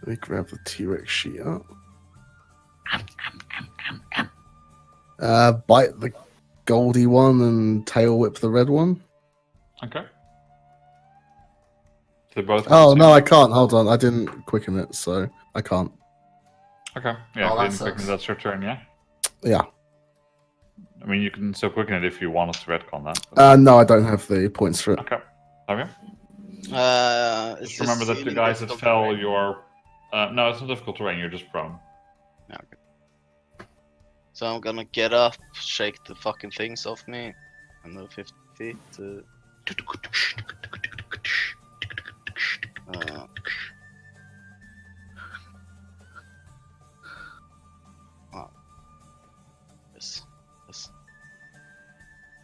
Let me grab the T-Rex sheet up. Bite the goldy one and tail whip the red one. Okay. They both. Oh no, I can't. Hold on, I didn't quicken it, so I can't. Okay. Yeah. Oh, that If you didn't quicken, sucks. that's your turn. Yeah. Yeah. I mean, you can still quicken it if you wanted to retcon that. but- No, I don't have the points for it. Okay. Have you? Is Just this remember that the ceiling guys that difficult fell, terrain? you're. No, it's not difficult terrain. You're just prone. So I'm gonna get up, shake the fucking things off me, and move 50 feet to. Oh. Yes.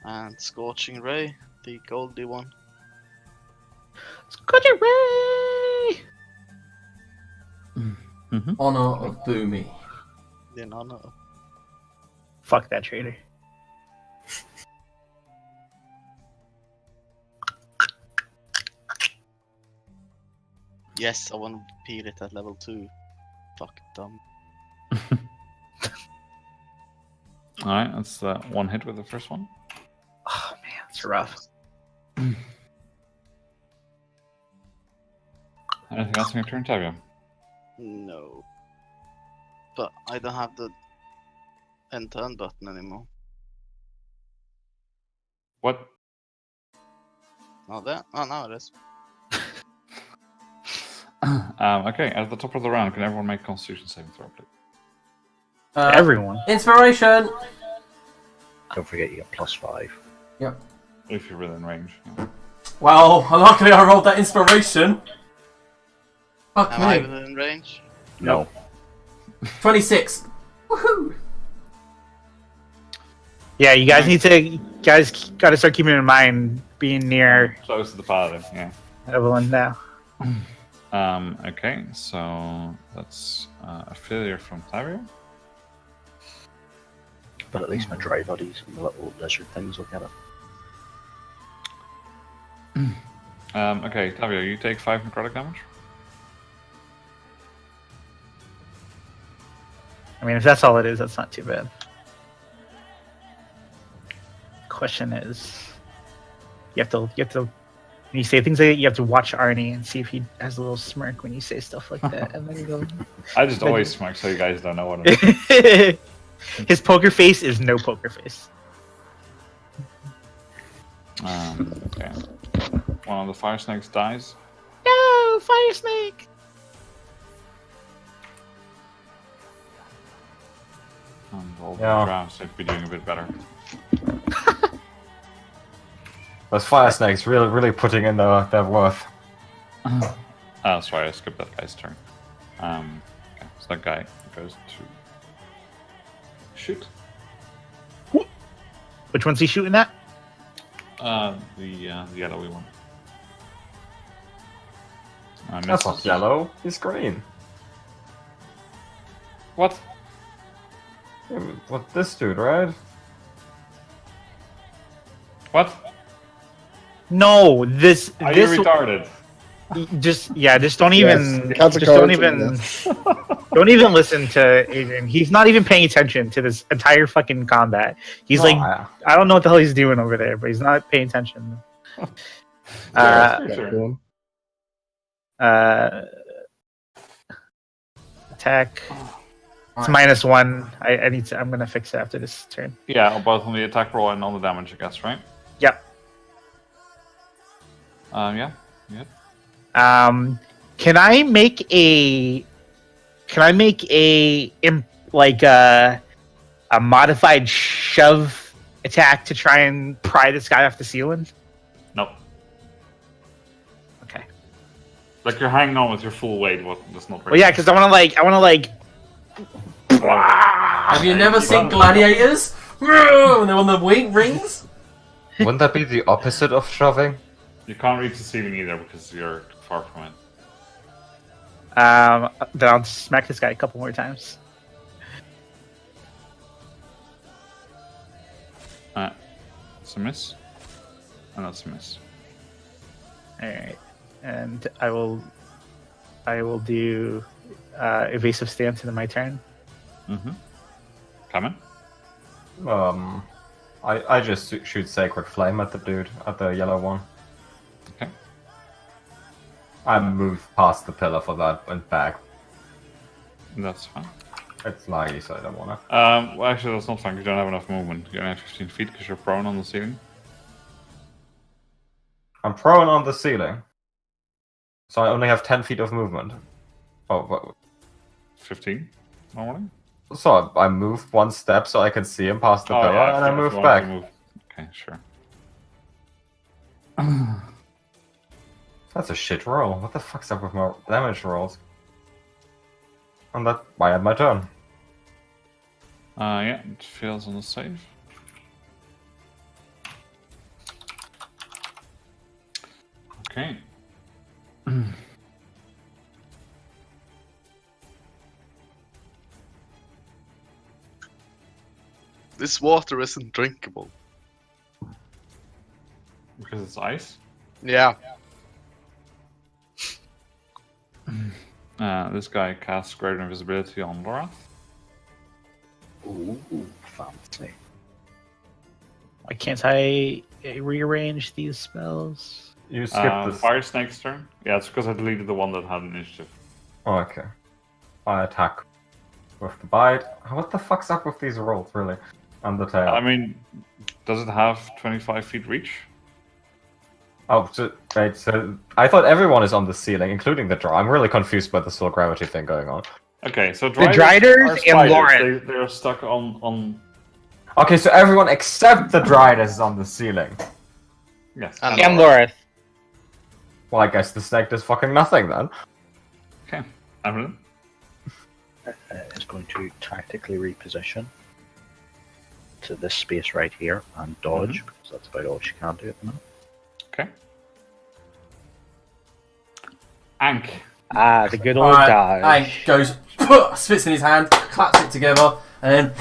And Scorching Ray, the goldy one. Scorching Ray! Honor of Boomy. In honor of. Fuck that traitor. Yes, I want to peel it at level 2. Fucking dumb. Alright, that's one hit with the first one. Oh man, it's rough. Anything else on your turn, Tavia? No. But I don't have the end turn button anymore. What? Oh, there. Oh, now it is. Okay, at the top of the round, can everyone make Constitution saving throw, please? Everyone. Inspiration! Don't forget you get +5. Yep. If you're within range. Yeah. Well, luckily I rolled that inspiration. Fuck Am I me. within range? No. 26. Woohoo! Yeah, you guys got to start keeping in mind being near Close to the paladin, yeah. Evelyn now. Okay, so that's a failure from Tavio. But at least my dry bodies and the little lizard things will get it. Okay, Tavio, you take 5 necrotic damage. I mean, if that's all it is, that's not too bad. Question is, you have to when you say things like that, you have to watch Arnie and see if he has a little smirk when you say stuff like that, and then you go. I just always smirk so you guys don't know what I'm doing. His poker face is no poker face. Okay. One of the fire snakes dies. No, fire snake. And all the Yeah. drow seem to be doing a bit better. Those fire snakes really putting in their worth. Sorry, I skipped that guy's turn. Okay, so that guy goes to shoot. Which one's he shooting at? The yellowy one. That's not yellow. He's green. What? Yeah, what this dude, right? What? No, this Are you this retarded? just don't even Yes, just don't countercard, even yes. don't even listen to Adrian. He's not even paying attention to this entire fucking combat. He's like, I don't know what the hell he's doing over there, but he's not paying attention. Yeah, go on. Attack. It's -1. I need to. I'm gonna fix it after this turn. Yeah, both on the attack roll and on the damage, I guess, right? Yep. Yeah. Can I make a modified shove attack to try and pry this guy off the ceiling? Nope. Okay. Like you're hanging on with your full weight. What? That's not. Well, yeah, because I want to. Have you never seen gladiators? When they're on the wing rings? Wouldn't that be the opposite of shoving? You can't reach the ceiling either because you're far from it. Then I'll smack this guy a couple more times. It's a miss. And that's a miss. All right, and I will do evasive stance into my turn. Mm-hmm. Coming. I just shoot Sacred Flame at the dude, at the yellow one. Okay. I move past the pillar for that and back. That's fine. It's laggy, so I don't wanna. Well, actually, that's not fine. You don't have enough movement. You only have 15 feet because you're prone on the ceiling. I'm prone on the ceiling, so I only have 10 feet of movement. Oh, 15 normally. so I move one step so I can see him past the pillar, yeah, and I if move you want to back. move. Okay, sure. That's a shit roll. What the fuck's up with my damage rolls? And that I had my turn. Yeah, it fails on the save. Okay. This water isn't drinkable. Because it's ice. Yeah. This guy casts Greater Invisibility on Laura. Ooh, fancy. Why can't I rearrange these spells? You skip this. Fire Snake's turn. Yeah, it's because I deleted the one that had initiative. Oh, okay. I attack with the bite. What the fuck's up with these rolls, really? And the tail. I mean, does it have 25 feet reach? Oh, wait, so I thought everyone is on the ceiling, including the drow. I'm really confused by this whole gravity thing going on. Okay, so The Driders are and spiders. Lauren. They're stuck on. Okay, so everyone except the Driders is on the ceiling. Yes. And Lorith. Well, I guess the snake does fucking nothing then. Okay. Evelyn? Is going to tactically reposition to this space right here and dodge, because that's about all she can do at the moment. Okay. Ank. Ah, the good old Alright, dodge. Hank goes, spits in his hand, claps it together, and then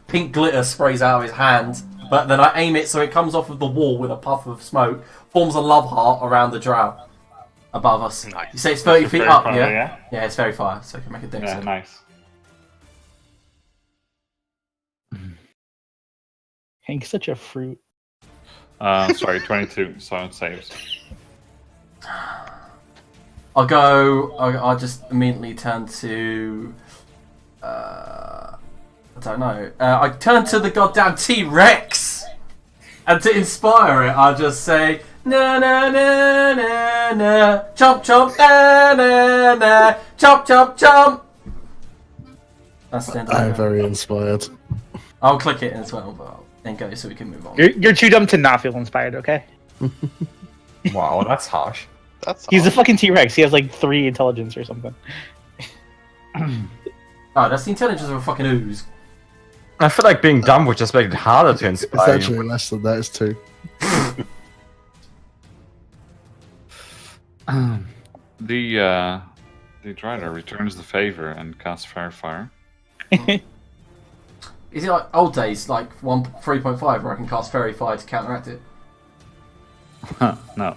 pink glitter sprays out of his hand. But then I aim it so it comes off of the wall with a puff of smoke, forms a love heart around the drow above us. Nice. You say it's 30 feet Very up, far, yeah? Yeah, it's very far, so I can make a dex Yeah, save. nice. Hank's such a fruit. Sorry, 22, so it saves. I'll just immediately turn to... I don't know. I turn to the goddamn T-Rex! And to inspire it, I'll just say... Na na na na na, chomp chomp na na na, chomp chomp chomp. That's the end of I'm it. very inspired. I'll click it as well, but then go so we can move on. You're too dumb to not feel inspired, okay? Wow, that's harsh. That's He's a awesome. fucking T-Rex. He has like 3 intelligence or something. Oh, that's the intelligence of a fucking ooze. I feel like being dumb would just make it harder to It's inspire actually you. less than that, it's 2. The Drider returns the favor and casts Fair Fire. Is it like old days, like 3.5, where I can cast Fairy Fire to counteract it? No.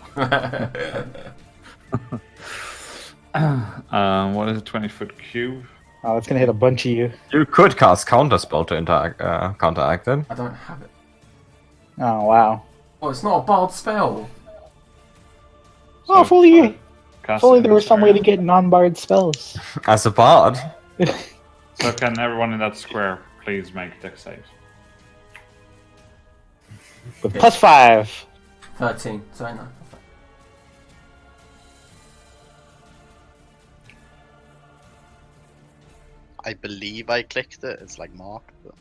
What is a 20-foot cube? Oh, it's gonna hit a bunch of you. You could cast Counterspell to counteract it. I don't have it. Oh, wow. Oh, it's not a bard spell. Oh, if only, Cast if only it there in was this some way to area. get non-bard spells. As a bard. So can everyone in that square please make dex saves? With +5. 13, so I know. I believe I clicked it. It's like marked, but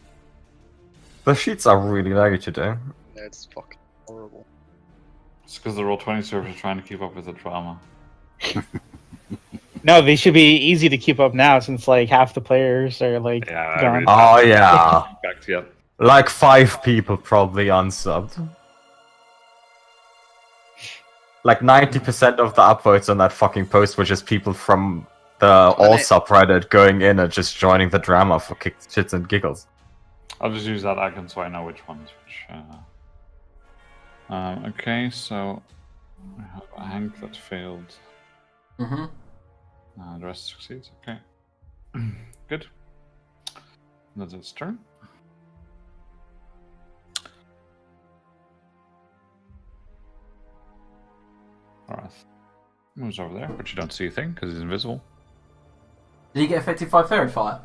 The sheets are really laggy today. it's fucking horrible. It's because the Roll20 servers are trying to keep up with the drama. No, they should be easy to keep up now since like half the players are like Yeah, gone. Oh yeah. Back to you. Like 5 people probably unsubbed. Like 90% of the upvotes on that fucking post were just people from the all subreddit going in and just joining the drama for shits and giggles. I'll just use that icon so I know which one's which. Okay, so we have a Hank that failed. Mm-hmm. The rest succeeds. Okay, good. That's its turn. Alright. Moves over there, but you don't see a thing because he's invisible. Did he get affected by Fairy Fire?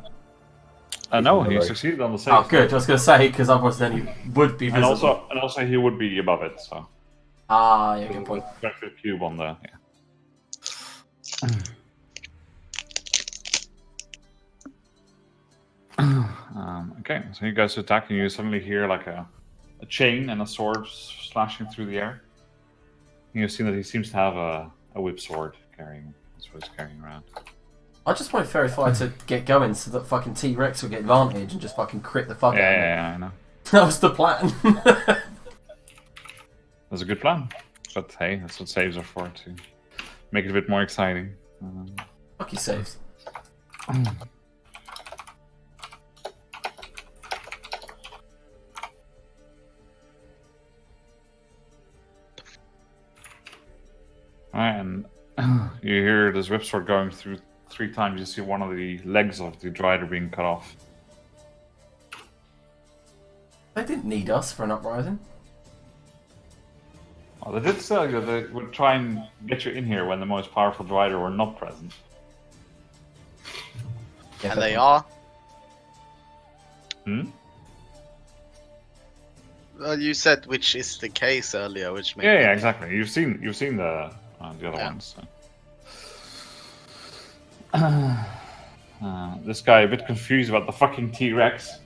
No, he succeeded on the save. Oh, good. I was going to say, because otherwise then he would be And visible. also he would be above it, so. Ah, yeah, good point. Benefit cube on the okay, so you guys attack and you suddenly hear like a chain and a sword slashing through the air. You've seen that he seems to have a whip sword carrying. That's what he's carrying around. I just wanted Fairy Fire to get going so that fucking T-Rex would get advantage and just fucking crit the fuck out of him. Yeah, I know. That was the plan. That's a good plan. But hey, that's what saves are for, to make it a bit more exciting. Fuck you, saves. Alright, and you hear this whip sword going through 3 times. You see one of the legs of the Drider being cut off. They didn't need us for an uprising. Well, they did say that they would try and get you in here when the most powerful Drider were not present. Yeah, And they are. Hmm? You said which is the case earlier, which made Yeah, exactly. You've seen the other Yeah. ones. So. This guy a bit confused about the fucking T-Rex.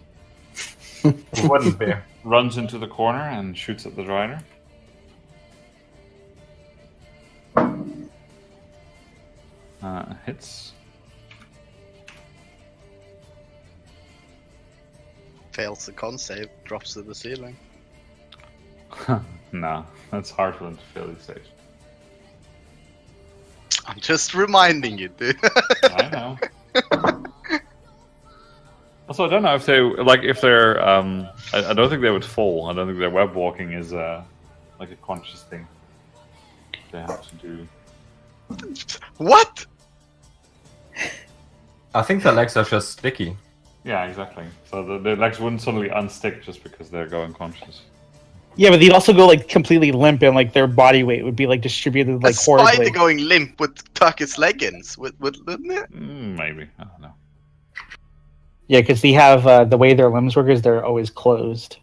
Wouldn't be. Runs into the corner and shoots at the rider. Hits. fails the con save, drops to the ceiling. No, that's hard for them to fail these saves. I'm just reminding you, dude. I know. Also, I don't know if they're. I don't think they would fall. I don't think their web walking is like a conscious thing they have to do. What? I think the legs are just sticky. Yeah, exactly. So the legs wouldn't suddenly unstick just because they're going conscious. Yeah, but they'd also go like completely limp, and like their body weight would be like distributed like a spider horribly. going limp would tuck its leggings, wouldn't it? Maybe, I don't know. Yeah, because they have the way their limbs work is they're always closed,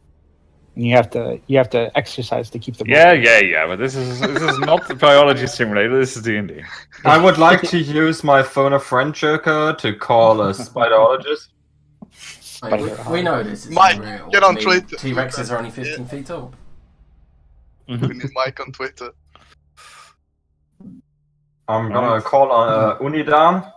and you have to exercise to keep them. Yeah. But this is not the biology simulator. This is D&D. I would like to use my phone a friend joker to call a spiderologist. We know this. It's Mike, unreal. get on I mean, Twitter. T-Rexes are only 15 feet tall. We need Mike on Twitter. I'm gonna call on Unidan.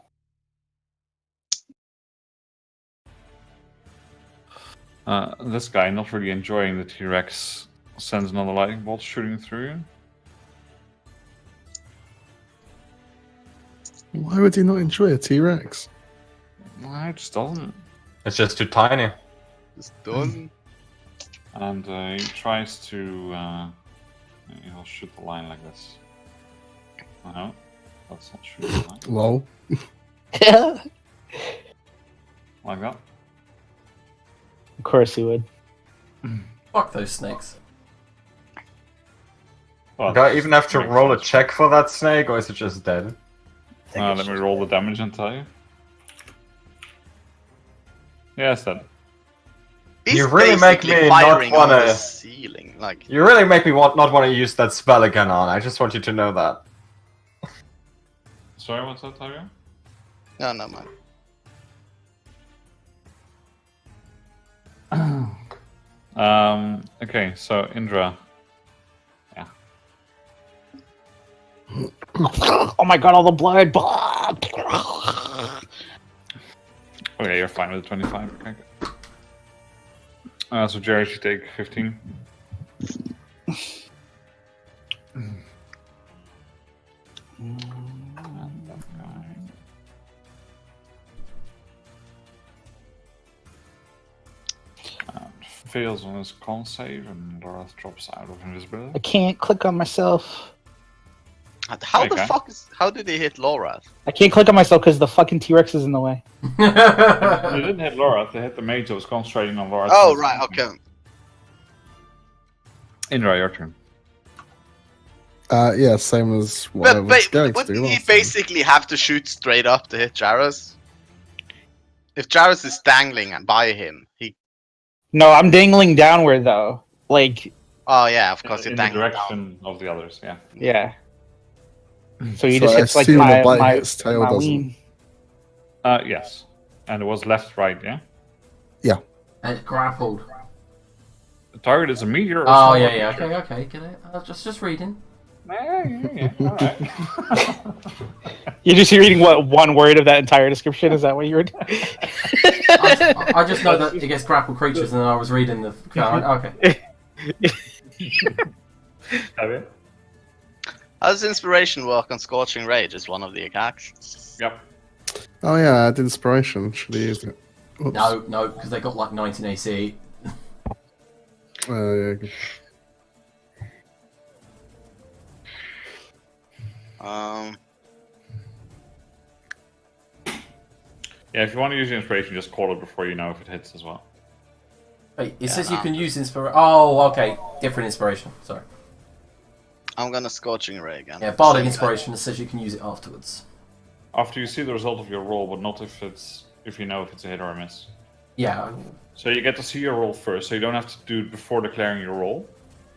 This guy not really enjoying the T-Rex sends another lightning bolt shooting through you. Why would he not enjoy a T-Rex? No, it just doesn't. It's just too tiny. Just done. And he tries to. He'll shoot the line like this. No, that's not shoot the line. Lol. Like that. Of course he would. Fuck those snakes. Well, Do I even have to makes roll a sense. check for that snake, or is it just dead? Let me roll the damage and tell you. Yeah, it's dead. He's You really make basically me not firing on the wanna- ceiling, like. You really make me not want to use that spell again on. I just want you to know that. Sorry, what's that, Tavia? No, no, man. Okay, so Indra. Yeah. Oh my god, all the blood! Okay, you're fine with the 25. Okay. So Jerry should take 15. Fails on his con save, and Lorath drops out of invisibility. I can't click on myself. How the Okay. fuck is? How did he hit Laura? I can't click on myself because the fucking T-Rex is in the way. They didn't hit Lorath, they hit the mage that was concentrating on Lorath. Oh right, okay. Indra, your turn. Yeah, same as what I But was going to wouldn't do he last time. basically have to shoot straight up to hit Jaros? If Jaros is dangling by him, he. No, I'm dangling downward though. Like, Oh yeah, of course In you're the dangling down. direction of the others, yeah. yeah. So he So just I hits like assume my, the bite my, hits tail, my doesn't lean. Yes. And it was left, right, yeah? And it's grappled. The target is a meteor or Oh, something. yeah. Okay, get it. Just reading. Yeah, alright. You're just reading what one word of that entire description? Is that what you were doing? I just know that it gets grappled creatures, and I was reading the. Okay. Have you? How does inspiration work on Scorching Rage? Is one of the attacks? Yep. Oh yeah, I had inspiration. Should have used it. Oops. No, because they got like 19 AC. Yeah. Yeah, if you want to use the inspiration, just call it before you know if it hits as well. Wait, it says you can use inspiration. Oh, okay. Different inspiration. Sorry. I'm gonna Scorching Ray again. Yeah, bardic Same inspiration. It says you can use it afterwards. After you see the result of your roll, but not if you know if it's a hit or a miss. Yeah. So you get to see your roll first, so you don't have to do it before declaring your roll.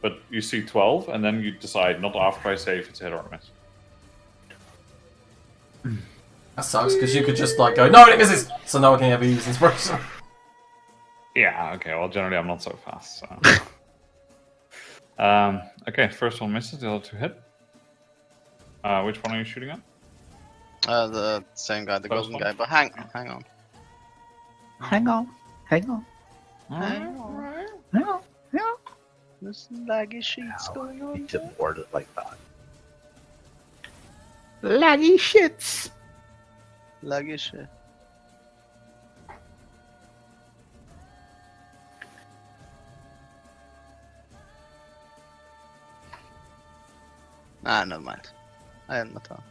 But you see 12, and then you decide, not after I say if it's a hit or a miss. That sucks, because you could just like go, no, it misses! So no one can ever use inspiration. Yeah, okay, well, generally I'm not so fast, so... okay, first one misses, the other two hit. Which one are you shooting at? The same guy, the First golden one? guy. But hang on. Hang on. Hang on. Hang on. There's laggy sheets going You on. need to word it like that. Laggy shits. Laggy shit. Ah, never mind. I had my turn.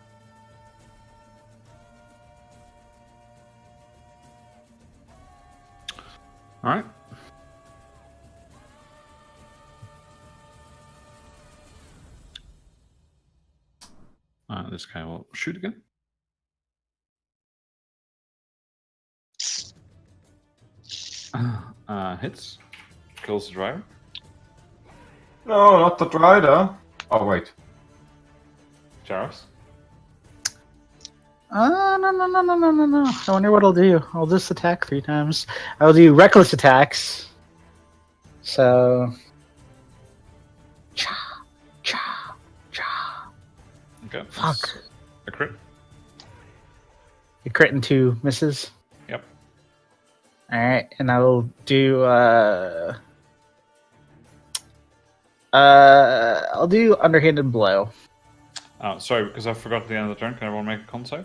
Alright. This guy will shoot again. Hits. Kills the driver. No, not the rider. Oh, wait. Jarvis. No. I wonder what I'll do. I'll just attack 3 times. I'll do reckless attacks. So. Cha. Okay. Fuck. A crit. You crit and 2 misses. Yep. Alright, and I will do I'll do underhanded blow. Sorry, because I forgot the end of the turn. Can everyone make a con save?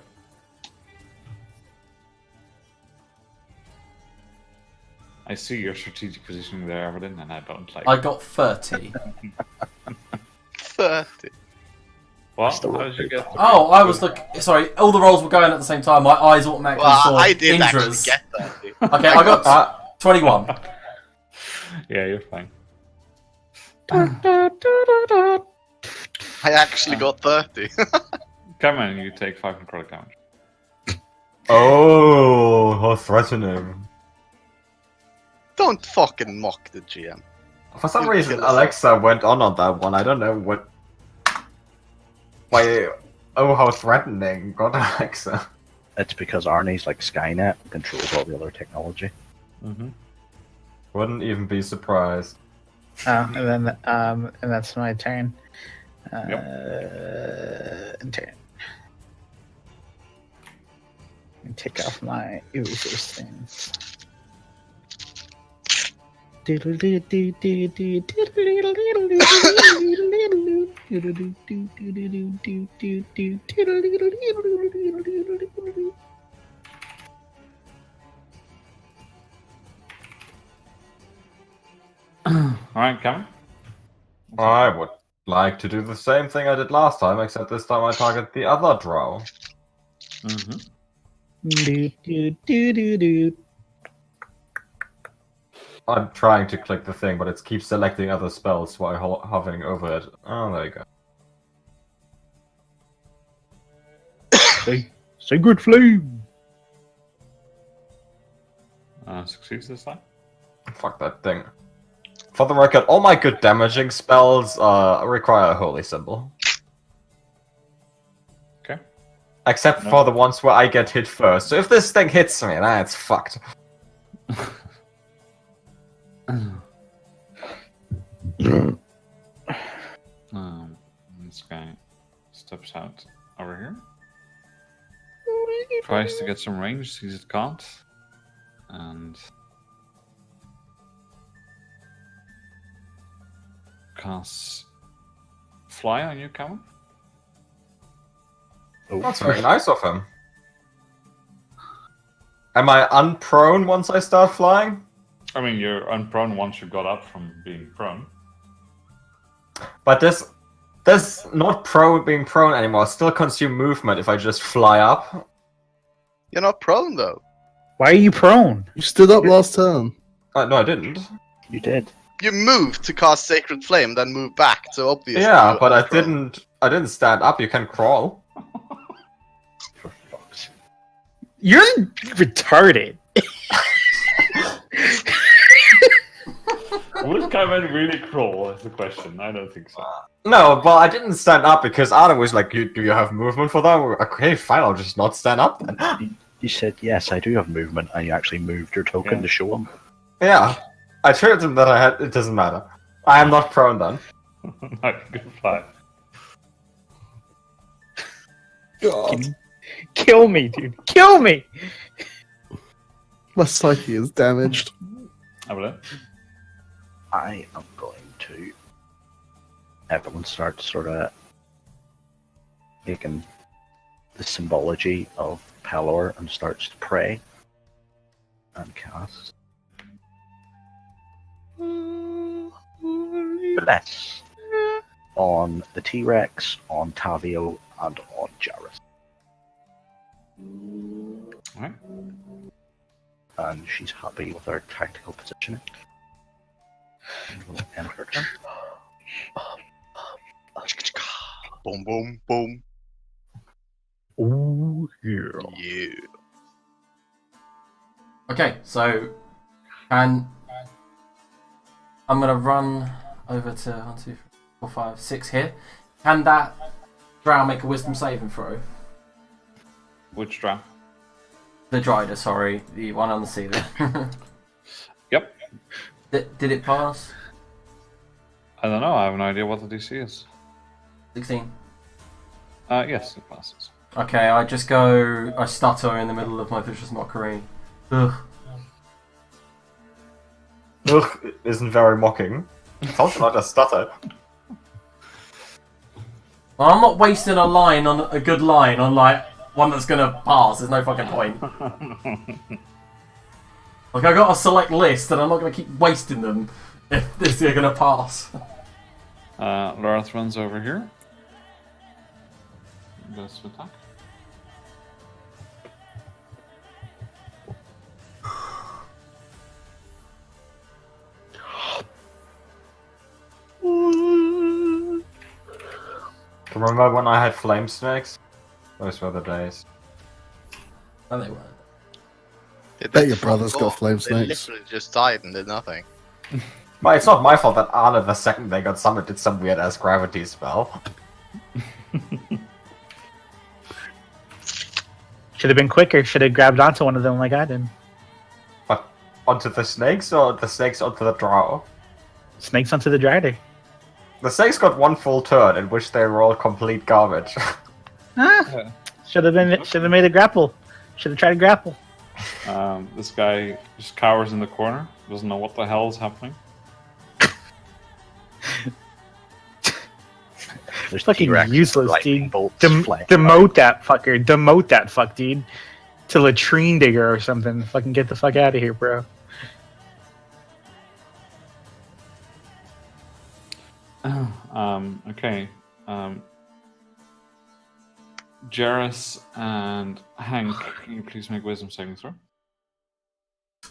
I see your strategic positioning there, Evelyn, and I don't like I it. got 30. 30. Well, That's the how did you get? Oh, I was sorry, all the rolls were going at the same time. My eyes automatically Well, saw I did actually Indra's. get 30. Okay, I got 21. Yeah, you're fine. I actually got 30. Come on, you take 5 necrotic damage. Oh, how threatening. Don't fucking mock the GM. For some You reason, kill us. Alexa went on that one. I don't know what. Why? Oh, how threatening. God, Alexa. It's because Arnie's like Skynet and controls all the other technology. Mm-hmm. Wouldn't even be surprised. And then and that's my turn. And turn. And take off my E56 things. Alright, Cameron. I would like to do the same thing I did last time, except this time I target the other drow. Mm-hmm. I'm trying to click the thing, but it keeps selecting other spells while hovering over it. Oh, there you go. Sacred flame. Succeeds this time. Fuck that thing. For the record, all my good damaging spells require a holy symbol. Okay. Except No. for the ones where I get hit first. So if this thing hits me, then it's fucked. This guy steps out over here. Tries to get some range, sees it can't. And casts fly on you, Cameron. Oh, That's very nice of him. Am I unprone once I start flying? I mean, you're unprone once you got up from being prone. But this not being prone anymore. Still consume movement if I just fly up. You're not prone though. Why are you prone? You stood up last turn. No, I didn't. you did. You moved to cast Sacred Flame, then moved back. So obviously. Yeah, you but are I prone. didn't stand up. You can crawl. For fuck's sake. You're retarded. I went really crawl is the question. I don't think so. No, well, I didn't stand up because Adam was like, do you have movement for that? Okay, fine, I'll just not stand up then. You said, yes, I do have movement, and you actually moved your token to show him. Yeah. I told him that I had. It doesn't matter. I am not prone then. Good fly. God, Kill me, dude. Kill me. my psyche is damaged. Evelyn? I am going to. Everyone starts sort of making the symbology of Pelor and starts to pray and cast. Bless on the T-Rex, on Tavio, and on Jarrus. Alright. And she's happy with her tactical positioning. And we'll end her turn. Boom, boom, boom. Ooh, yeah. Yeah. Okay, so I'm gonna run over to 1, 2, 3, 4, 5, 6 here. Can that drow make a wisdom saving throw? Which drow? The Drider, sorry, the one on the ceiling. Yep. Did it pass? I don't know. I have no idea what the DC is. 16. Yes, it passes. Okay, I stutter in the middle of my vicious mockery. Ugh. Ugh, isn't very mocking. Sounds like a stutter. Well, I'm not wasting a good line on like one that's gonna pass. There's no fucking point. Like I got a select list, and I'm not gonna keep wasting them if they're gonna pass. Lorth runs over here. Goes to attack. Remember when I had flame snakes? Those were the days. No, they weren't. Bet your brother's got flame They snakes. literally just died and did nothing. Well, it's not my fault that Arne, the second they got summoned, did some weird ass gravity spell. Should have been quicker. Should have grabbed onto one of them like I did. But onto the snakes or the snakes onto the drow? Snakes onto the Drider. The snakes got one full turn in which they rolled complete garbage. Ah, should have made a grapple. Should have tried to grapple. This guy just cowers in the corner. Doesn't know what the hell is happening. There's Fucking T-Rex, useless, lightning dude. bolts flying Demote that fucker. Demote that fuck, dude. To latrine digger or something. Fucking get the fuck out of here, bro. Okay. Jarrus and Hank, can you please make wisdom saving throw?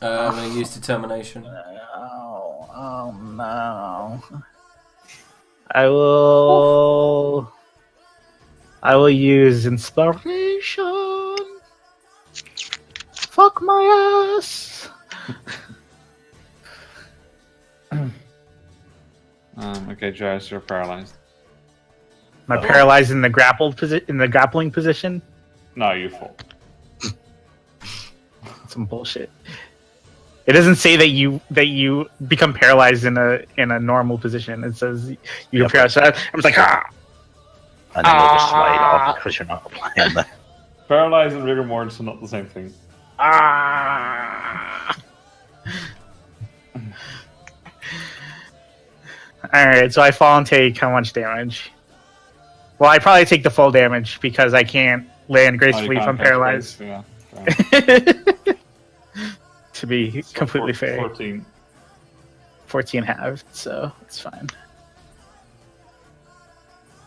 I'm gonna use determination. Oh no. I will use inspiration. Fuck my ass. Okay, Jarrus, you're paralyzed. Am I paralyzed in the grappling position? No, you fall. Some bullshit. It doesn't say that you become paralyzed in a normal position. It says you're paralyzed. I'm just like and then you'll just slide off because you're not applying the. Paralyzed and rigor mortis are not the same thing. Alright, so I fall and take how much damage? Well, I probably take the full damage because I can't land gracefully if I'm paralyzed. Yeah. To be So completely fair. 14. 14 halved, so it's fine.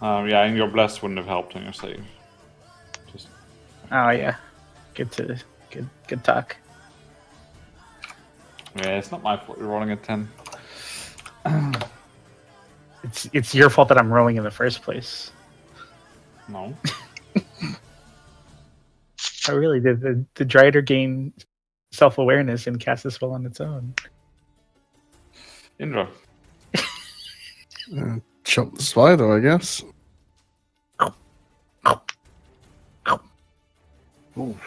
Yeah, and your bless wouldn't have helped on your save. Just Oh yeah. Good talk. yeah, it's not my fault you're rolling a 10. It's your fault that I'm rolling in the first place. No. I really did. The Drider gain self-awareness and cast a spell on its own. Indra. Chop the spider, I guess. Ooh.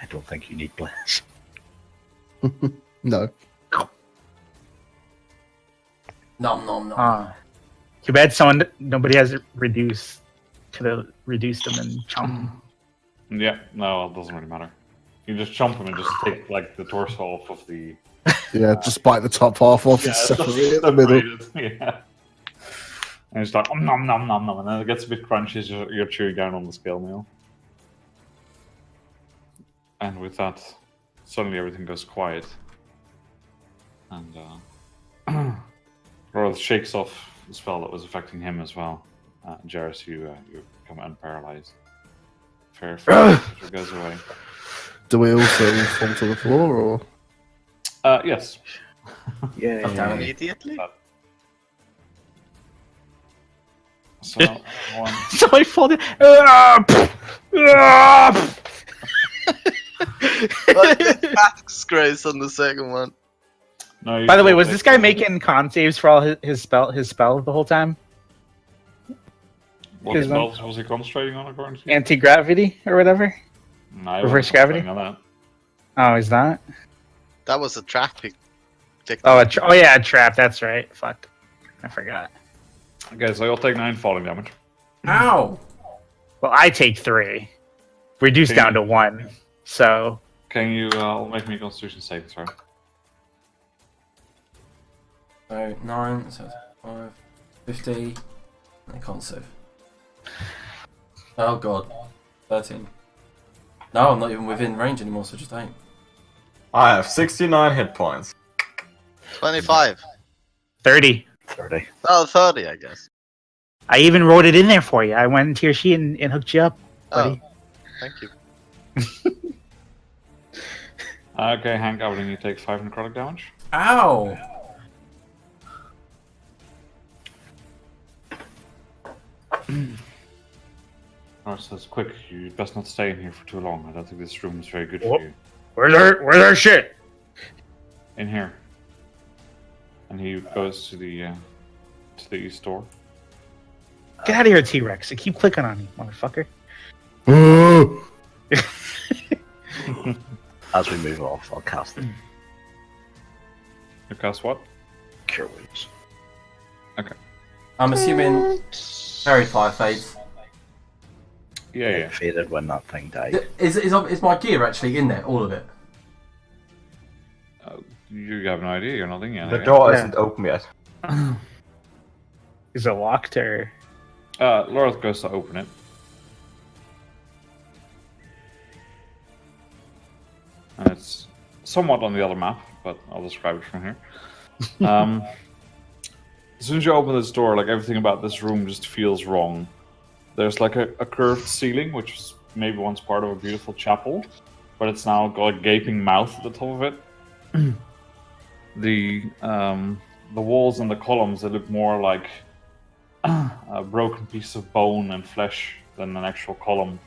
I don't think you need bless. No. Nom nom nom. Ah. Too bad nobody has it reduced. Could have reduced them and chomped them. Yeah, no, it doesn't really matter. You just chomp him and just take like the torso off of the. Yeah, just bite the top half off and separate it in the middle. Yeah. And it's like nom nom nom nom, and then it gets a bit crunchy as you're chewing down on the scale meal. And with that, suddenly everything goes quiet, and Royal shakes off the spell that was affecting him as well. Jarrus, you become unparalyzed. Fair, it goes away. Do we also fall to the floor, or? Yes. Yeah. Immediately? So, one. Somebody fall down. Max Grace on the second one. No, you By the way, still was take this guy one. making con saves for all his spells the whole time? What his spells was he concentrating on according to you? Anti-gravity or whatever? No, he reverse wasn't gravity? concentrating on Oh, he's not? That was a trap. He picked Oh, up. oh yeah, a trap. That's right. Fuck. I forgot. that. Okay, so you'll take 9 falling damage. Ow! Well, I take 3. Reduced Okay. down to 1. So, Can you make me a Constitution saving throw? So 9, so 5, 50. I can't save. Oh god. 13. No, I'm not even within range anymore, so just 8. I have 69 hit points. 25. 30. 30. Oh, 30, I guess. I even wrote it in there for you. I went into your sheet and hooked you up, buddy. Thank you. Okay, Hank, Evelyn, you take 5 necrotic damage. Ow! Nurse says, quick, you best not stay in here for too long. I don't think this room is very good Whoop. for you. Where's our shit? In here. And he goes to the east door. Get out of here, T-Rex. I keep clicking on you, motherfucker. As we move off, I'll cast the You cast what? Cure Wounds. I'm assuming Fairy Fire fades. Yeah, It yeah. faded when that thing died. Is my gear actually in there? All of it? You have no idea. You're not in yet. The I door Yeah. isn't open yet. Is it locked or? guess. Laura goes to open it. And it's somewhat on the other map, but I'll describe it from here. As soon as you open this door, like everything about this room just feels wrong. There's like a curved ceiling, which was maybe once part of a beautiful chapel, but it's now got a gaping mouth at the top of it. The walls and the columns, they look more like a broken piece of bone and flesh than an actual column.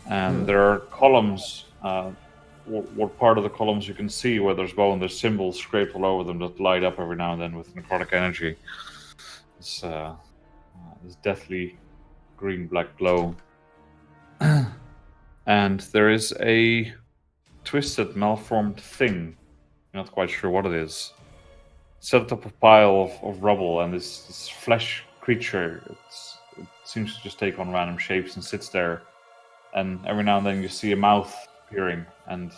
And there are columns. What part of the columns you can see where there's bone, there's symbols scraped all over them that light up every now and then with necrotic energy. This deathly green-black glow. And there is a twisted, malformed thing. You're not quite sure what it is. Set atop a pile of rubble, and this flesh creature, it seems to just take on random shapes and sits there. And every now and then you see a mouth appearing, and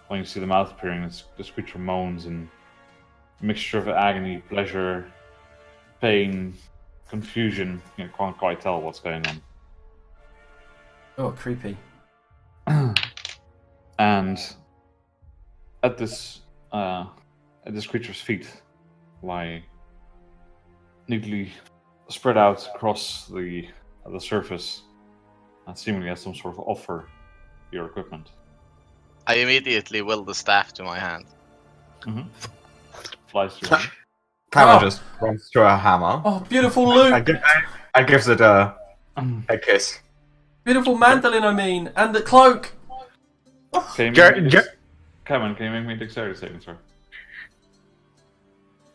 when you see the mouth appearing, this creature moans in a mixture of agony, pleasure, pain, confusion. You can't quite tell what's going on. Oh, creepy. And at this creature's feet lie neatly spread out across the surface, and seemingly as some sort of offer for your equipment. I immediately will the staff to my hand. Flies to you. Camera Oh. just runs to a hammer. Oh, beautiful loot! I gives it a kiss. Beautiful mandolin, I mean, and the cloak. Can you Jar- make me Jar- Cameron, can you make me a dexterity saving throw?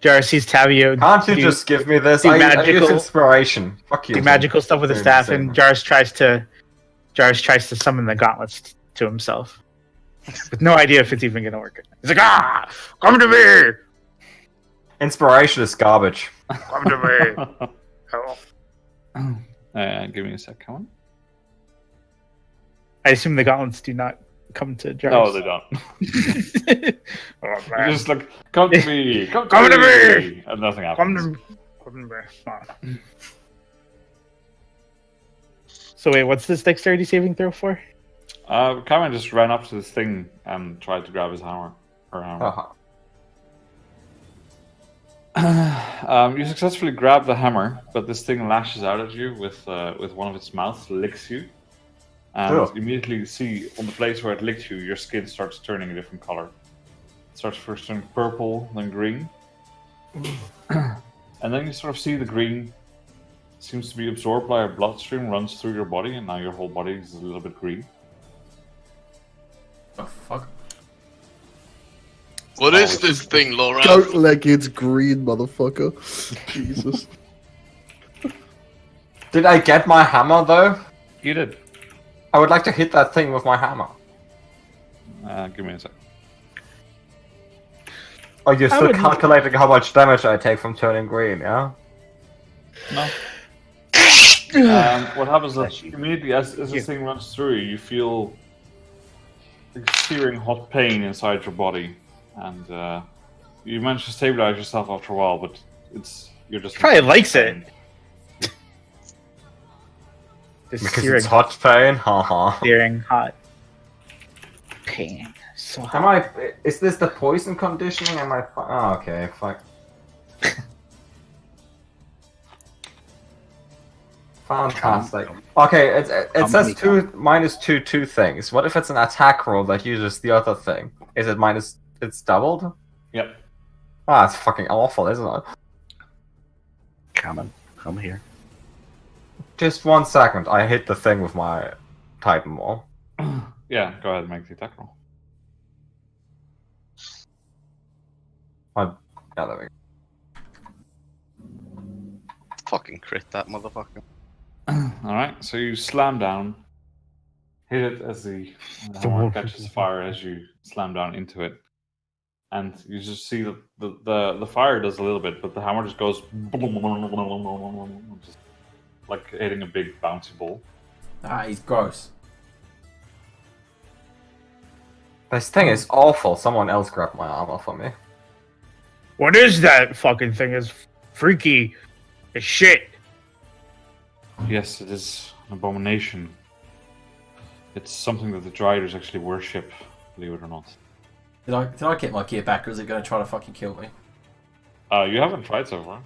Jar sees Tavio. Can't you just give me this? do I use magical- inspiration. Fuck you. do Tim. magical stuff with his Doing staff, the same. and Jarvis tries to summon the gauntlets to himself, with no idea if it's even gonna work. He's like, come to me, Inspiration is garbage. come to me. Oh. Give me a sec, come on. I assume the gauntlets do not come to No, Jarvis. they don't. Oh, You're man. just like, come to me, come to Come to me, and nothing Come happens. to me. Come to me. Oh. So wait, what's this dexterity saving throw for? Cameron just ran up to this thing and tried to grab his hammer. Her hammer. You successfully grab the hammer, but this thing lashes out at you with one of its mouths, licks you, and Oh. you immediately see on the place where it licked you, your skin starts turning a different color. It starts first turning purple, then green, and then you sort of see the green seems to be absorbed by a bloodstream, runs through your body, and now your whole body is a little bit green. Oh, fuck. What is this thing, Laura? Goat-legged green motherfucker. Jesus. Did I get my hammer though? You did. I would like to hit that thing with my hammer. Give me a sec. Oh, you're I still would- calculating how much damage I take from turning green, yeah? No. What happens is immediately as this thing runs through you, you feel like searing hot pain inside your body, and you manage to stabilize yourself after a while, but you're just Probably likes it. This Because searing, it's hot pain? Haha. searing hot pain. So hot. Is this the poison conditioning? Oh, okay, fuck. Fantastic. Okay, it says -2 things. What if it's an attack roll that uses the other thing? Is it minus? It's doubled? Yep. Ah, it's fucking awful, isn't it? Come here. Just 1 second. I hit the thing with my Titan Wall. Yeah, go ahead and make the attack roll. Yeah, there we go. Fucking crit that motherfucker. Alright, so you slam down, hit it as the hammer catches fire as you slam down into it. And you just see that the fire does a little bit, but the hammer just goes just like hitting a big bouncy ball. Ah, he's gross. This thing is awful. Someone else grabbed my armor for me. What is that fucking thing? Is freaky as shit. Yes, it is an abomination. It's something that the Driders actually worship, believe it or not. Did I get my gear back, or is it going to try to fucking kill me? You haven't tried so far.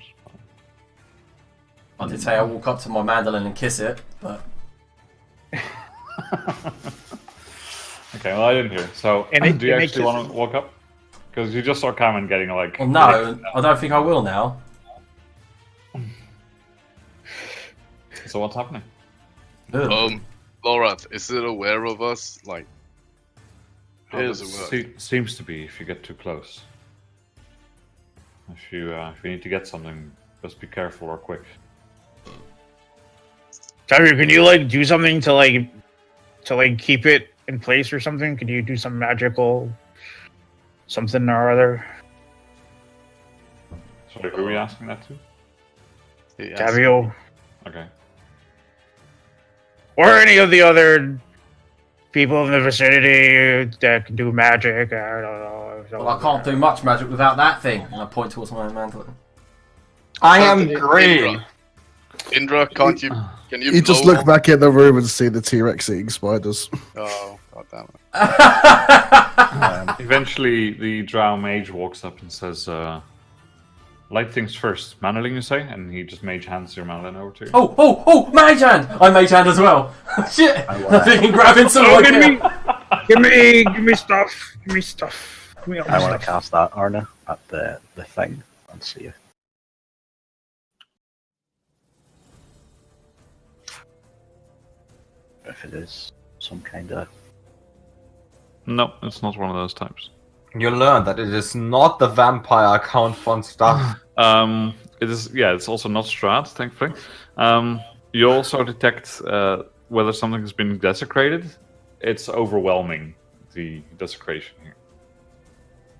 I did say I walk up to my mandolin and kiss it, but Okay, well I didn't hear. So, And do you it actually makes want to walk up? Because you just saw Cameron getting like... well, no, I don't think I will now. So what's happening? Ugh. Laura, is it aware of us? Like, how does it work? Seems to be if you get too close. If you need to get something, just be careful or quick. Tyler, can you like do something to keep it in place or something? Could you do some magical something or other? Sorry, who are we asking that to? Yes. Tavio, Okay. or any of the other people in the vicinity that can do magic. I don't know. Well, I can't do much magic without that thing. And I point towards my mandolin. I am green. Indra, can you You just blow look back in the room and see the T-Rex eating spiders. Oh, god damn it. Eventually, the Drow mage walks up and says, light things first. Manolin, you say? And he just mage hands your Manolin over to you. Oh, mage hand! I'm mage hand as well. Shit! I'm thinking grabbing some Oh, like give it. me stuff. Give me stuff. Give me all I my want to stuff. cast that Arna at the thing and see if it is some kind of. No, it's not one of those types. You learn that it is not the vampire count fun stuff. It is. Yeah, it's also not strat, thankfully. You also detect whether something has been desecrated. It's overwhelming, the desecration here.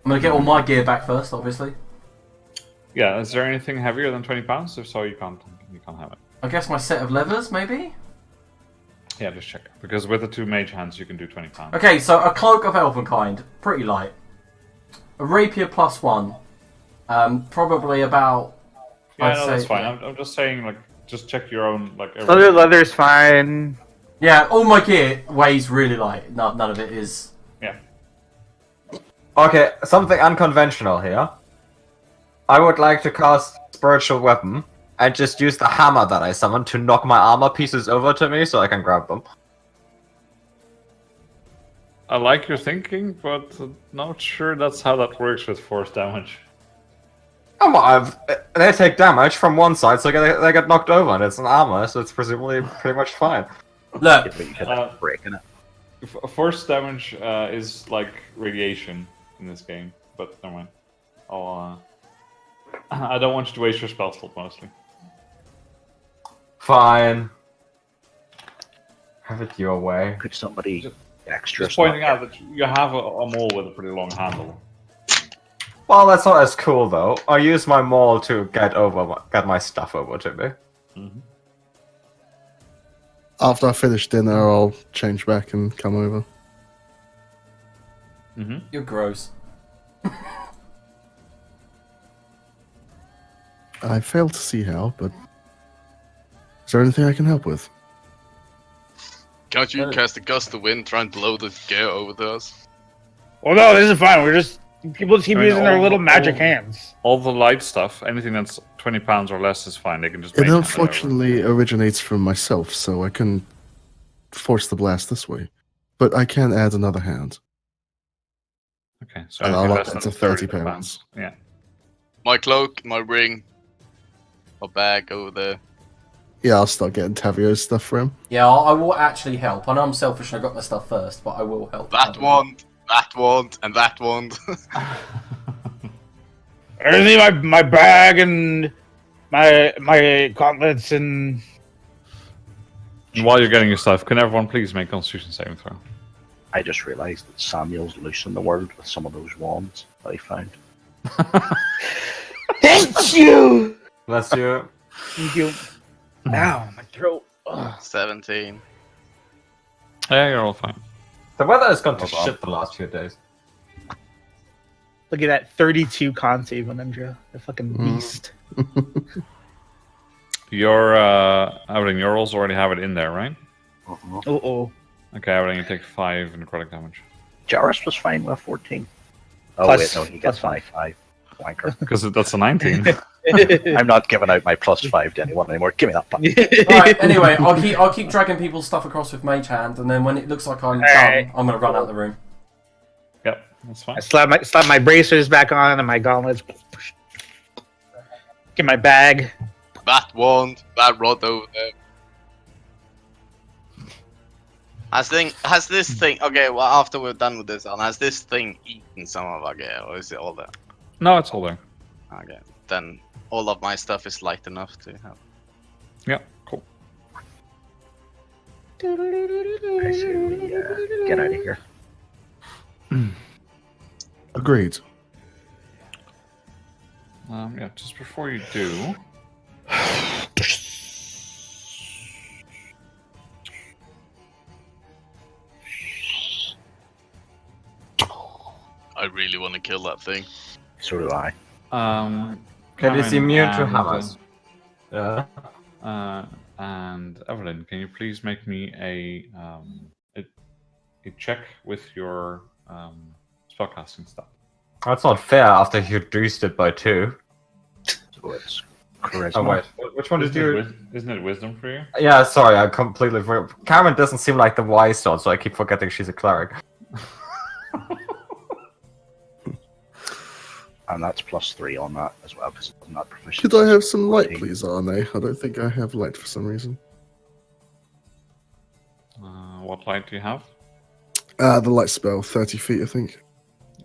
I'm gonna get all my gear back first, obviously. Yeah, is there anything heavier than 20 pounds? If so, you can't have it. I guess my set of levers, maybe? Yeah, just check. Because with the 2 mage hands, you can do 20 pounds. Okay, so a cloak of elvenkind, pretty light. A rapier +1, probably about. Yeah, I'd no, say, that's fine. yeah. I'm just saying, like, just check your own, like. Other leather's fine. Yeah, all my gear weighs really light. None of it is. Yeah. Okay, something unconventional here. I would like to cast Spiritual Weapon and just use the hammer that I summoned to knock my armor pieces over to me so I can grab them. I like your thinking, but not sure that's how that works with force damage. Come on, they take damage from one side, so they get knocked over, and it's an armor, so it's presumably pretty much fine. Look, But you could break in it. Force damage is like radiation in this game, but never mind. I don't want you to waste your spell slot mostly. Fine. Have it your way. Could somebody extra? Just pointing out that you have a maul with a pretty long handle. Well, that's not as cool though. I use my maul to get my stuff over to me. Mm-hmm. After I finish dinner, I'll change back and come over. Mm-hmm. you're gross. I fail to see how, but is there anything I can help with? Can't you cast a gust of wind, try and blow the gear over to us? Well, no, this is fine. We're just people keep I mean, using their all- little magic all- hands. All the light stuff, anything that's 20 pounds or less is fine. They can just. It make hand it over. unfortunately originates from myself, so I can force the blast this way. But I can add another hand. Okay, so And anything I'll less up it than to 30 pounds. pounds. Yeah. My cloak, my ring, my bag over there. Yeah, I'll start getting Tavio's stuff for him. Yeah, I will actually help. I know I'm selfish and I got my stuff first, but I will help. That one, and that one. I just need my bag and my gauntlets and. While you're getting your stuff, can everyone please make Constitution saving throw? I just realised that Samuel's loose in the world with some of those wands that I found. Thank you. Bless you. Thank you. Ow, my throat. Ugh. 17. Yeah, you're all fine. The weather has gone to Hold on. shit the last few days. Look at that 32 con save on Indra. The fucking beast. Your Evelyn, your rolls already have it in there, right? Oh. Okay, Evelyn, you take 5 necrotic damage. Jarrus was fine with 14. Oh Plus- wait, no, he gets plus 5. Wanker. Because that's a 19. I'm not giving out my +5 to anyone anymore. Give me that button. Alright, anyway, I'll keep dragging people's stuff across with Mage Hand, and then when it looks like I'm done, Alright. I'm gonna run out the room. Yep, that's fine. I slap my bracers back on and my gauntlets. Get my bag. That wand, that rod over there. Has this thing? Okay, well after we're done with this, has this thing eaten some of our gear, or is it all there? No, it's all there. Okay, then all of my stuff is light enough to have. Yeah, cool. I say we get out of here. Agreed. Yeah, just before you do, I really want to kill that thing. So do I. It is Karen immune to and, hammers. Yeah. And Evelyn, can you please make me a check with your spellcasting stuff? That's not fair after you reduced it by 2. So it's charisma. Oh wait, which one did you? Isn't it wisdom for you? Yeah, sorry, I completely forgot. Karen doesn't seem like the wise one, so I keep forgetting she's a cleric. And that's +3 on that as well because I'm not proficient. Could I have some light, please, Arne? I don't think I have light for some reason. What light do you have? The light spell, 30 feet, I think.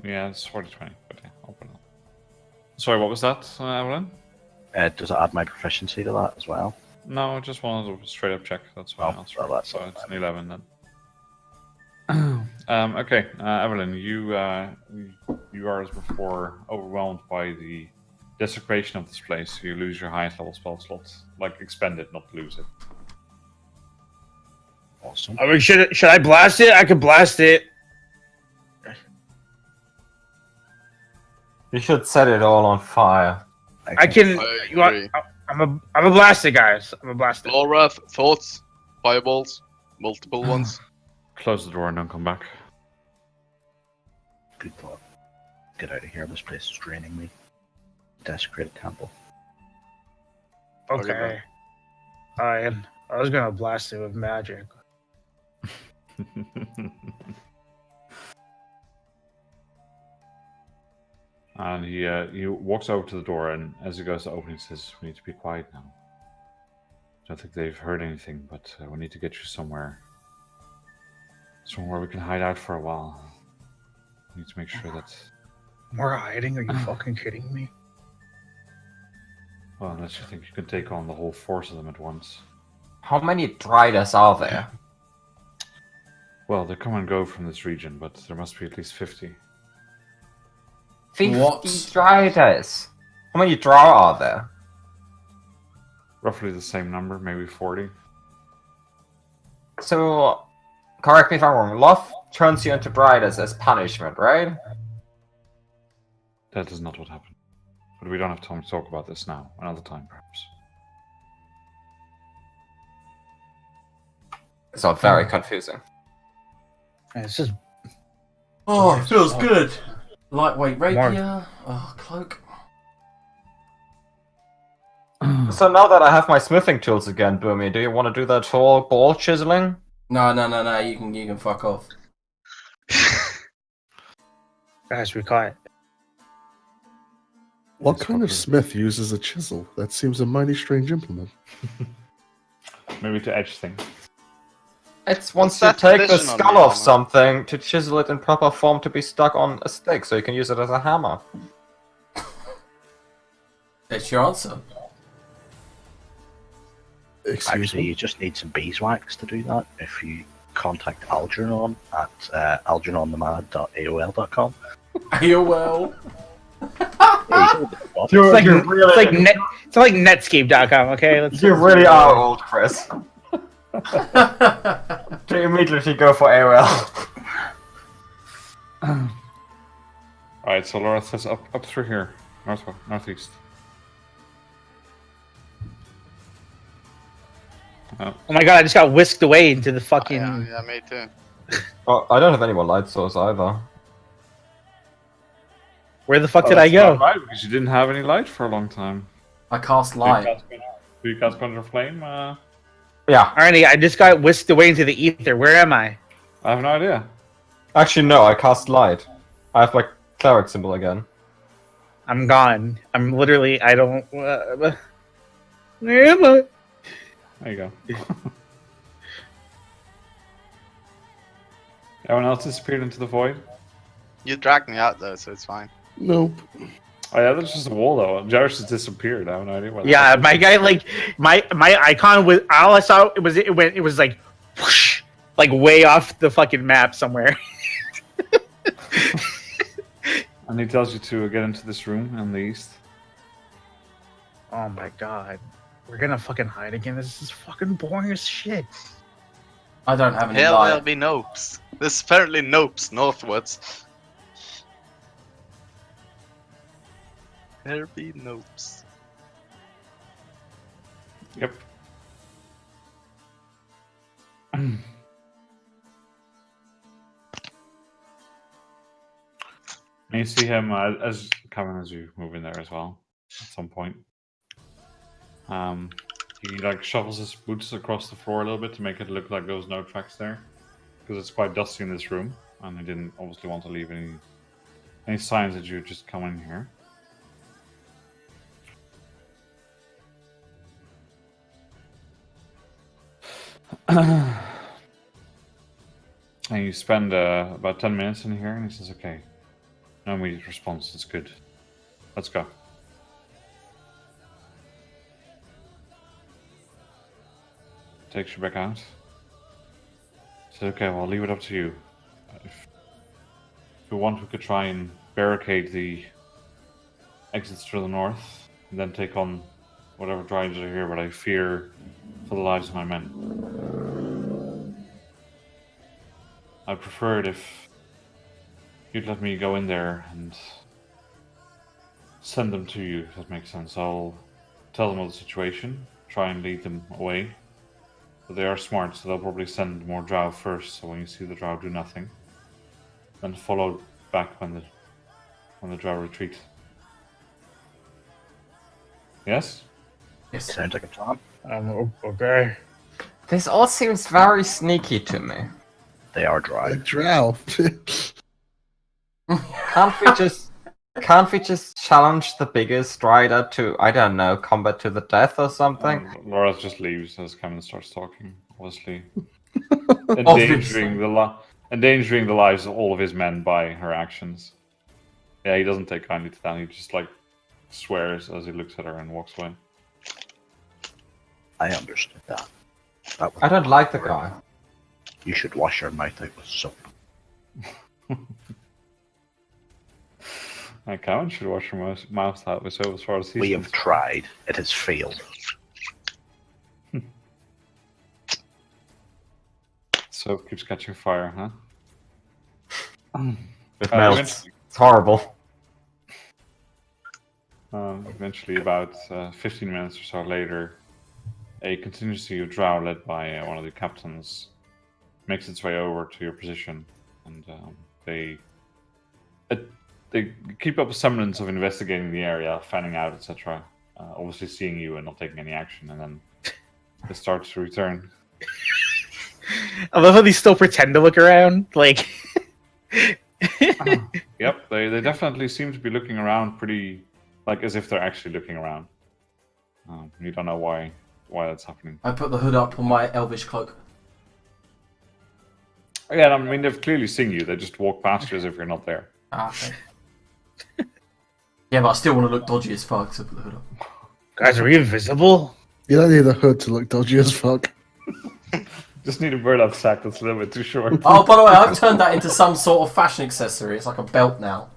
Yeah, it's 40-20, but yeah, open up. Sorry, what was that, Evelyn? Does it add my proficiency to that as well? No, I just wanted a straight up check. That's why I Oh, asked well, for it. that's So all it's right. an 11 then. Okay, Evelyn, you are as before overwhelmed by the desecration of this place. You lose your highest level spell slot, like expend it, not lose it. Awesome. I mean, should I blast it? I could blast it. You should set it all on fire. I can. I You want, agree. I'm a blast it, guys. I'm a blast it. Laura, thoughts? Fireballs? Multiple ones? Close the door and don't come back. Good thought. Get out of here. This place is draining me. Desecrated temple. Okay. I was gonna blast it with magic. And he walks over to the door, and as he goes to open, he says, "We need to be quiet now. I don't think they've heard anything, but we need to get you somewhere we can hide out for a while. We need to make sure that, More hiding? Are you fucking kidding me? well, unless you think you can take on the whole force of them at once. How many Driders are there? Well, they come and go from this region, but there must be at least 50. 50 What? Driders. How many Drow are there? Roughly the same number, maybe 40. So, correct me if I'm wrong. Love turns you into Driders as punishment, right? That is not what happened. But we don't have time to talk about this now. Another time, perhaps. So very confusing. It's just Oh, it feels good. Lightweight rapier. Oh, cloak. So now that I have my smithing tools again, Boomy, do you want to do that whole ball chiseling? No. You can fuck off. guys, be quiet. What kind of smith uses a chisel? That seems a mighty strange implement. Maybe to edge things. It's once What's you that take the tradition on skull the off armor? something to chisel it in proper form to be stuck on a stick, so you can use it as a hammer. That's your answer. Excuse Actually, me. you just need some beeswax to do that. If you contact Algernon at algernonthemad.aol.com. AOL. You're, It's like Netscape.com. Okay, you really are old, Chris. To immediately go for AOL. Alright, so Laura says up through here. Northeast. Oh my god! I just got whisked away into the fucking. Yeah, me too. Oh, I don't have any more light source either. Where the fuck Oh, did I that's go? not right, because you didn't have any light for a long time. I cast light. Do you cast Conjure Flame? Yeah. Arnie, I just got whisked away into the ether. Where am I? I have no idea. Actually, no, I cast light. I have my cleric symbol again. I'm gone. I'm literally. I don't. Where am I? There you go. Everyone else disappeared into the void? You dragged me out though, so it's fine. Nope. Oh yeah, there's just a wall though. Jarvis just disappeared. I have no idea what. Yeah, my guy, like my icon was. All I saw it was like, whoosh, like way off the fucking map somewhere. And he tells you to get into this room in the east. Oh my god, we're gonna fucking hide again. This is fucking boring as shit. I don't have any Hell, there'll light. be nopes. There's apparently nopes northwards. There be nopes. Yep. And you see him as coming as you move in there as well. At some point, he like shovels his boots across the floor a little bit to make it look like there was no tracks there, because it's quite dusty in this room, and he didn't obviously want to leave any signs that you just come in here. And you spend about 10 minutes in here, and he says, "Okay, No immediate response. It's good. Let's go. Takes you back out. Says, okay, well, I'll leave it up to you. If you want, we could try and barricade the exits to the north, and then take on whatever drivers are here, but I fear for the lives of my men. I'd prefer it if you'd let me go in there and send them to you, if that makes sense. I'll tell them of the situation, try and lead them away. But they are smart, so they'll probably send more drow first, so when you see the drow do nothing, then follow back when the drow retreat. Yes? Yes. Sounds like a plan. Okay. This all seems very sneaky to me. They are dry. A drow. Can't we just challenge the biggest rider to, I don't know, combat to the death or something? Laura just leaves as Cameron starts talking, obviously. Obviously. endangering the lives of all of his men by her actions. Yeah, he doesn't take kindly to that. He just swears as he looks at her and walks away. I understood that. That was I don't like the guy. You should wash your mouth out with soap. Cameron should wash her mouth out with soap as far as he's We have tried. It has failed. Soap keeps catching fire, huh? It melts. It's horrible. Eventually, about 15 minutes or so later, a contingency of drow led by one of the captains makes its way over to your position, and they keep up a semblance of investigating the area, fanning out, etc. Obviously seeing you and not taking any action, and then they start to return. I love how they still pretend to look around. Like, Yep, they definitely seem to be looking around pretty, as if they're actually looking around. You don't know why that's happening. I put the hood up on my elvish cloak. Yeah, I mean, they've clearly seen you. They just walk past you as if you're not there. Ah, okay. Yeah, but I still want to look dodgy as fuck, so I put the hood up. guys, are we invisible? You don't need a hood to look dodgy as fuck. Just need a burlap sack that's a little bit too short. Oh, by the way, I've turned that into some sort of fashion accessory. It's like a belt now.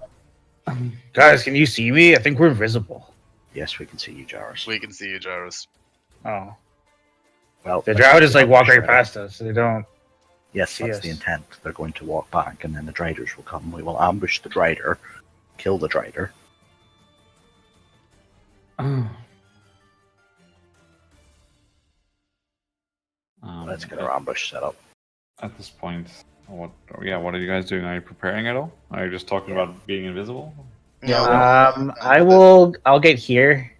Guys, can you see me? I think we're invisible. Yes, we can see you, Jarvis. We can see you, Jarvis. Oh. Well, The drow just walk right past us. They don't. Yes, that's the intent. They're going to walk back, and then the Driders will come. We will ambush the Drider, kill the Drider. Let's get our ambush set up. At this point, what are you guys doing? Are you preparing at all? Are you just talking about being invisible? Yeah. I'll get here.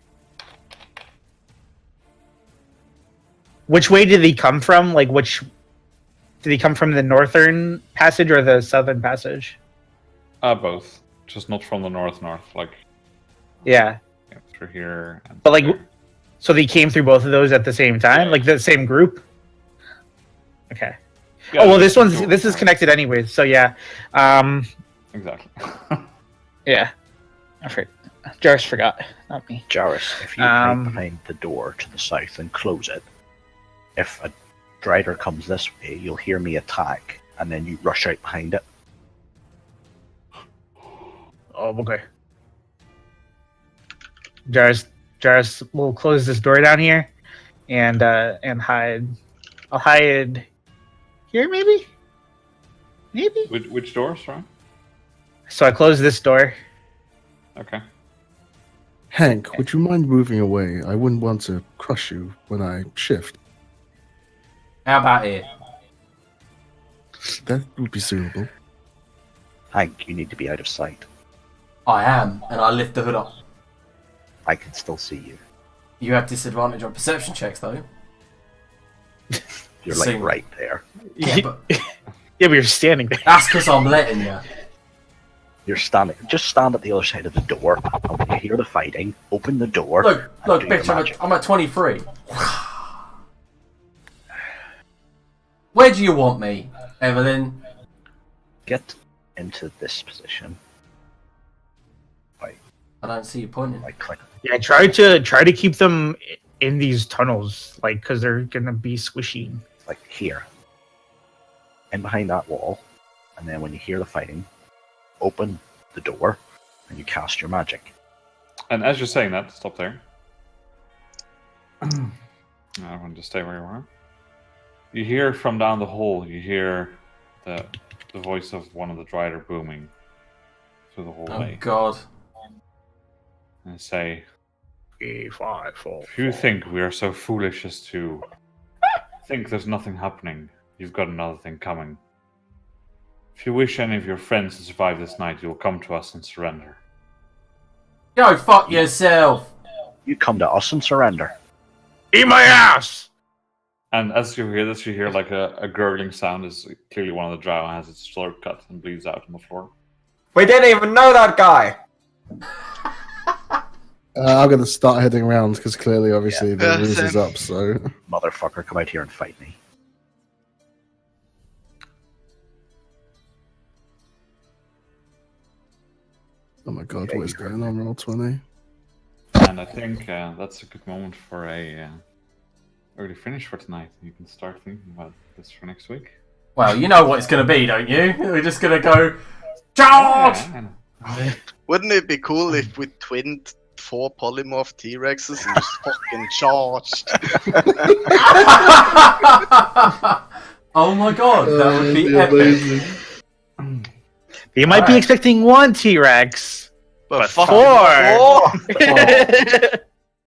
Which way did he come from? Did he come from the northern passage or the southern passage? Both. Just not from the north. Yeah. Through here. And But there. so they came through both of those at the same time? Like the same group? Okay. Yeah, oh well, this this is connected anyways, so yeah. Exactly. Yeah. Jarvis forgot, not me. Jarvis, if you hide behind the door to the south and close it, if a Drider comes this way, you'll hear me attack, and then you rush out behind it. Oh, okay. Jarvis will close this door down here and hide. I'll hide here, maybe? Which door, sorry? So I close this door. Okay. Hank, would you mind moving away? I wouldn't want to crush you when I shift. How about it? That would be suitable. Hank, you need to be out of sight. I am, and I lift the hood up. I can still see you. You have disadvantage on perception checks, though. You're Same. right there. Yeah, but Yeah, but you're standing there. that's because I'm letting you. You're standing. Just stand at the other side of the door, and when you hear the fighting, open the door. Look, and do your bitch, magic. I'm at 23. Where do you want me, Evelyn? Get into this position. I don't see you pointing. Like click. Yeah, try to keep them in these tunnels, like, because they're gonna be squishy. Like here. And behind that wall. And then when you hear the fighting, open the door and you cast your magic. And as you're saying that, stop there. I want to stay where you are. You hear from down the hall, you hear the voice of one of the Drider booming through the hallway. Oh God. And say, E56. if you think we are so foolish as to think there's nothing happening, you've got another thing coming. If you wish any of your friends to survive this night, you'll come to us and surrender. Go fuck yourself! You come to us and surrender. Eat my ass! And as you hear this, you hear like a gurgling sound. Is clearly one of the drow has its throat cut and bleeds out on the floor. We didn't even know that guy! I'm going to start heading around because clearly, obviously, the ruse is up, so. Motherfucker, come out here and fight me. Oh my god, what is going on, roll 20? And I think that's a good moment for a early finish for tonight. You can start thinking about this for next week. Well, you know what it's going to be, don't you? We're just going to go, charge! Yeah. Wouldn't it be cool if we twinned 4 polymorph T-Rexes and just fucking charged? Oh my god, that would be epic. amazing. They might be expecting 1 T-Rex, but 4! 4.